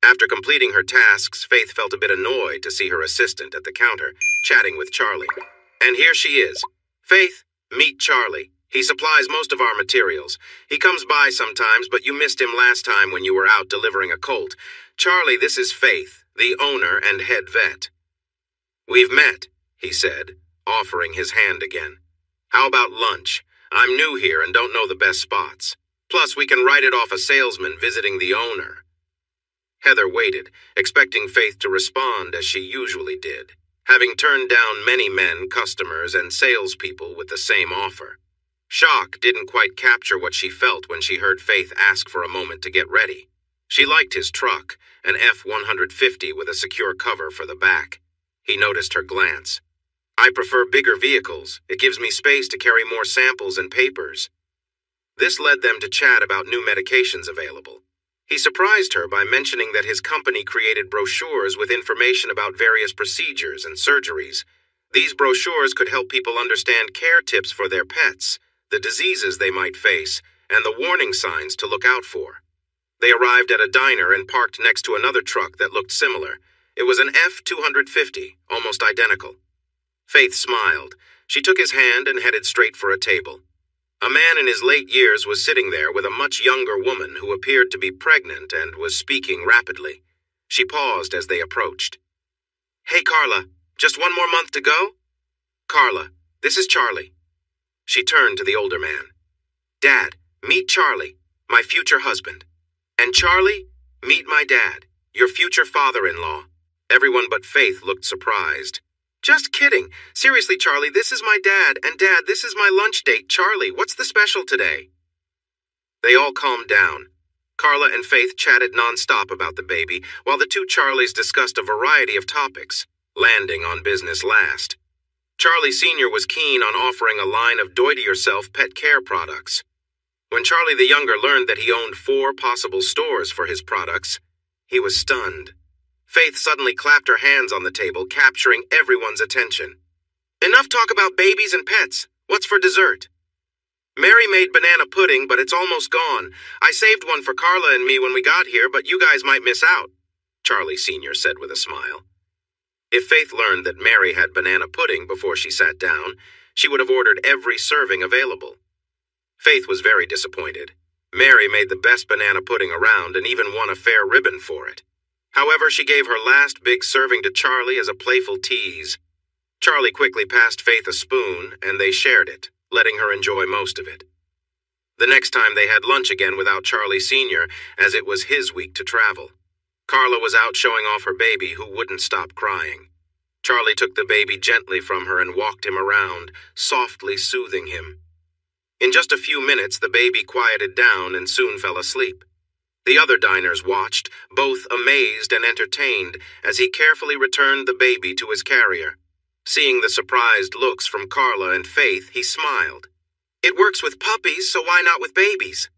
After completing her tasks, Faith felt a bit annoyed to see her assistant at the counter, chatting with Charlie. And here she is. "Faith, meet Charlie. He supplies most of our materials. He comes by sometimes, but you missed him last time when you were out delivering a colt. Charlie, this is Faith, the owner and head vet." "We've met," he said, offering his hand again. "How about lunch? I'm new here and don't know the best spots. Plus, we can write it off a salesman visiting the owner." Heather waited, expecting Faith to respond as she usually did, having turned down many men, customers, and salespeople with the same offer. Shock didn't quite capture what she felt when she heard Faith ask for a moment to get ready. She liked his truck, an F-150 with a secure cover for the back. He noticed her glance. "I prefer bigger vehicles. It gives me space to carry more samples and papers." This led them to chat about new medications available. He surprised her by mentioning that his company created brochures with information about various procedures and surgeries. These brochures could help people understand care tips for their pets, the diseases they might face, and the warning signs to look out for. They arrived at a diner and parked next to another truck that looked similar. It was an F-250, almost identical. Faith smiled. She took his hand and headed straight for a table. A man in his late years was sitting there with a much younger woman who appeared to be pregnant and was speaking rapidly. She paused as they approached. "Hey, Carla, just one more month to go?" "Carla, this is Charlie." She turned to the older man. "Dad, meet Charlie, my future husband. And Charlie, meet my dad, your future father-in-law." Everyone but Faith looked surprised. "Just kidding. Seriously, Charlie, this is my dad, and Dad, this is my lunch date. Charlie, what's the special today?" They all calmed down. Carla and Faith chatted nonstop about the baby, while the two Charlies discussed a variety of topics, landing on business last. Charlie Sr. was keen on offering a line of do-it-yourself pet care products. When Charlie the Younger learned that he owned 4 possible stores for his products, he was stunned. Faith suddenly clapped her hands on the table, capturing everyone's attention. "Enough talk about babies and pets. What's for dessert?" "Mary made banana pudding, but it's almost gone. I saved one for Carla and me when we got here, but you guys might miss out," Charlie Sr. said with a smile. If Faith learned that Mary had banana pudding before she sat down, she would have ordered every serving available. Faith was very disappointed. Mary made the best banana pudding around and even won a fair ribbon for it. However, she gave her last big serving to Charlie as a playful tease. Charlie quickly passed Faith a spoon, and they shared it, letting her enjoy most of it. The next time they had lunch again without Charlie Sr., as it was his week to travel. Carla was out showing off her baby, who wouldn't stop crying. Charlie took the baby gently from her and walked him around, softly soothing him. In just a few minutes, the baby quieted down and soon fell asleep. The other diners watched, both amazed and entertained, as he carefully returned the baby to his carrier. Seeing the surprised looks from Carla and Faith, he smiled. "It works with puppies, so why not with babies?"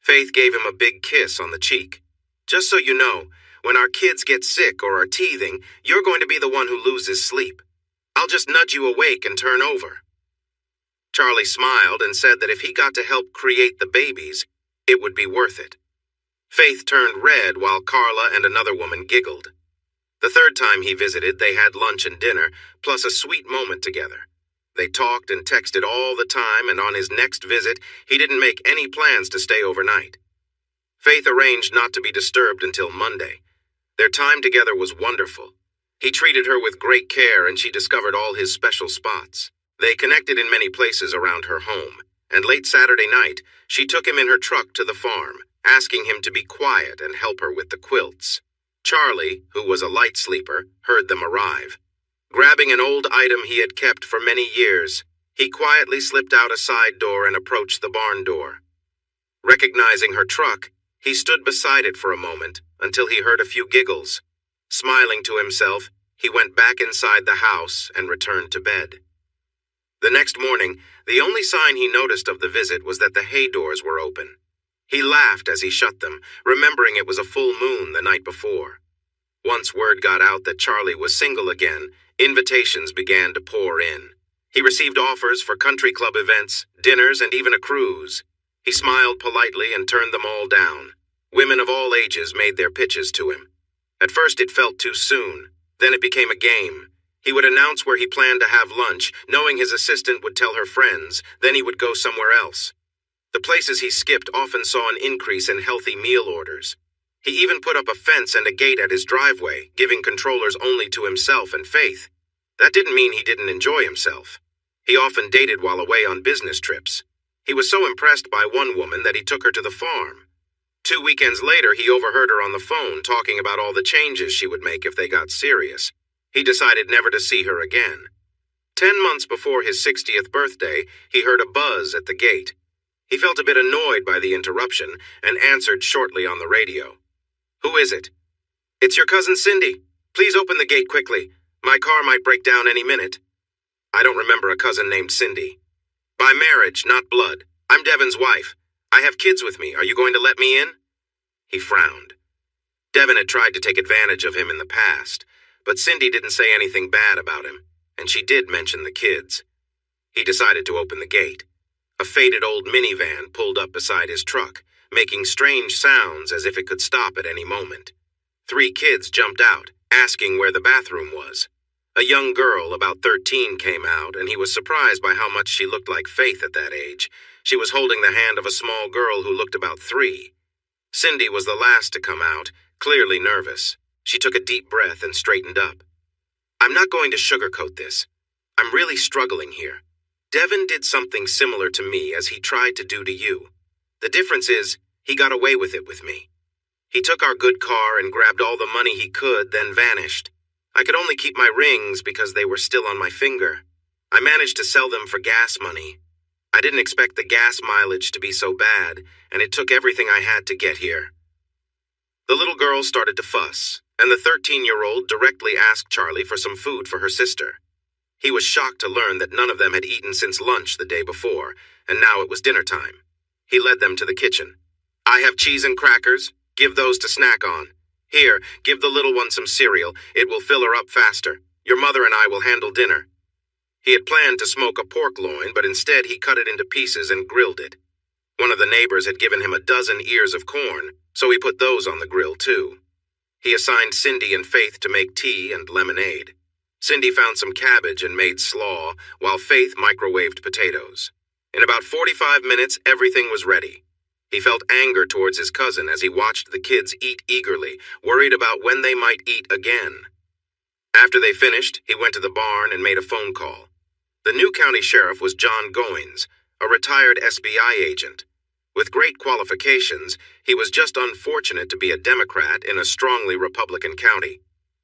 Faith gave him a big kiss on the cheek. "Just so you know, when our kids get sick or are teething, you're going to be the one who loses sleep. I'll just nudge you awake and turn over." Charlie smiled and said that if he got to help create the babies, it would be worth it. Faith turned red while Carla and another woman giggled. The third time he visited, they had lunch and dinner, plus a sweet moment together. They talked and texted all the time, and on his next visit, he didn't make any plans to stay overnight. Faith arranged not to be disturbed until Monday. Their time together was wonderful. He treated her with great care, and she discovered all his special spots. They connected in many places around her home, and late Saturday night, she took him in her truck to the farm, asking him to be quiet and help her with the quilts. Charlie, who was a light sleeper, heard them arrive. Grabbing an old item he had kept for many years, he quietly slipped out a side door and approached the barn door. Recognizing her truck, he stood beside it for a moment until he heard a few giggles. Smiling to himself, he went back inside the house and returned to bed. The next morning, the only sign he noticed of the visit was that the hay doors were open. He laughed as he shut them, remembering it was a full moon the night before. Once word got out that Charlie was single again, invitations began to pour in. He received offers for country club events, dinners, and even a cruise. He smiled politely and turned them all down. Women of all ages made their pitches to him. At first it felt too soon. Then it became a game. He would announce where he planned to have lunch, knowing his assistant would tell her friends, then he would go somewhere else. The places he skipped often saw an increase in healthy meal orders. He even put up a fence and a gate at his driveway, giving controllers only to himself and Faith. That didn't mean he didn't enjoy himself. He often dated while away on business trips. He was so impressed by one woman that he took her to the farm. 2 weekends later, he overheard her on the phone talking about all the changes she would make if they got serious. He decided never to see her again. 10 months before his 60th birthday, he heard a buzz at the gate. He felt a bit annoyed by the interruption and answered shortly on the radio. "Who is it?" "It's your cousin Cindy. Please open the gate quickly. My car might break down any minute." "I don't remember a cousin named Cindy." "By marriage, not blood. I'm Devin's wife. I have kids with me. Are you going to let me in?" He frowned. Devin had tried to take advantage of him in the past, but Cindy didn't say anything bad about him, and she did mention the kids. He decided to open the gate. A faded old minivan pulled up beside his truck, making strange sounds as if it could stop at any moment. 3 kids jumped out, asking where the bathroom was. A young girl, about 13, came out, and he was surprised by how much she looked like Faith at that age. She was holding the hand of a small girl who looked about 3. Cindy was the last to come out, clearly nervous. She took a deep breath and straightened up. "I'm not going to sugarcoat this. I'm really struggling here. Devin did something similar to me as he tried to do to you. The difference is, he got away with it with me. He took our good car and grabbed all the money he could, then vanished. I could only keep my rings because they were still on my finger. I managed to sell them for gas money. I didn't expect the gas mileage to be so bad, and it took everything I had to get here." The little girl started to fuss, and the 13-year-old directly asked Charlie for some food for her sister. He was shocked to learn that none of them had eaten since lunch the day before, and now it was dinner time. He led them to the kitchen. "I have cheese and crackers. Give those to snack on. Here, give the little one some cereal. It will fill her up faster. Your mother and I will handle dinner." He had planned to smoke a pork loin, but instead he cut it into pieces and grilled it. One of the neighbors had given him a dozen ears of corn, so he put those on the grill too. He assigned Cindy and Faith to make tea and lemonade. Cindy found some cabbage and made slaw, while Faith microwaved potatoes. In about 45 minutes, everything was ready. He felt anger towards his cousin as he watched the kids eat eagerly, worried about when they might eat again. After they finished, he went to the barn and made a phone call. The new county sheriff was John Goins, a retired SBI agent. With great qualifications, he was just unfortunate to be a Democrat in a strongly Republican county.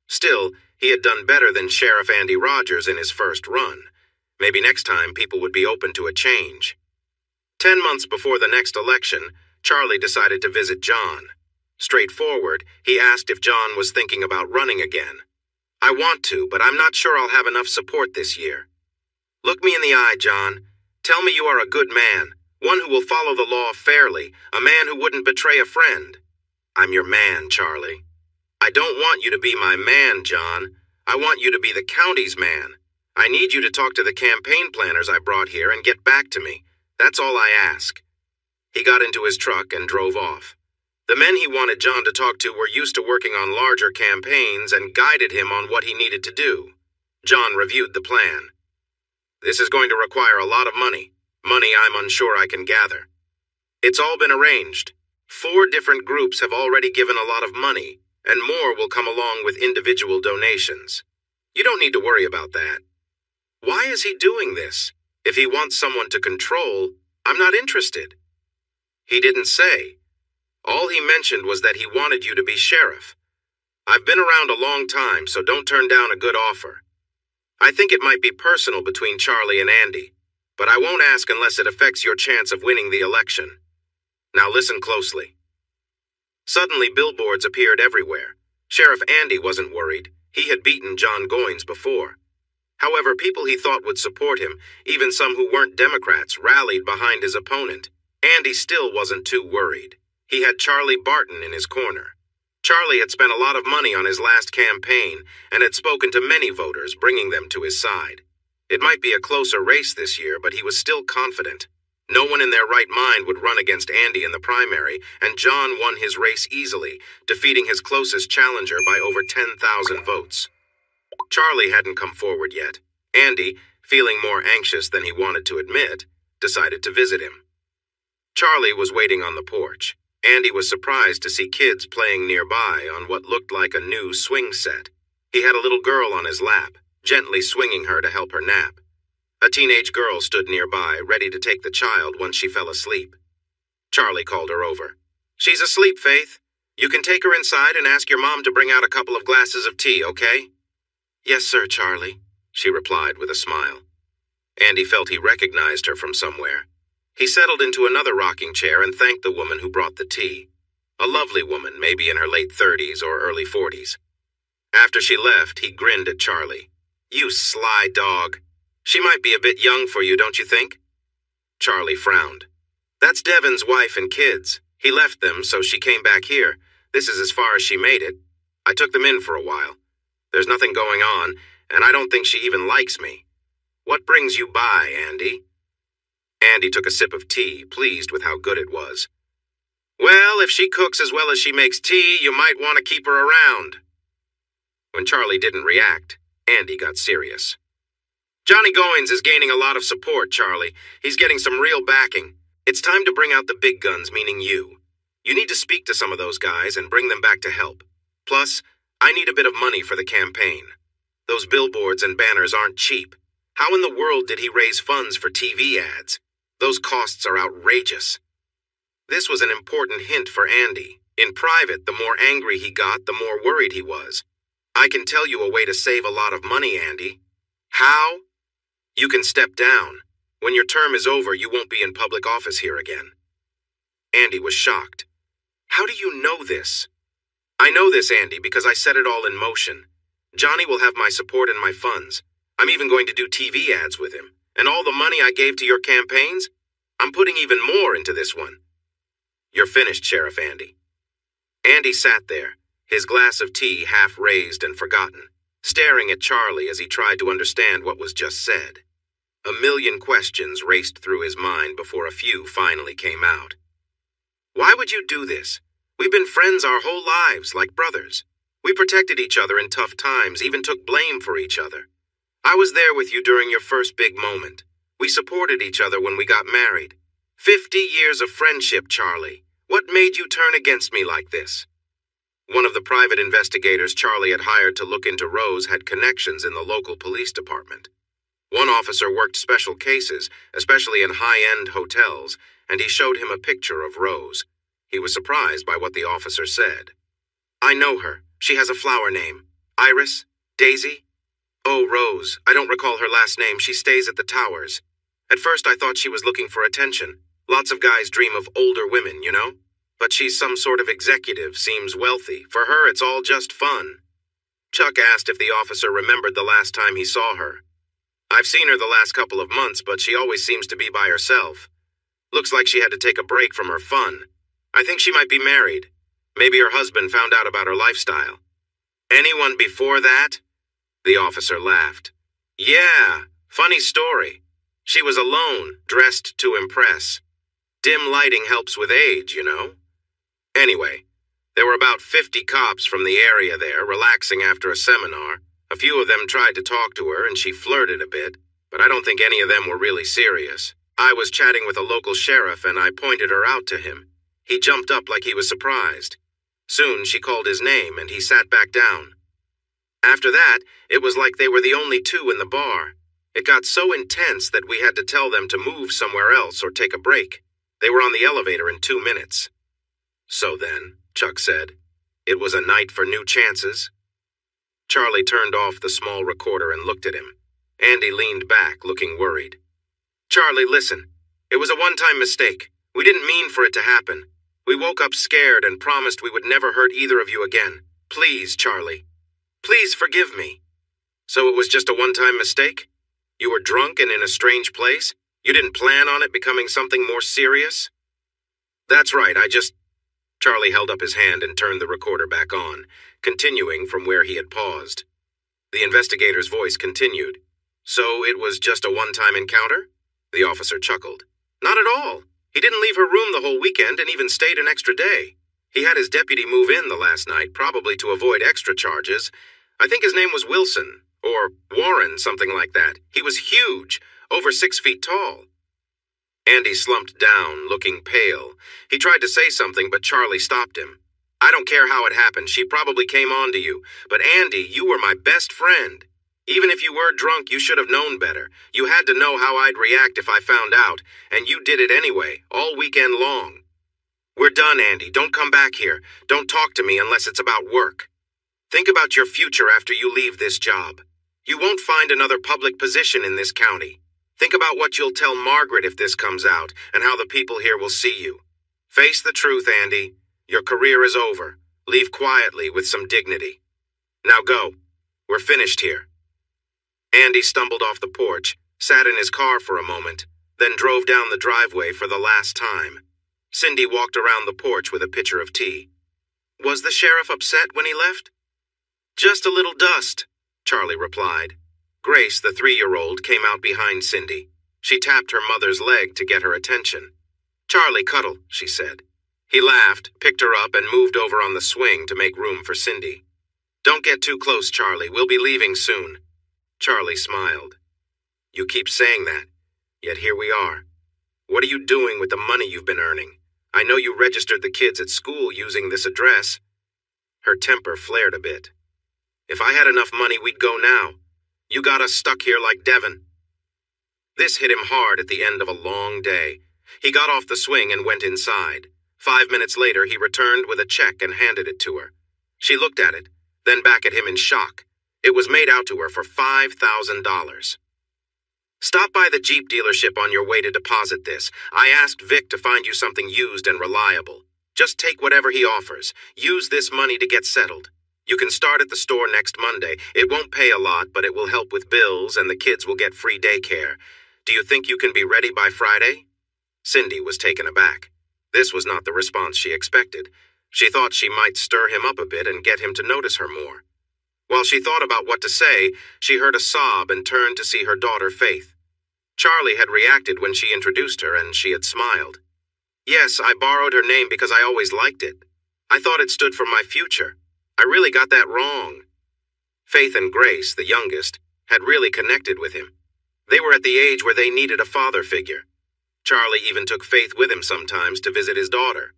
Still, he had done better than Sheriff Andy Rogers in his first run. Maybe next time people would be open to a change. 10 months before the next election, Charlie decided to visit John. Straightforward, he asked if John was thinking about running again. "I want to, but I'm not sure I'll have enough support this year." "Look me in the eye, John. Tell me you are a good man, one who will follow the law fairly, a man who wouldn't betray a friend." "I'm your man, Charlie." "I don't want you to be my man, John. I want you to be the county's man. I need you to talk to the campaign planners I brought here and get back to me. That's all I ask." He got into his truck and drove off. The men he wanted John to talk to were used to working on larger campaigns and guided him on what he needed to do. John reviewed the plan. "This is going to require a lot of money I'm unsure I can gather. It's all been arranged. 4 different groups have already given a lot of money, and more will come along with individual donations. You don't need to worry about that." "Why is he doing this? If he wants someone to control, I'm not interested." "He didn't say. All he mentioned was that he wanted you to be sheriff. I've been around a long time, so don't turn down a good offer. I think it might be personal between Charlie and Andy, but I won't ask unless it affects your chance of winning the election. Now listen closely." Suddenly, billboards appeared everywhere. Sheriff Andy wasn't worried. He had beaten John Goins before. However, people he thought would support him, even some who weren't Democrats, rallied behind his opponent. Andy still wasn't too worried. He had Charlie Barton in his corner. Charlie had spent a lot of money on his last campaign and had spoken to many voters, bringing them to his side. It might be a closer race this year, but he was still confident. No one in their right mind would run against Andy in the primary, and John won his race easily, defeating his closest challenger by over 10,000 votes. Charlie hadn't come forward yet. Andy, feeling more anxious than he wanted to admit, decided to visit him. Charlie was waiting on the porch. Andy was surprised to see kids playing nearby on what looked like a new swing set. He had a little girl on his lap, gently swinging her to help her nap. A teenage girl stood nearby, ready to take the child once she fell asleep. Charlie called her over. "She's asleep, Faith. You can take her inside and ask your mom to bring out a couple of glasses of tea, okay?" "Yes, sir, Charlie," she replied with a smile. Andy felt he recognized her from somewhere. He settled into another rocking chair and thanked the woman who brought the tea. A lovely woman, maybe in her late 30s or early 40s. After she left, he grinned at Charlie. "You sly dog. She might be a bit young for you, don't you think?" Charlie frowned. "That's Devin's wife and kids. He left them, so she came back here. This is as far as she made it. I took them in for a while. There's nothing going on, and I don't think she even likes me. What brings you by, Andy?" Andy took a sip of tea, pleased with how good it was. "Well, if she cooks as well as she makes tea, you might want to keep her around." When Charlie didn't react, Andy got serious. "Johnny Goins is gaining a lot of support, Charlie. He's getting some real backing. It's time to bring out the big guns, meaning you. You need to speak to some of those guys and bring them back to help. Plus, I need a bit of money for the campaign. Those billboards and banners aren't cheap. How in the world did he raise funds for TV ads? Those costs are outrageous." This was an important hint for Andy. In private, the more angry he got, the more worried he was. "I can tell you a way to save a lot of money, Andy." "How?" "You can step down. When your term is over, you won't be in public office here again." Andy was shocked. "How do you know this?" "I know this, Andy, because I set it all in motion. Johnny will have my support and my funds. I'm even going to do TV ads with him. And all the money I gave to your campaigns, I'm putting even more into this one." "You're finished, Sheriff Andy." Andy sat there, his glass of tea half raised and forgotten, staring at Charlie as he tried to understand what was just said. A million questions raced through his mind before a few finally came out. "Why would you do this? We've been friends our whole lives, like brothers. We protected each other in tough times, even took blame for each other. I was there with you during your first big moment. We supported each other when we got married. 50 years of friendship, Charlie. What made you turn against me like this?" One of the private investigators Charlie had hired to look into Rose had connections in the local police department. One officer worked special cases, especially in high-end hotels, and he showed him a picture of Rose. He was surprised by what the officer said. "I know her. She has a flower name. Iris? Daisy? Oh, Rose. I don't recall her last name. She stays at the towers. At first I thought she was looking for attention. Lots of guys dream of older women, you know? But she's some sort of executive, seems wealthy. For her, it's all just fun." Chuck asked if the officer remembered the last time he saw her. "I've seen her the last couple of months, but she always seems to be by herself. Looks like she had to take a break from her fun. I think she might be married. Maybe her husband found out about her lifestyle." "Anyone before that?" The officer laughed. "Yeah, funny story. She was alone, dressed to impress. Dim lighting helps with age, you know? Anyway, there were about 50 cops from the area there, relaxing after a seminar. A few of them tried to talk to her, and she flirted a bit, but I don't think any of them were really serious. I was chatting with a local sheriff, and I pointed her out to him. He jumped up like he was surprised. Soon she called his name, and he sat back down. After that, it was like they were the only two in the bar. It got so intense that we had to tell them to move somewhere else or take a break. They were on the elevator in 2 minutes." "So then," Chuck said, "it was a night for new chances?" Charlie turned off the small recorder and looked at him. Andy leaned back, looking worried. "Charlie, listen. It was a one-time mistake. We didn't mean for it to happen. We woke up scared and promised we would never hurt either of you again. Please, Charlie. Please forgive me." So it was just a one-time mistake? You were drunk and in a strange place? You didn't plan on it becoming something more serious? That's right, Charlie held up his hand and turned the recorder back on, continuing from where he had paused. The investigator's voice continued. So it was just a one-time encounter? The officer chuckled. Not at all. He didn't leave her room the whole weekend and even stayed an extra day. He had his deputy move in the last night, probably to avoid extra charges. I think his name was Wilson, or Warren, something like that. He was huge, over 6 feet tall. Andy slumped down, looking pale. He tried to say something, but Charlie stopped him. I don't care how it happened. She probably came on to you. But Andy, you were my best friend. Even if you were drunk, you should have known better. You had to know how I'd react if I found out, and you did it anyway, all weekend long. We're done, Andy. Don't come back here. Don't talk to me unless it's about work. Think about your future after you leave this job. You won't find another public position in this county. Think about what you'll tell Margaret if this comes out, and how the people here will see you. Face the truth, Andy. Your career is over. Leave quietly with some dignity. Now go. We're finished here. Andy stumbled off the porch, sat in his car for a moment, then drove down the driveway for the last time. Cindy walked around the porch with a pitcher of tea. Was the sheriff upset when he left? Just a little dust, Charlie replied. Grace, the 3-year-old, came out behind Cindy. She tapped her mother's leg to get her attention. Charlie, cuddle, she said. He laughed, picked her up, and moved over on the swing to make room for Cindy. Don't get too close, Charlie. We'll be leaving soon. Charlie smiled. You keep saying that, yet here we are. What are you doing with the money you've been earning? I know you registered the kids at school using this address. Her temper flared a bit. If I had enough money, we'd go now. You got us stuck here like Devon. This hit him hard at the end of a long day. He got off the swing and went inside. 5 minutes later, he returned with a check and handed it to her. She looked at it, then back at him in shock. It was made out to her for $5,000. Stop by the Jeep dealership on your way to deposit this. I asked Vic to find you something used and reliable. Just take whatever he offers. Use this money to get settled. You can start at the store next Monday. It won't pay a lot, but it will help with bills and the kids will get free daycare. Do you think you can be ready by Friday? Cindy was taken aback. This was not the response she expected. She thought she might stir him up a bit and get him to notice her more. While she thought about what to say, she heard a sob and turned to see her daughter, Faith. Charlie had reacted when she introduced her, and she had smiled. Yes, I borrowed her name because I always liked it. I thought it stood for my future. I really got that wrong. Faith and Grace, the youngest, had really connected with him. They were at the age where they needed a father figure. Charlie even took Faith with him sometimes to visit his daughter.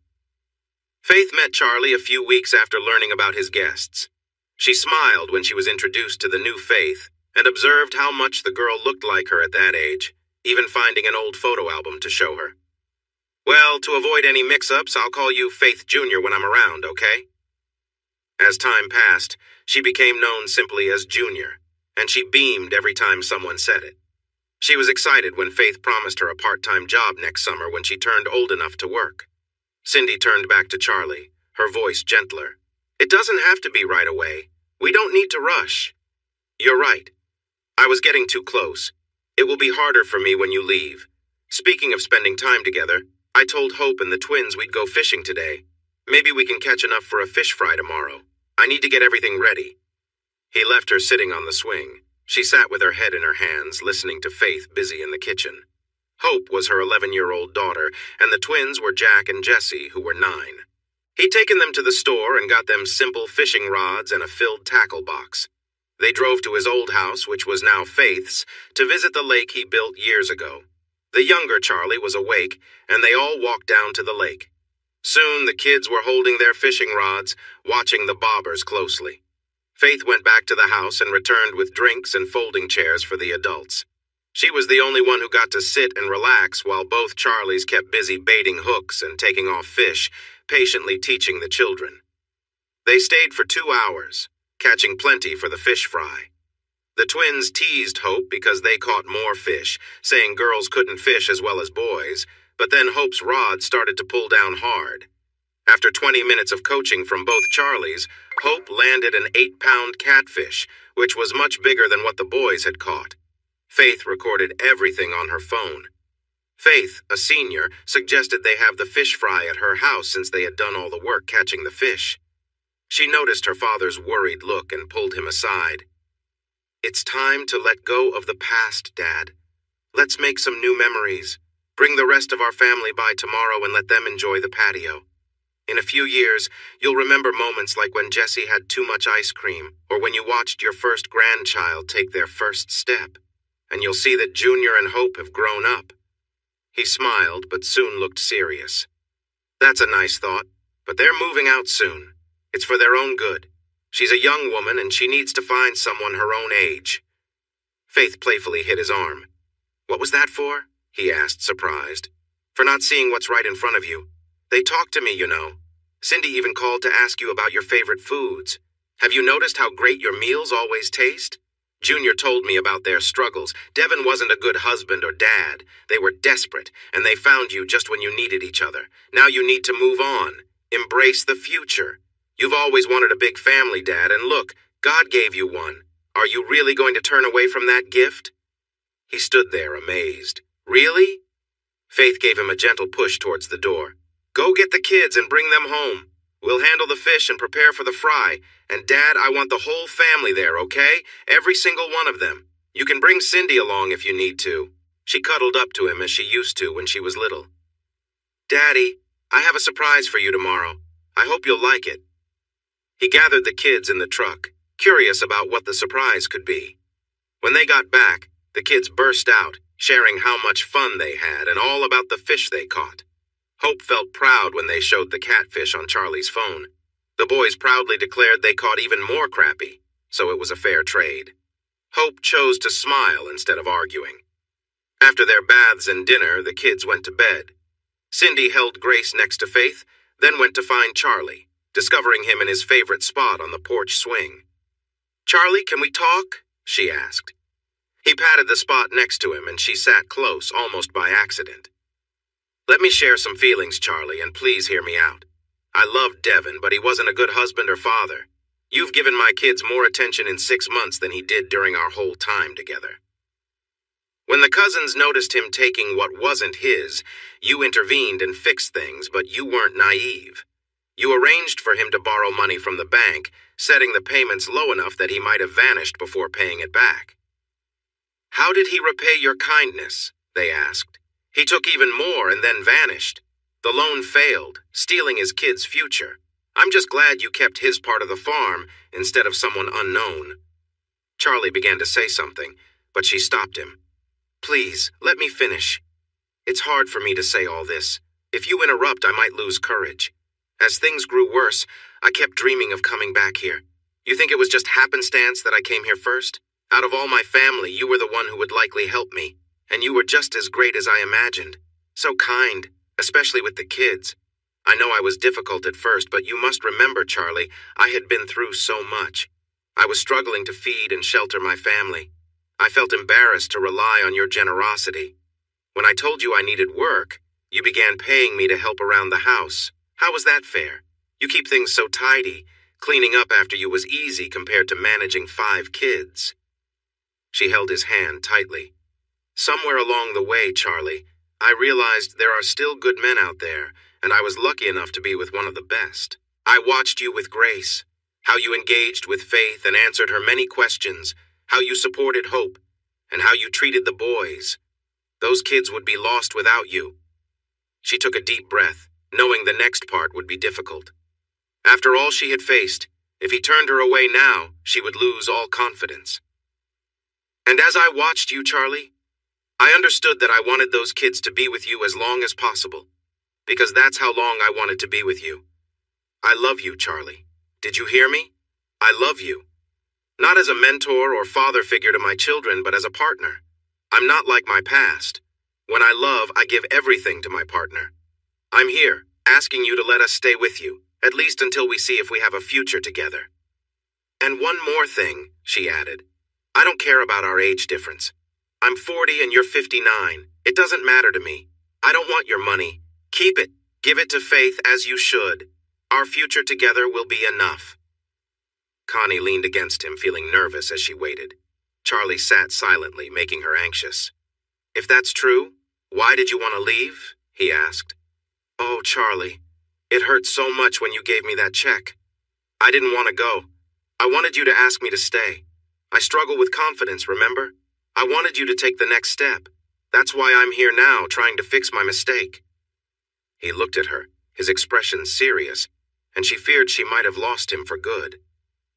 Faith met Charlie a few weeks after learning about his guests. She smiled when she was introduced to the new Faith and observed how much the girl looked like her at that age, even finding an old photo album to show her. Well, to avoid any mix-ups, I'll call you Faith Jr. when I'm around, okay? As time passed, she became known simply as Junior, and she beamed every time someone said it. She was excited when Faith promised her a part-time job next summer when she turned old enough to work. Cindy turned back to Charlie, her voice gentler. It doesn't have to be right away. We don't need to rush. You're right. I was getting too close. It will be harder for me when you leave. Speaking of spending time together, I told Hope and the twins we'd go fishing today. Maybe we can catch enough for a fish fry tomorrow. I need to get everything ready. He left her sitting on the swing. She sat with her head in her hands, listening to Faith busy in the kitchen. Hope was her 11-year-old daughter, and the twins were Jack and Jessie, who were 9. He'd taken them to the store and got them simple fishing rods and a filled tackle box. They drove to his old house, which was now Faith's, to visit the lake he built years ago. The younger Charlie was awake, and they all walked down to the lake. Soon the kids were holding their fishing rods, watching the bobbers closely. Faith went back to the house and returned with drinks and folding chairs for the adults. She was the only one who got to sit and relax while both Charlies kept busy baiting hooks and taking off fish, patiently teaching the children. They stayed for 2 hours, catching plenty for the fish fry. The twins teased Hope because they caught more fish, saying girls couldn't fish as well as boys, but then Hope's rod started to pull down hard. After 20 minutes of coaching from both Charlies, Hope landed an 8-pound catfish, which was much bigger than what the boys had caught. Faith recorded everything on her phone. Faith, a senior, suggested they have the fish fry at her house since they had done all the work catching the fish. She noticed her father's worried look and pulled him aside. "It's time to let go of the past, Dad. Let's make some new memories. Bring the rest of our family by tomorrow and let them enjoy the patio. In a few years, you'll remember moments like when Jessie had too much ice cream, or when you watched your first grandchild take their first step. And you'll see that Junior and Hope have grown up." He smiled, but soon looked serious. "That's a nice thought, but they're moving out soon. It's for their own good. She's a young woman, and she needs to find someone her own age." Faith playfully hit his arm. "What was that for?" he asked, surprised. "For not seeing what's right in front of you. They talked to me, you know. Cindy even called to ask you about your favorite foods. Have you noticed how great your meals always taste? Junior told me about their struggles. Devin wasn't a good husband or dad. They were desperate, and they found you just when you needed each other. Now you need to move on. Embrace the future. You've always wanted a big family, Dad, and look, God gave you one. Are you really going to turn away from that gift?" He stood there, amazed. "Really?" Faith gave him a gentle push towards the door. "Go get the kids and bring them home. We'll handle the fish and prepare for the fry. And Dad, I want the whole family there, okay? Every single one of them. You can bring Cindy along if you need to." She cuddled up to him as she used to when she was little. "Daddy, I have a surprise for you tomorrow. I hope you'll like it." He gathered the kids in the truck, curious about what the surprise could be. When they got back, the kids burst out, sharing how much fun they had and all about the fish they caught. Hope felt proud when they showed the catfish on Charlie's phone. The boys proudly declared they caught even more crappie, so it was a fair trade. Hope chose to smile instead of arguing. After their baths and dinner, the kids went to bed. Cindy held Grace next to Faith, then went to find Charlie, discovering him in his favorite spot on the porch swing. "Charlie, can we talk?" she asked. He patted the spot next to him, and she sat close, almost by accident. "Let me share some feelings, Charlie, and please hear me out. I loved Devin, but he wasn't a good husband or father. You've given my kids more attention in 6 months than he did during our whole time together." When the cousins noticed him taking what wasn't his, you intervened and fixed things, but you weren't naive. You arranged for him to borrow money from the bank, setting the payments low enough that he might have vanished before paying it back. "How did he repay your kindness?" they asked. "He took even more and then vanished. The loan failed, stealing his kid's future. I'm just glad you kept his part of the farm instead of someone unknown." Charlie began to say something, but she stopped him. "Please, let me finish. It's hard for me to say all this. If you interrupt, I might lose courage. As things grew worse, I kept dreaming of coming back here. You think it was just happenstance that I came here first? Out of all my family, you were the one who would likely help me, and you were just as great as I imagined. So kind, especially with the kids. I know I was difficult at first, but you must remember, Charlie, I had been through so much. I was struggling to feed and shelter my family. I felt embarrassed to rely on your generosity. When I told you I needed work, you began paying me to help around the house. How was that fair? You keep things so tidy. Cleaning up after you was easy compared to managing 5 kids. She held his hand tightly. Somewhere along the way, Charlie, I realized there are still good men out there, and I was lucky enough to be with one of the best. I watched you with Grace, how you engaged with Faith and answered her many questions, how you supported Hope, and how you treated the boys. Those kids would be lost without you. She took a deep breath, knowing the next part would be difficult. After all she had faced, if he turned her away now, she would lose all confidence. And as I watched you, Charlie, I understood that I wanted those kids to be with you as long as possible, because that's how long I wanted to be with you. I love you, Charlie. Did you hear me? I love you. Not as a mentor or father figure to my children, but as a partner. I'm not like my past. When I love, I give everything to my partner. I'm here, asking you to let us stay with you, at least until we see if we have a future together. And one more thing, she added. I don't care about our age difference. I'm 40 and you're 59. It doesn't matter to me. I don't want your money. Keep it. Give it to Faith as you should. Our future together will be enough. Connie leaned against him, feeling nervous as she waited. Charlie sat silently, making her anxious. "If that's true, why did you want to leave?" he asked. "Oh, Charlie, it hurt so much when you gave me that check. I didn't want to go. I wanted you to ask me to stay. I struggle with confidence, remember? I wanted you to take the next step. That's why I'm here now, trying to fix my mistake." He looked at her, his expression serious, and she feared she might have lost him for good.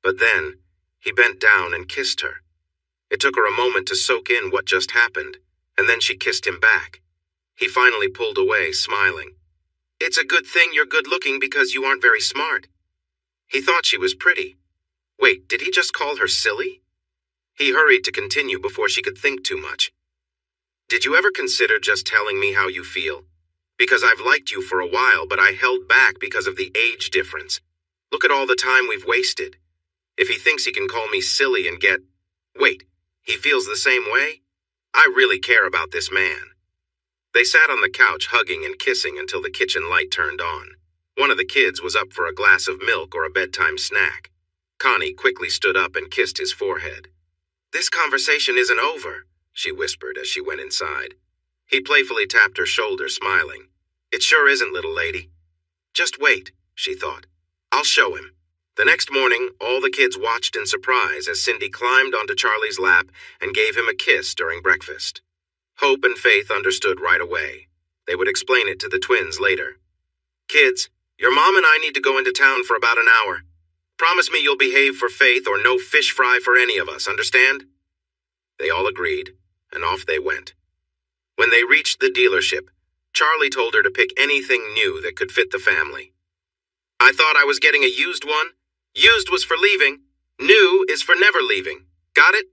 But then, he bent down and kissed her. It took her a moment to soak in what just happened, and then she kissed him back. He finally pulled away, smiling. "It's a good thing you're good-looking because you aren't very smart." He thought she was pretty. Wait, did he just call her silly? He hurried to continue before she could think too much. "Did you ever consider just telling me how you feel? Because I've liked you for a while, but I held back because of the age difference. Look at all the time we've wasted. If he thinks he can call me silly and get... Wait, he feels the same way? I really care about this man." They sat on the couch hugging and kissing until the kitchen light turned on. One of the kids was up for a glass of milk or a bedtime snack. Connie quickly stood up and kissed his forehead. "This conversation isn't over," she whispered as she went inside. He playfully tapped her shoulder, smiling. "It sure isn't, little lady." "Just wait," she thought. "I'll show him." The next morning, all the kids watched in surprise as Cindy climbed onto Charlie's lap and gave him a kiss during breakfast. Hope and Faith understood right away. They would explain it to the twins later. "Kids, your mom and I need to go into town for about an hour. Promise me you'll behave for Faith or no fish fry for any of us, understand?" They all agreed, and off they went. When they reached the dealership, Charlie told her to pick anything new that could fit the family. "I thought I was getting a used one. Used was for leaving. New is for never leaving. Got it?"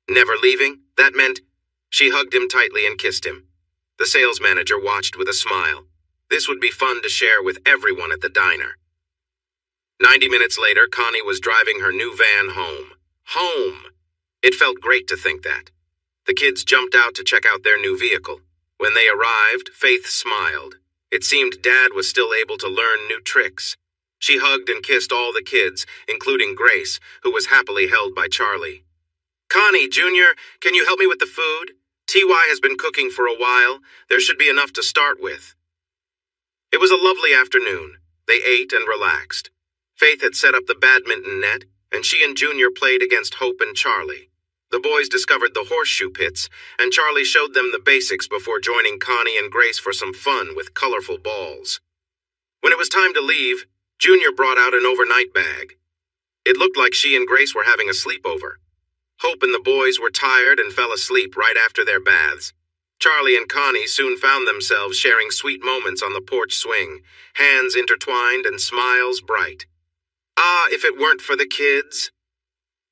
Never leaving? That meant... She hugged him tightly and kissed him. The sales manager watched with a smile. This would be fun to share with everyone at the diner. 90 minutes later, Connie was driving her new van home. Home! It felt great to think that. The kids jumped out to check out their new vehicle. When they arrived, Faith smiled. It seemed Dad was still able to learn new tricks. She hugged and kissed all the kids, including Grace, who was happily held by Charlie. "Connie, Jr., can you help me with the food? TY has been cooking for a while. There should be enough to start with." It was a lovely afternoon. They ate and relaxed. Faith had set up the badminton net, and she and Junior played against Hope and Charlie. The boys discovered the horseshoe pits, and Charlie showed them the basics before joining Connie and Grace for some fun with colorful balls. When it was time to leave, Junior brought out an overnight bag. It looked like she and Grace were having a sleepover. Hope and the boys were tired and fell asleep right after their baths. Charlie and Connie soon found themselves sharing sweet moments on the porch swing, hands intertwined and smiles bright. "Ah, if it weren't for the kids."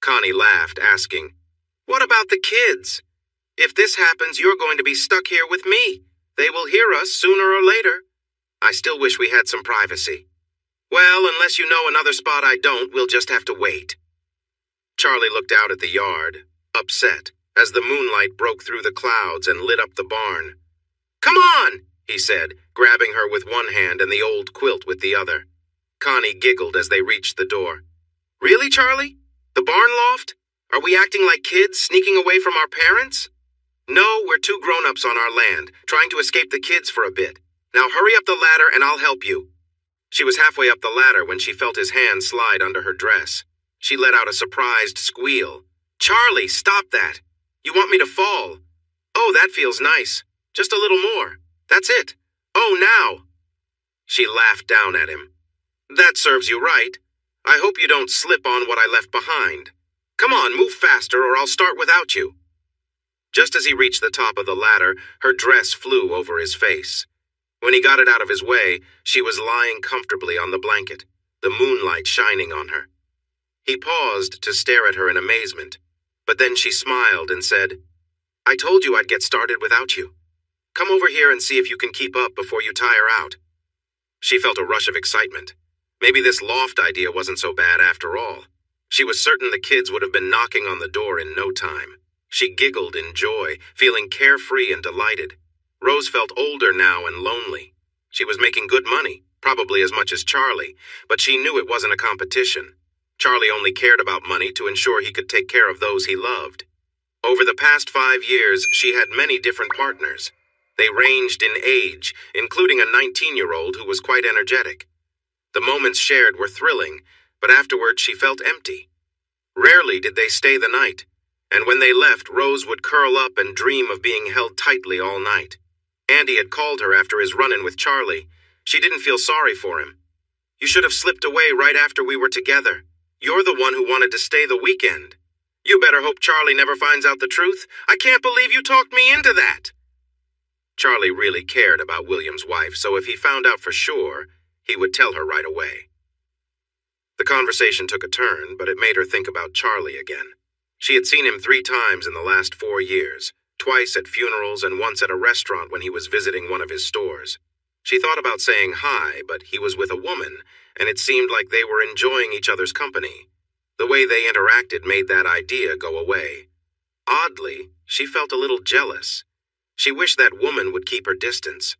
Connie laughed, asking, "What about the kids? If this happens, you're going to be stuck here with me. They will hear us sooner or later. I still wish we had some privacy." "Well, unless you know another spot I don't, we'll just have to wait." Charlie looked out at the yard, upset, as the moonlight broke through the clouds and lit up the barn. "Come on," he said, grabbing her with one hand and the old quilt with the other. Connie giggled as they reached the door. "Really, Charlie? The barn loft? Are we acting like kids, sneaking away from our parents?" "No, we're two grown-ups on our land, trying to escape the kids for a bit. Now hurry up the ladder and I'll help you." She was halfway up the ladder when she felt his hand slide under her dress. She let out a surprised squeal. "Charlie, stop that. You want me to fall. Oh, that feels nice. Just a little more. That's it. Oh, now." She laughed down at him. "That serves you right. I hope you don't slip on what I left behind. Come on, move faster or I'll start without you." Just as he reached the top of the ladder, her dress flew over his face. When he got it out of his way, she was lying comfortably on the blanket, the moonlight shining on her. He paused to stare at her in amazement, but then she smiled and said, "I told you I'd get started without you. Come over here and see if you can keep up before you tire out." She felt a rush of excitement. Maybe this loft idea wasn't so bad after all. She was certain the kids would have been knocking on the door in no time. She giggled in joy, feeling carefree and delighted. Rose felt older now and lonely. She was making good money, probably as much as Charlie, but she knew it wasn't a competition. Charlie only cared about money to ensure he could take care of those he loved. Over the past 5 years, she had many different partners. They ranged in age, including a 19-year-old who was quite energetic. The moments shared were thrilling, but afterward she felt empty. Rarely did they stay the night, and when they left, Rose would curl up and dream of being held tightly all night. Andy had called her after his run-in with Charlie. She didn't feel sorry for him. "You should have slipped away right after we were together. You're the one who wanted to stay the weekend. You better hope Charlie never finds out the truth. I can't believe you talked me into that." Charlie really cared about William's wife, so if he found out for sure, he would tell her right away. The conversation took a turn, but it made her think about Charlie again. She had seen him 3 times in the last 4 years, twice at funerals and once at a restaurant when he was visiting one of his stores. She thought about saying hi, but he was with a woman, and it seemed like they were enjoying each other's company. The way they interacted made that idea go away. Oddly, she felt a little jealous. She wished that woman would keep her distance.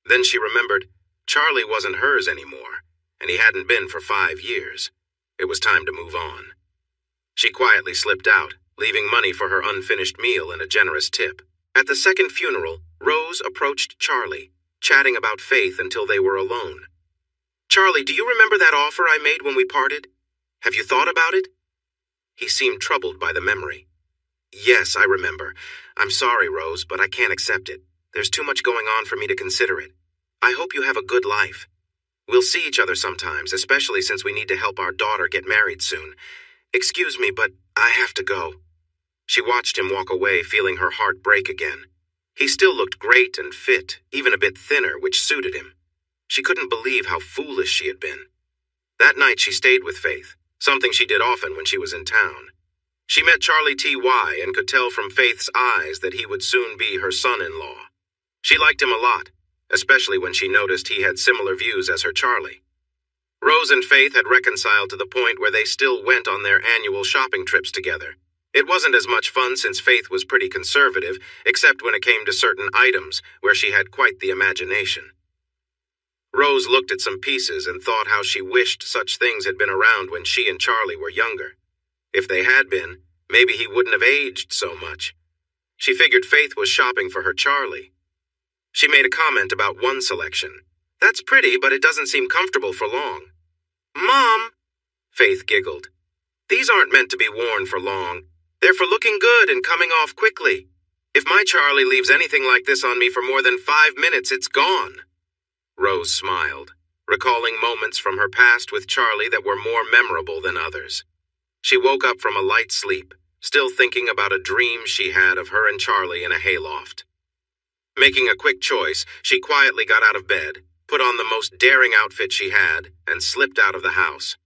Then she remembered Charlie wasn't hers anymore, and he hadn't been for 5 years. It was time to move on. She quietly slipped out, leaving money for her unfinished meal and a generous tip. At the second funeral, Rose approached Charlie, chatting about Faith until they were alone. "Charlie, do you remember that offer I made when we parted? Have you thought about it?" He seemed troubled by the memory. "Yes, I remember. I'm sorry, Rose, but I can't accept it. There's too much going on for me to consider it. I hope you have a good life. We'll see each other sometimes, especially since we need to help our daughter get married soon. Excuse me, but I have to go." She watched him walk away, feeling her heart break again. He still looked great and fit, even a bit thinner, which suited him. She couldn't believe how foolish she had been. That night she stayed with Faith, something she did often when she was in town. She met Charlie T.Y. and could tell from Faith's eyes that he would soon be her son-in-law. She liked him a lot, especially when she noticed he had similar views as her Charlie. Rose and Faith had reconciled to the point where they still went on their annual shopping trips together. It wasn't as much fun since Faith was pretty conservative, except when it came to certain items, where she had quite the imagination. Rose looked at some pieces and thought how she wished such things had been around when she and Charlie were younger. If they had been, maybe he wouldn't have aged so much. She figured Faith was shopping for her Charlie. She made a comment about one selection. "That's pretty, but it doesn't seem comfortable for long." "Mom," Faith giggled, "these aren't meant to be worn for long. They're for looking good and coming off quickly. If my Charlie leaves anything like this on me for more than 5 minutes, it's gone." Rose smiled, recalling moments from her past with Charlie that were more memorable than others. She woke up from a light sleep, still thinking about a dream she had of her and Charlie in a hayloft. Making a quick choice, she quietly got out of bed, put on the most daring outfit she had, and slipped out of the house.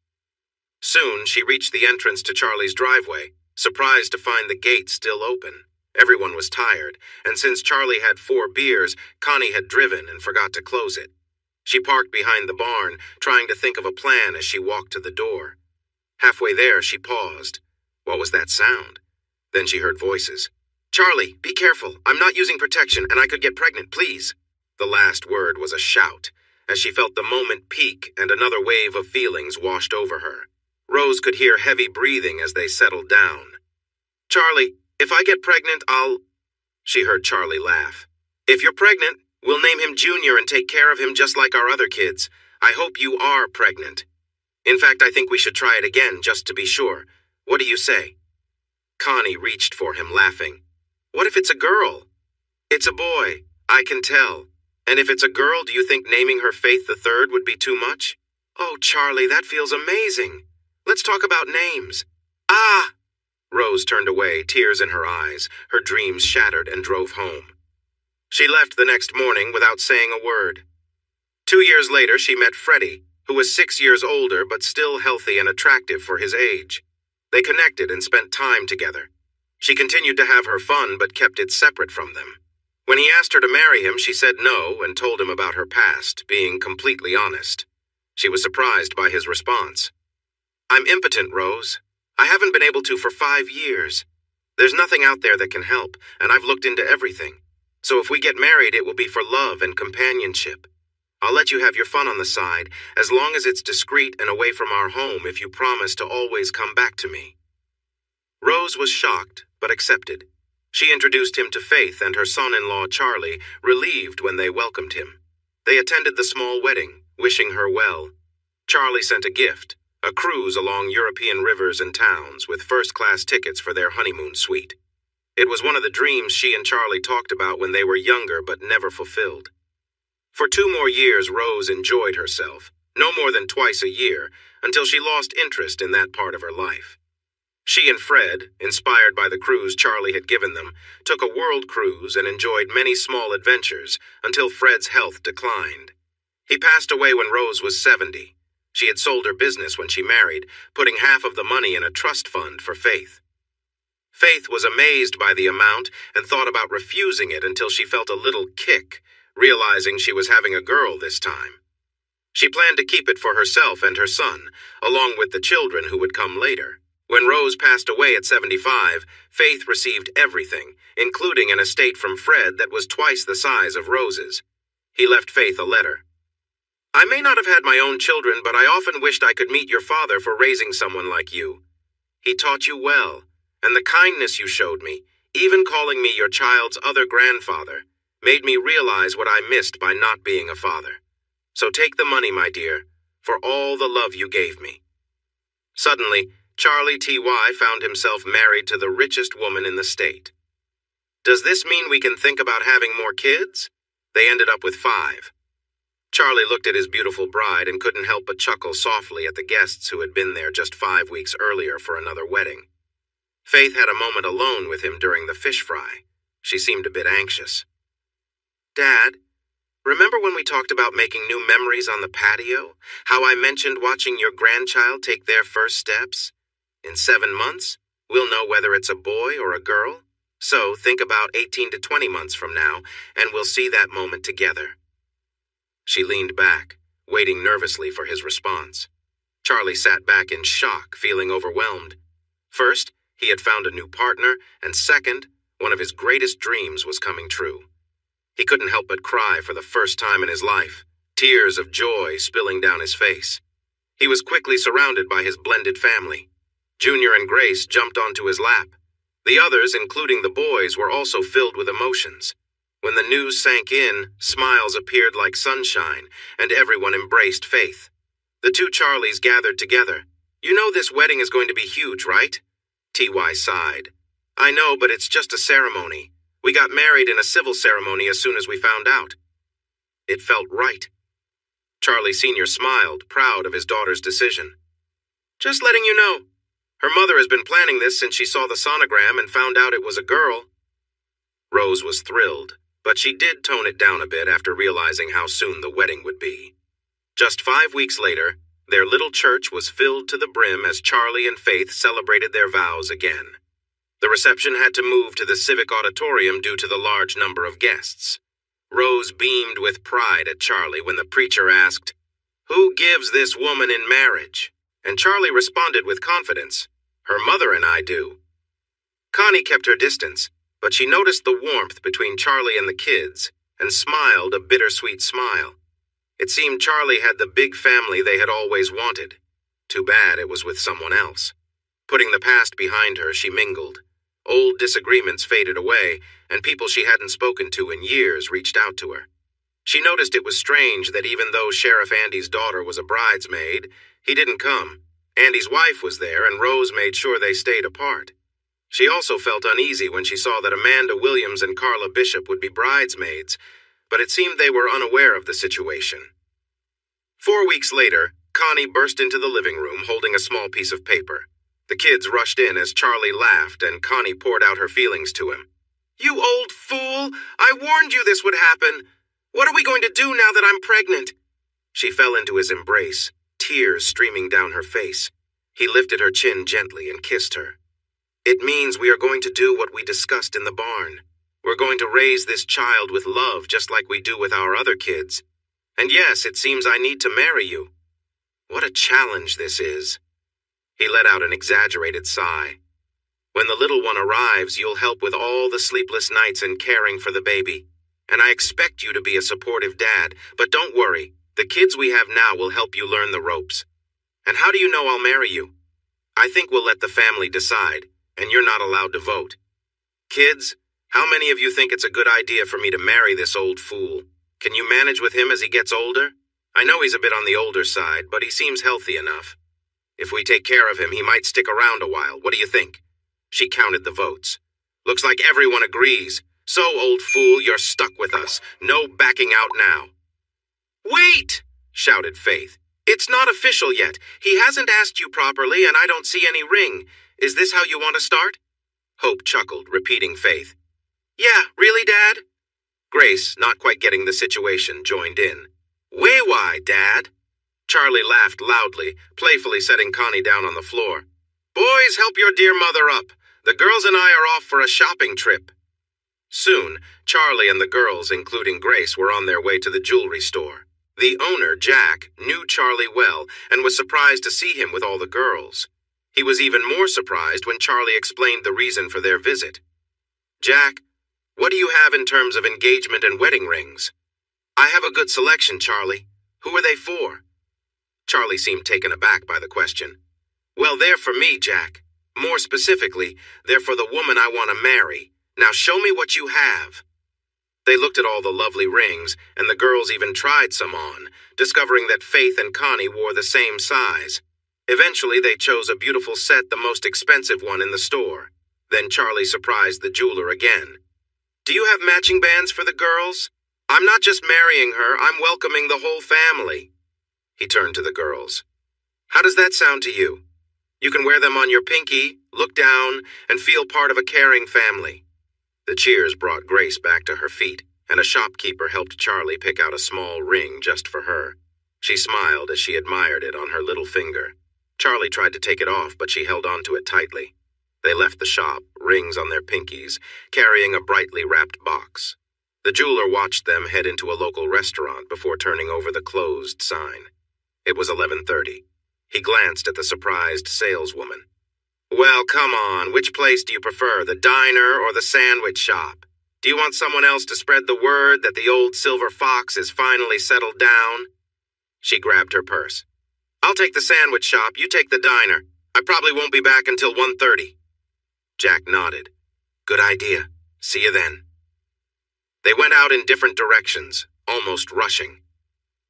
Soon, she reached the entrance to Charlie's driveway, surprised to find the gate still open. Everyone was tired, and since Charlie had 4 beers, Connie had driven and forgot to close it. She parked behind the barn, trying to think of a plan as she walked to the door. Halfway there, she paused. What was that sound? Then she heard voices. "Charlie, be careful. I'm not using protection, and I could get pregnant, please." The last word was a shout, as she felt the moment peak and another wave of feelings washed over her. Rose could hear heavy breathing as they settled down. "Charlie, if I get pregnant, I'll—" She heard Charlie laugh. "If you're pregnant, we'll name him Junior and take care of him just like our other kids. I hope you are pregnant. In fact, I think we should try it again, just to be sure. What do you say?" Connie reached for him, laughing. "What if it's a girl?" "It's a boy. I can tell. And if it's a girl, do you think naming her Faith the Third would be too much?" "Oh, Charlie, that feels amazing. Let's talk about names." "Ah!" Rose turned away, tears in her eyes, her dreams shattered, and drove home. She left the next morning without saying a word. 2 years later, she met Freddie, who was 6 years older but still healthy and attractive for his age. They connected and spent time together. She continued to have her fun but kept it separate from them. When he asked her to marry him, she said no and told him about her past, being completely honest. She was surprised by his response. "I'm impotent, Rose. I haven't been able to for 5 years. There's nothing out there that can help, and I've looked into everything. So if we get married, it will be for love and companionship. I'll let you have your fun on the side, as long as it's discreet and away from our home if you promise to always come back to me." Rose was shocked, but accepted. She introduced him to Faith and her son-in-law Charlie, relieved when they welcomed him. They attended the small wedding, wishing her well. Charlie sent a gift, a cruise along European rivers and towns with first-class tickets for their honeymoon suite. It was one of the dreams she and Charlie talked about when they were younger but never fulfilled. For 2 more years, Rose enjoyed herself, no more than twice a year, until she lost interest in that part of her life. She and Fred, inspired by the cruise Charlie had given them, took a world cruise and enjoyed many small adventures until Fred's health declined. He passed away when Rose was 70. She had sold her business when she married, putting half of the money in a trust fund for Faith. Faith was amazed by the amount and thought about refusing it until she felt a little kick, realizing she was having a girl this time. She planned to keep it for herself and her son, along with the children who would come later. When Rose passed away at 75, Faith received everything, including an estate from Fred that was twice the size of Rose's. He left Faith a letter. "I may not have had my own children, but I often wished I could meet your father for raising someone like you. He taught you well, and the kindness you showed me, even calling me your child's other grandfather, made me realize what I missed by not being a father. So take the money, my dear, for all the love you gave me." Suddenly, Charlie T.Y. found himself married to the richest woman in the state. "Does this mean we can think about having more kids?" They ended up with 5. Charlie looked at his beautiful bride and couldn't help but chuckle softly at the guests who had been there just 5 weeks earlier for another wedding. Faith had a moment alone with him during the fish fry. She seemed a bit anxious. "Dad, remember when we talked about making new memories on the patio? How I mentioned watching your grandchild take their first steps? In 7 months, we'll know whether it's a boy or a girl. So think about 18 to 20 months from now, and we'll see that moment together." She leaned back, waiting nervously for his response. Charlie sat back in shock, feeling overwhelmed. First, he had found a new partner, and second, one of his greatest dreams was coming true. He couldn't help but cry for the first time in his life, tears of joy spilling down his face. He was quickly surrounded by his blended family. Junior and Grace jumped onto his lap. The others, including the boys, were also filled with emotions. When the news sank in, smiles appeared like sunshine, and everyone embraced Faith. The 2 Charlies gathered together. "You know this wedding is going to be huge, right?" T.Y. sighed. "I know, but it's just a ceremony. We got married in a civil ceremony as soon as we found out." It felt right. Charlie Sr. smiled, proud of his daughter's decision. "Just letting you know. Her mother has been planning this since she saw the sonogram and found out it was a girl." Rose was thrilled, but she did tone it down a bit after realizing how soon the wedding would be. Just 5 weeks later, their little church was filled to the brim as Charlie and Faith celebrated their vows again. The reception had to move to the civic auditorium due to the large number of guests. Rose beamed with pride at Charlie when the preacher asked, "Who gives this woman in marriage?" And Charlie responded with confidence, "Her mother and I do." Connie kept her distance, but she noticed the warmth between Charlie and the kids and smiled a bittersweet smile. It seemed Charlie had the big family they had always wanted. Too bad it was with someone else. Putting the past behind her, she mingled. Old disagreements faded away, and people she hadn't spoken to in years reached out to her. She noticed it was strange that even though Sheriff Andy's daughter was a bridesmaid, he didn't come. Andy's wife was there, and Rose made sure they stayed apart. She also felt uneasy when she saw that Amanda Williams and Carla Bishop would be bridesmaids, but it seemed they were unaware of the situation. 4 weeks later, Connie burst into the living room holding a small piece of paper. The kids rushed in as Charlie laughed and Connie poured out her feelings to him. "You old fool! I warned you this would happen! What are we going to do now that I'm pregnant?" She fell into his embrace, tears streaming down her face. He lifted her chin gently and kissed her. "It means we are going to do what we discussed in the barn. We're going to raise this child with love just like we do with our other kids. And yes, it seems I need to marry you. What a challenge this is." He let out an exaggerated sigh. "When the little one arrives, you'll help with all the sleepless nights and caring for the baby. and I expect you to be a supportive dad, but don't worry. The kids we have now will help you learn the ropes. And how do you know I'll marry you? I think we'll let the family decide, and you're not allowed to vote. Kids, how many of you think it's a good idea for me to marry this old fool? Can you manage with him as he gets older? I know he's a bit on the older side, but he seems healthy enough. If we take care of him, he might stick around a while. What do you think? She counted the votes. Looks like everyone agrees. So, old fool, you're stuck with us. No backing out now. Wait! Shouted Faith. It's not official yet. He hasn't asked you properly, and I don't see any ring. Is this how you want to start? Hope chuckled, repeating Faith. Yeah, really, Dad? Grace, not quite getting the situation, joined in. Way why, Dad? Charlie laughed loudly, playfully setting Connie down on the floor. Boys, help your dear mother up. The girls and I are off for a shopping trip. Soon, Charlie and the girls, including Grace, were on their way to the jewelry store. The owner, Jack, knew Charlie well and was surprised to see him with all the girls. He was even more surprised when Charlie explained the reason for their visit. Jack, what do you have in terms of engagement and wedding rings? I have a good selection, Charlie. Who are they for? Charlie seemed taken aback by the question. Well, they're for me, Jack. More specifically, they're for the woman I want to marry. Now show me what you have. They looked at all the lovely rings, and the girls even tried some on, discovering that Faith and Connie wore the same size. Eventually, they chose a beautiful set, the most expensive one in the store. Then Charlie surprised the jeweler again. Do you have matching bands for the girls? I'm not just marrying her, I'm welcoming the whole family. He turned to the girls. How does that sound to you? You can wear them on your pinky, look down, and feel part of a caring family. The cheers brought Grace back to her feet, and a shopkeeper helped Charlie pick out a small ring just for her. She smiled as she admired it on her little finger. Charlie tried to take it off, but she held on to it tightly. They left the shop, rings on their pinkies, carrying a brightly wrapped box. The jeweler watched them head into a local restaurant before turning over the closed sign. It was 11:30. He glanced at the surprised saleswoman. Well, come on, which place do you prefer, the diner or the sandwich shop? Do you want someone else to spread the word that the old silver fox is finally settled down? She grabbed her purse. I'll take the sandwich shop, you take the diner. I probably won't be back until 1:30. Jack nodded. Good idea. See you then. They went out in different directions, almost rushing.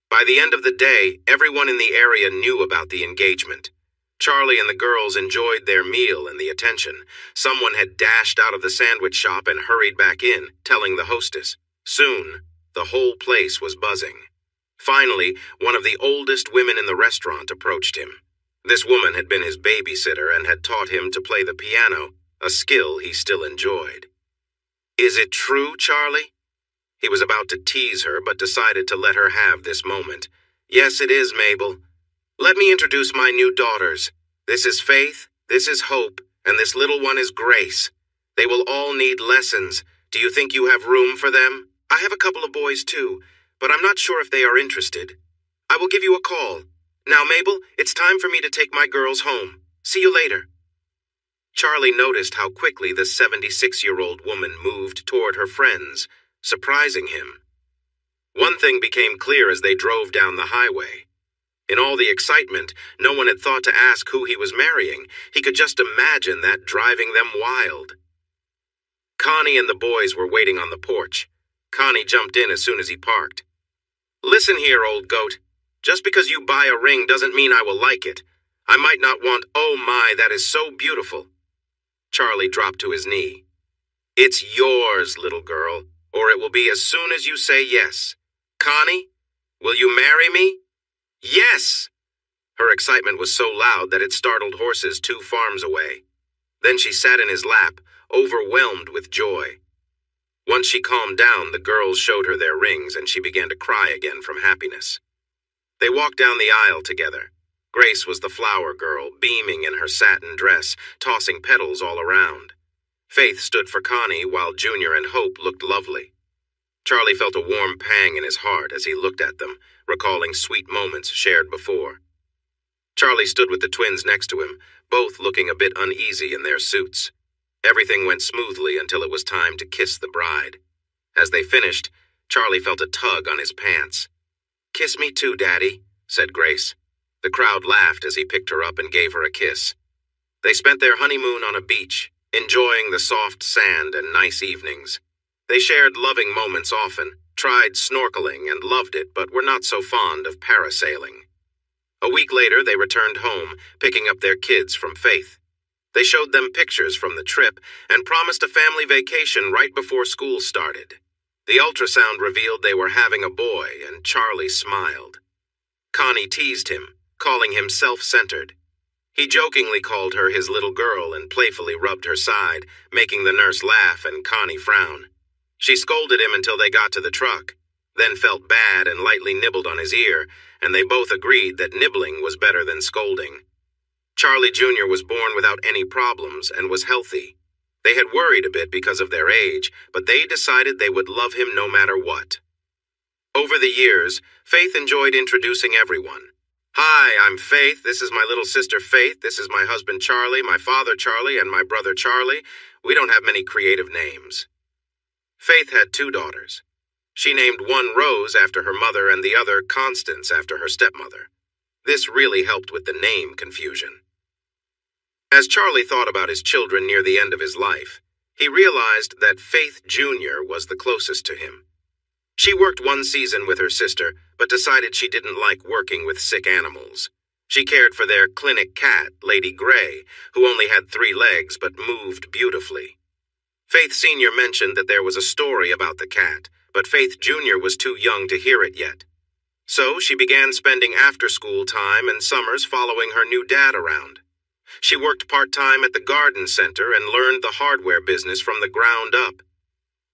By the end of the day, everyone in the area knew about the engagement. Charlie and the girls enjoyed their meal and the attention. Someone had dashed out of the sandwich shop and hurried back in, telling the hostess. Soon, the whole place was buzzing. Finally, one of the oldest women in the restaurant approached him. This woman had been his babysitter and had taught him to play the piano, a skill he still enjoyed. Is it true, Charlie? He was about to tease her, but decided to let her have this moment. Yes, it is, Mabel. Let me introduce my new daughters. This is Faith, this is Hope, and this little one is Grace. They will all need lessons. Do you think you have room for them? I have a couple of boys too, but I'm not sure if they are interested. I will give you a call. Now, Mabel, it's time for me to take my girls home. See you later. Charlie noticed how quickly the 76-year-old woman moved toward her friends, surprising him. One thing became clear as they drove down the highway. In all the excitement, no one had thought to ask who he was marrying. He could just imagine that driving them wild. Connie and the boys were waiting on the porch. Connie jumped in as soon as he parked. Listen here, old goat. Just because you buy a ring doesn't mean I will like it. I might not want, oh my, that is so beautiful. Charlie dropped to his knee. It's yours, little girl, or it will be as soon as you say yes. Connie, will you marry me? Yes! Her excitement was so loud that it startled horses 2 farms away. Then she sat in his lap, overwhelmed with joy. Once she calmed down, the girls showed her their rings and she began to cry again from happiness. They walked down the aisle together. Grace was the flower girl, beaming in her satin dress, tossing petals all around. Faith stood for Connie, while Junior and Hope looked lovely. Charlie felt a warm pang in his heart as he looked at them, recalling sweet moments shared before. Charlie stood with the twins next to him, both looking a bit uneasy in their suits. Everything went smoothly until it was time to kiss the bride. As they finished, Charlie felt a tug on his pants. "Kiss me too, Daddy," said Grace. The crowd laughed as he picked her up and gave her a kiss. They spent their honeymoon on a beach, enjoying the soft sand and nice evenings. They shared loving moments often, tried snorkeling and loved it, but were not so fond of parasailing. A week later, they returned home, picking up their kids from Faith. They showed them pictures from the trip and promised a family vacation right before school started. The ultrasound revealed they were having a boy, and Charlie smiled. Connie teased him, calling him self-centered. He jokingly called her his little girl and playfully rubbed her side, making the nurse laugh and Connie frown. She scolded him until they got to the truck, then felt bad and lightly nibbled on his ear, and they both agreed that nibbling was better than scolding. Charlie Jr. was born without any problems and was healthy. They had worried a bit because of their age, but they decided they would love him no matter what. Over the years, Faith enjoyed introducing everyone. "Hi, I'm Faith. This is my little sister Faith. This is my husband Charlie, my father Charlie, and my brother Charlie. We don't have many creative names." Faith had 2 daughters. She named one Rose after her mother and the other Constance after her stepmother. This really helped with the name confusion. As Charlie thought about his children near the end of his life, he realized that Faith Jr. was the closest to him. She worked one season with her sister, but decided she didn't like working with sick animals. She cared for their clinic cat, Lady Gray, who only had 3 legs but moved beautifully. Faith Sr. mentioned that there was a story about the cat, but Faith Jr. was too young to hear it yet. So she began spending after-school time and summers following her new dad around. She worked part-time at the garden center and learned the hardware business from the ground up.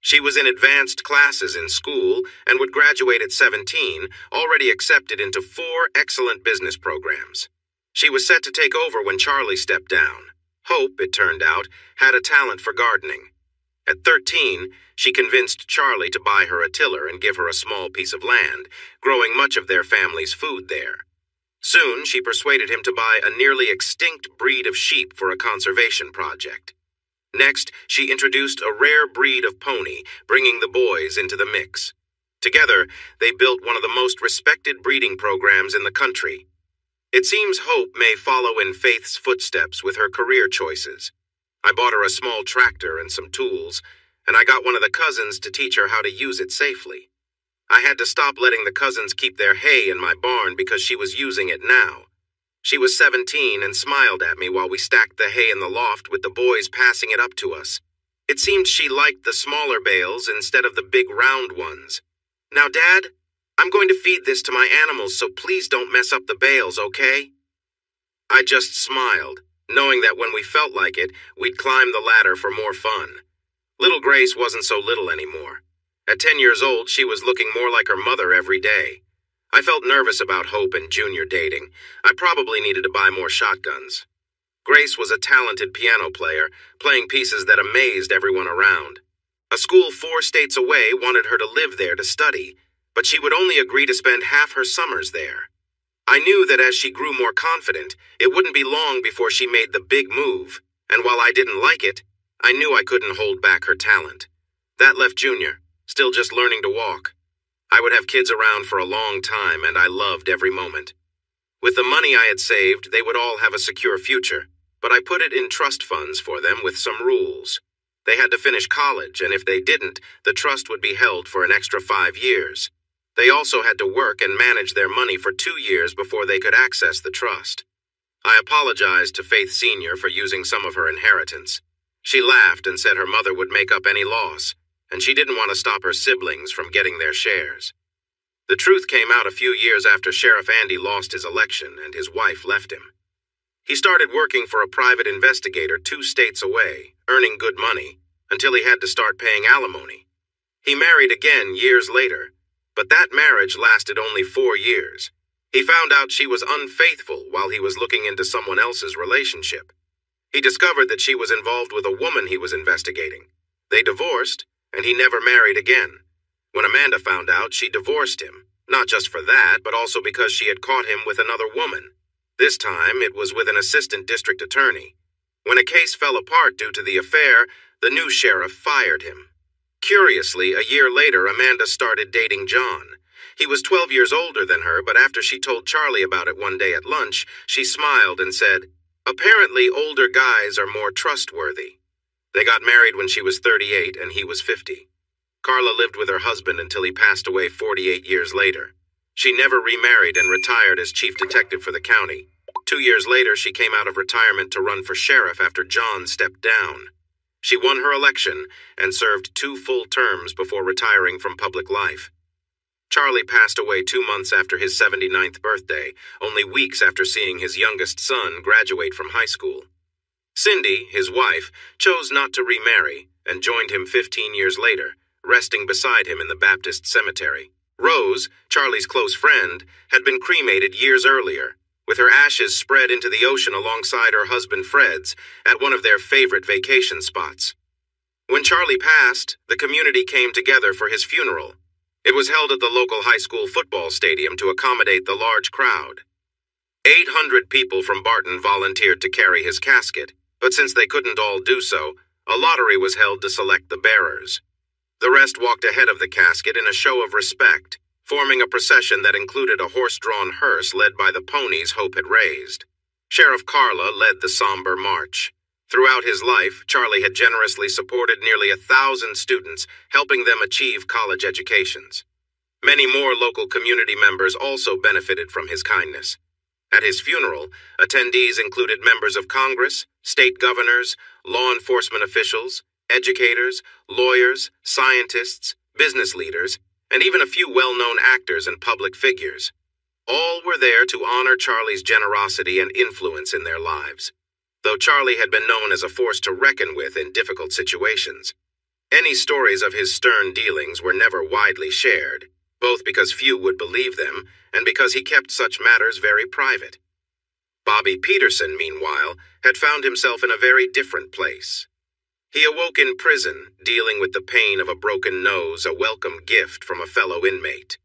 She was in advanced classes in school and would graduate at 17, already accepted into 4 excellent business programs. She was set to take over when Charlie stepped down. Hope, it turned out, had a talent for gardening. At 13, she convinced Charlie to buy her a tiller and give her a small piece of land, growing much of their family's food there. Soon, she persuaded him to buy a nearly extinct breed of sheep for a conservation project. Next, she introduced a rare breed of pony, bringing the boys into the mix. Together, they built one of the most respected breeding programs in the country. It seems Hope may follow in Faith's footsteps with her career choices. I bought her a small tractor and some tools, and I got one of the cousins to teach her how to use it safely. I had to stop letting the cousins keep their hay in my barn because she was using it now. She was 17 and smiled at me while we stacked the hay in the loft with the boys passing it up to us. It seemed she liked the smaller bales instead of the big round ones. "Now, Dad, I'm going to feed this to my animals, so please don't mess up the bales, okay?" I just smiled, knowing that when we felt like it, we'd climb the ladder for more fun. Little Grace wasn't so little anymore. At 10 years old, she was looking more like her mother every day. I felt nervous about Hope and Junior dating. I probably needed to buy more shotguns. Grace was a talented piano player, playing pieces that amazed everyone around. A school 4 states away wanted her to live there to study, but she would only agree to spend half her summers there. I knew that as she grew more confident, it wouldn't be long before she made the big move, and while I didn't like it, I knew I couldn't hold back her talent. That left Junior, still just learning to walk. I would have kids around for a long time, and I loved every moment. With the money I had saved, they would all have a secure future, but I put it in trust funds for them with some rules. They had to finish college, and if they didn't, the trust would be held for an extra 5 years. They also had to work and manage their money for 2 years before they could access the trust. I apologized to Faith Sr. for using some of her inheritance. She laughed and said her mother would make up any loss, and she didn't want to stop her siblings from getting their shares. The truth came out a few years after Sheriff Andy lost his election and his wife left him. He started working for a private investigator 2 states away, earning good money, until he had to start paying alimony. He married again years later, but that marriage lasted only 4 years. He found out she was unfaithful while he was looking into someone else's relationship. He discovered that she was involved with a woman he was investigating. They divorced, and he never married again. When Amanda found out, she divorced him, not just for that, but also because she had caught him with another woman. This time, it was with an assistant district attorney. When a case fell apart due to the affair, the new sheriff fired him. Curiously, a year later, Amanda started dating John. He was 12 years older than her, but after she told Charlie about it one day at lunch, she smiled and said, "Apparently, older guys are more trustworthy." They got married when she was 38 and he was 50. Carla lived with her husband until he passed away 48 years later. She never remarried and retired as chief detective for the county. 2 years later, she came out of retirement to run for sheriff after John stepped down. She won her election and served 2 full terms before retiring from public life. Charlie passed away 2 months after his 79th birthday, only weeks after seeing his youngest son graduate from high school. Cindy, his wife, chose not to remarry and joined him 15 years later, resting beside him in the Baptist cemetery. Rose, Charlie's close friend, had been cremated years earlier, with her ashes spread into the ocean alongside her husband Fred's at one of their favorite vacation spots. When Charlie passed, the community came together for his funeral. It was held at the local high school football stadium to accommodate the large crowd. 800 people from Barton volunteered to carry his casket, but since they couldn't all do so, a lottery was held to select the bearers. The rest walked ahead of the casket in a show of respect, forming a procession that included a horse-drawn hearse led by the ponies Hope had raised. Sheriff Carla led the somber march. Throughout his life, Charlie had generously supported nearly 1,000 students, helping them achieve college educations. Many more local community members also benefited from his kindness. At his funeral, attendees included members of Congress, state governors, law enforcement officials, educators, lawyers, scientists, business leaders, and even a few well-known actors and public figures. All were there to honor Charlie's generosity and influence in their lives, though Charlie had been known as a force to reckon with in difficult situations. Any stories of his stern dealings were never widely shared, both because few would believe them and because he kept such matters very private. Bobby Peterson, meanwhile, had found himself in a very different place. He awoke in prison, dealing with the pain of a broken nose, a welcome gift from a fellow inmate.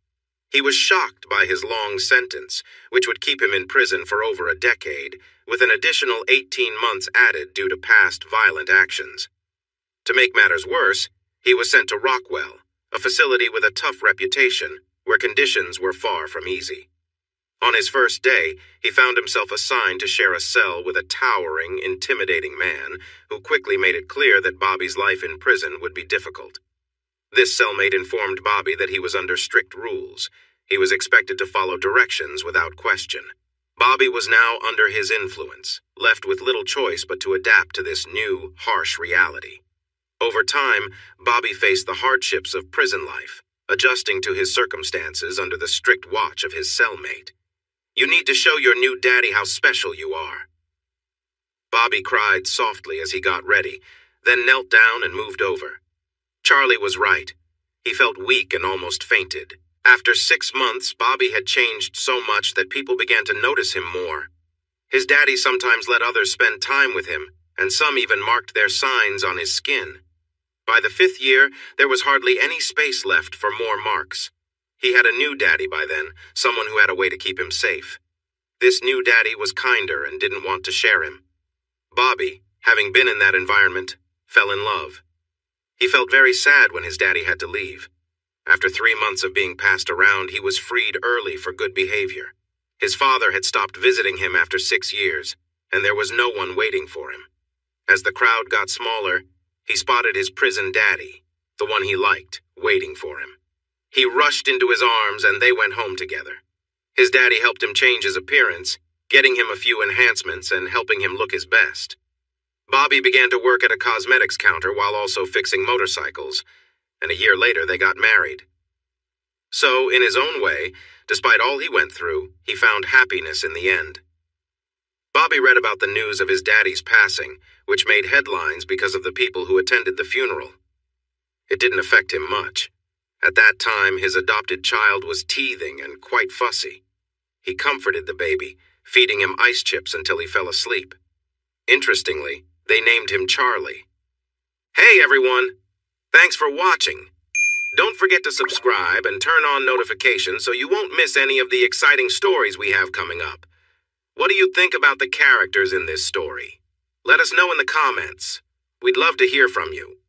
He was shocked by his long sentence, which would keep him in prison for over a decade, with an additional 18 months added due to past violent actions. To make matters worse, he was sent to Rockwell, a facility with a tough reputation, where conditions were far from easy. On his first day, he found himself assigned to share a cell with a towering, intimidating man who quickly made it clear that Bobby's life in prison would be difficult. This cellmate informed Bobby that he was under strict rules. He was expected to follow directions without question. Bobby was now under his influence, left with little choice but to adapt to this new, harsh reality. Over time, Bobby faced the hardships of prison life, adjusting to his circumstances under the strict watch of his cellmate. "You need to show your new daddy how special you are." Bobby cried softly as he got ready, then knelt down and moved over. Charlie was right. He felt weak and almost fainted. After 6 months, Bobby had changed so much that people began to notice him more. His daddy sometimes let others spend time with him, and some even marked their signs on his skin. By the 5th year, there was hardly any space left for more marks. He had a new daddy by then, someone who had a way to keep him safe. This new daddy was kinder and didn't want to share him. Bobby, having been in that environment, fell in love. He felt very sad when his daddy had to leave. After 3 months of being passed around, he was freed early for good behavior. His father had stopped visiting him after 6 years, and there was no one waiting for him. As the crowd got smaller, he spotted his prison daddy, the one he liked, waiting for him. He rushed into his arms and they went home together. His daddy helped him change his appearance, getting him a few enhancements and helping him look his best. Bobby began to work at a cosmetics counter while also fixing motorcycles, and a year later they got married. So, in his own way, despite all he went through, he found happiness in the end. Bobby read about the news of his daddy's passing, which made headlines because of the people who attended the funeral. It didn't affect him much. At that time, his adopted child was teething and quite fussy. He comforted the baby, feeding him ice chips until he fell asleep. Interestingly, they named him Charlie. Hey everyone! Thanks for watching. Don't forget to subscribe and turn on notifications so you won't miss any of the exciting stories we have coming up. What do you think about the characters in this story? Let us know in the comments. We'd love to hear from you.